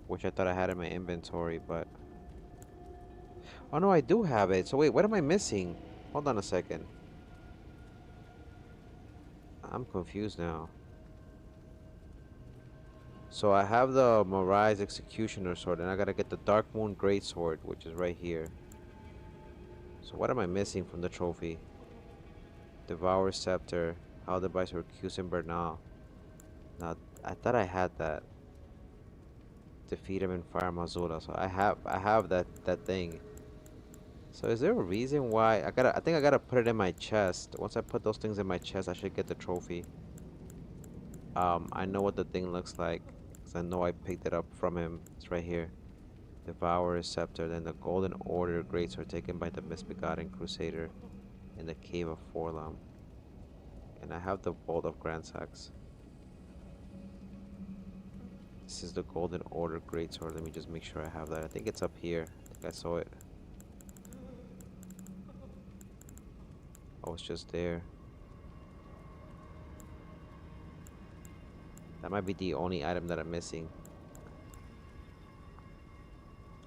which I thought I had in my inventory, but... Oh no, I do have it. So wait, what am I missing? Hold on a second. I'm confused now. So I have the Mirai's Executioner sword, and I gotta get the Dark Moon Great Sword, which is right here. So what am I missing from the trophy? Devour Scepter, Haldebice Recuse and Bernal. Now I thought I had that. Defeat him in Fire Mazula. So I have that thing. So is there a reason why I think I gotta put it in my chest. Once I put those things in my chest, I should get the trophy. I know what the thing looks like, because I know I picked it up from him. It's right here. Devourer's Scepter, then the Golden Order Greatsword taken by the Misbegotten Crusader in the Cave of Forlam. And I have the Bolt of Grandsax. This is the Golden Order Greatsword. Let me just make sure I have that. I think it's up here. I think I saw it. Oh, it's just there. That might be the only item that I'm missing.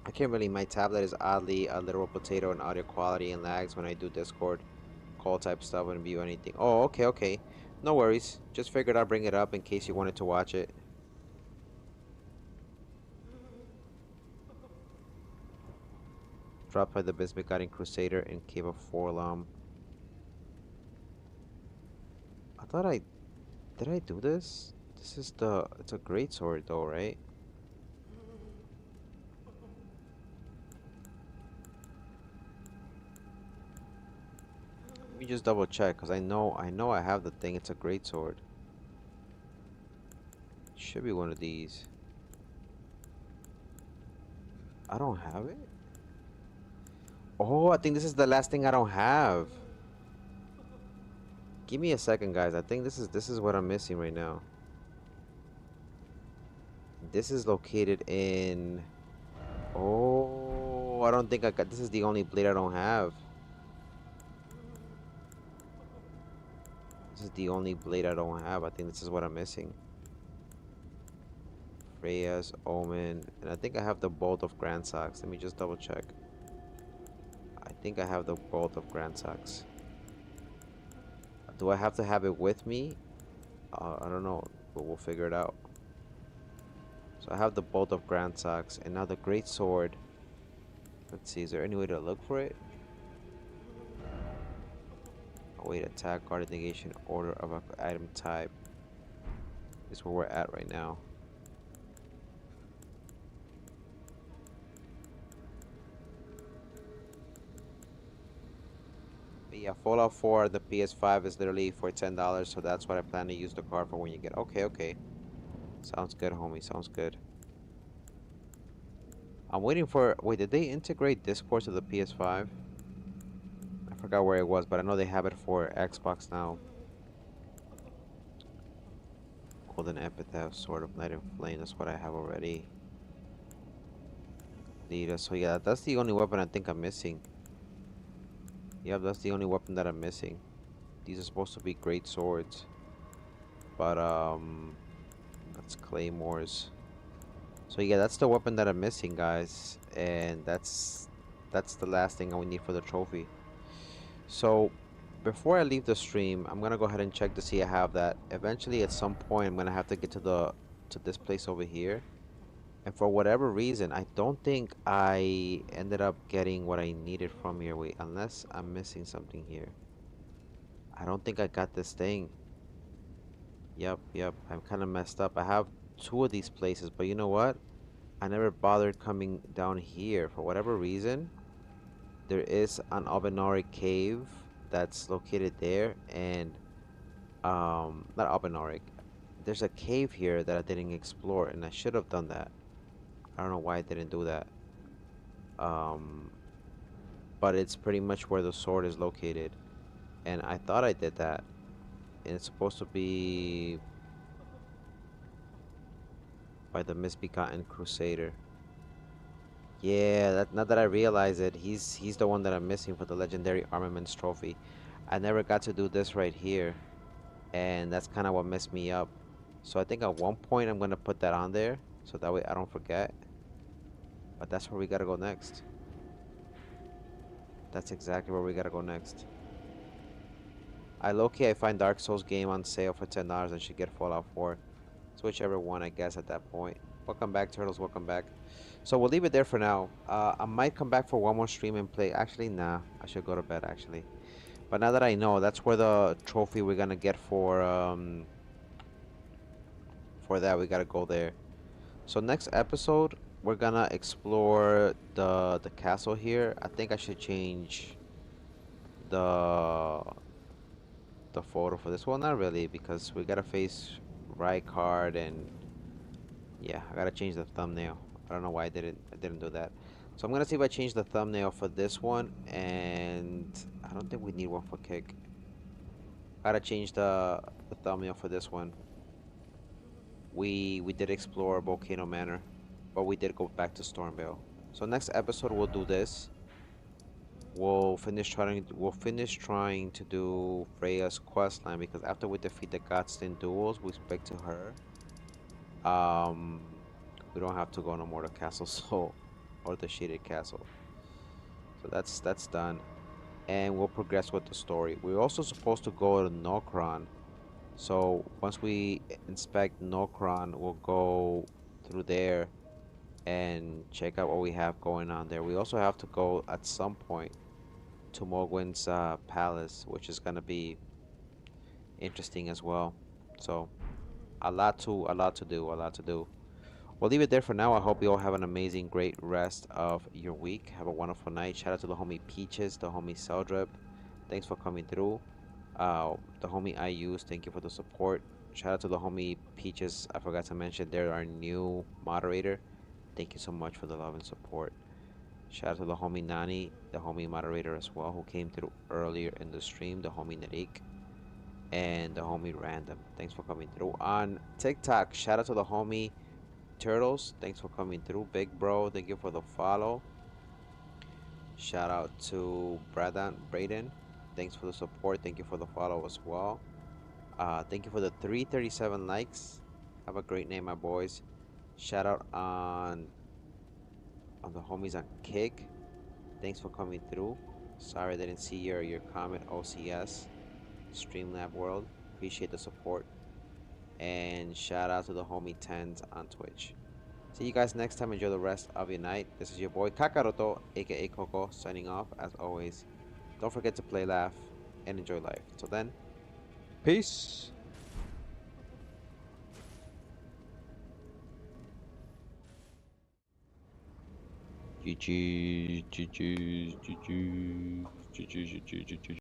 I can't really. My tablet is oddly a literal potato in audio quality and lags when I do Discord call type stuff and view anything. Oh, okay. No worries. Just figured I'd bring it up in case you wanted to watch it. Dropped by the Misbegotten Crusader in Cave of Forlam. I thought did I do this? This is it's a great sword though, right? Let me just double check, because I know I have the thing. It's a great sword. Should be one of these. I don't have it. Oh, I think this is the last thing I don't have. Give me a second, guys. I think this is what I'm missing right now. This is located in... Oh, I don't think I got... This is the only blade I don't have. This is the only blade I don't have. I think this is what I'm missing. Freya's Omen. And I think I have the Bolt of Grandsax. Let me just double check. I think I have the Bolt of Grandsax. Do I have to have it with me? I don't know, but we'll figure it out. So I have the Bolt of Grandsax, and now the Great Sword. Let's see, is there any way to look for it? Oh wait, attack, guard, negation, order of an item type. This is where we're at right now. But yeah, Fallout 4, the PS5 is literally for $10, so that's what I plan to use the card for when you get. Okay. Sounds good, homie. Sounds good. I'm waiting for... Wait, did they integrate Discord to the PS5? I forgot where it was, but I know they have it for Xbox now. Golden Epitaph, Sword of Night and Flame. That's what I have already. Leader. So yeah, that's the only weapon I think I'm missing. Yep, that's the only weapon that I'm missing. These are supposed to be great swords. But that's claymores. So yeah, that's the weapon that I'm missing, guys. And that's the last thing we need for the trophy. So before I leave the stream, I'm gonna go ahead and check to see I have that. Eventually at some point I'm gonna have to get to this place over here. And for whatever reason, I don't think I ended up getting what I needed from here. Wait, unless I'm missing something here. I don't think I got this thing. Yep. I'm kind of messed up. I have two of these places, but you know what? I never bothered coming down here. For whatever reason, there is an Albenari cave that's located there, and not Albenaric. There's a cave here that I didn't explore, and I should have done that. I don't know why I didn't do that. Um, but it's pretty much where the sword is located, and I thought I did that. And it's supposed to be by the misbegotten crusader. Yeah, that now that I realize it, he's the one that I'm missing for the legendary armaments trophy. I never got to do this right here, and that's kind of what messed me up. So I think at one point I'm gonna put that on there, so that way I don't forget. But that's where we gotta go next. That's exactly where we gotta go next. I find Dark Souls game on sale for $10 and should get Fallout 4. So whichever one, I guess, at that point. Welcome back, Turtles. Welcome back. So we'll leave it there for now. I might come back for one more stream and play. Actually, nah. I should go to bed, actually. But now that I know, that's where the trophy we're gonna get for that. We gotta go there. So next episode, we're gonna explore the castle here. I think I should change the the photo for this one. Not really, because we gotta face right card, and yeah, I gotta change the thumbnail. I don't know why I didn't do that. So I'm gonna see if I change the thumbnail for this one, and I don't think we need one for kick. Gotta change the thumbnail for this one. We did explore Volcano Manor, but we did go back to Stormvale. So next episode we'll do this. We'll finish trying to do Freya's quest line, because after we defeat the Godstin duels, we speak to her. Um, we don't have to go no more to Castle Soul or the Shaded Castle. So that's done, and we'll progress with the story. We're also supposed to go to Nokron. So once we inspect Nokron, we'll go through there and check out what we have going on there. We also have to go at some point to Mogwin's palace, which is gonna be interesting as well. So a lot to do. We'll leave it there for now. I hope you all have an amazing, great rest of your week. Have a wonderful night. Shout out to the homie Peaches, the homie Celdrip. Thanks for coming through. The homie I use, thank you for the support. Shout out to the homie Peaches. I forgot to mention they're our new moderator. Thank you so much for the love and support. Shout out to the homie Nani, the homie moderator as well, who came through earlier in the stream, the homie Narik, and the homie Random. Thanks for coming through. On TikTok, shout out to the homie Turtles. Thanks for coming through. Big Bro, thank you for the follow. Shout out to Braden. Thanks for the support. Thank you for the follow as well. Thank you for the 337 likes. Have a great night, my boys. Shout out on the homies on Kick. Thanks for coming through. Sorry I didn't see your comment. OCS Streamlab World. Appreciate the support. And shout out to the homie Tens on Twitch. See you guys next time. Enjoy the rest of your night. This is your boy Kakaroto, aka Coco, signing off as always. Don't forget to play, laugh, and enjoy life. Till then, peace. GG, GG, GG, GG, GG, GG.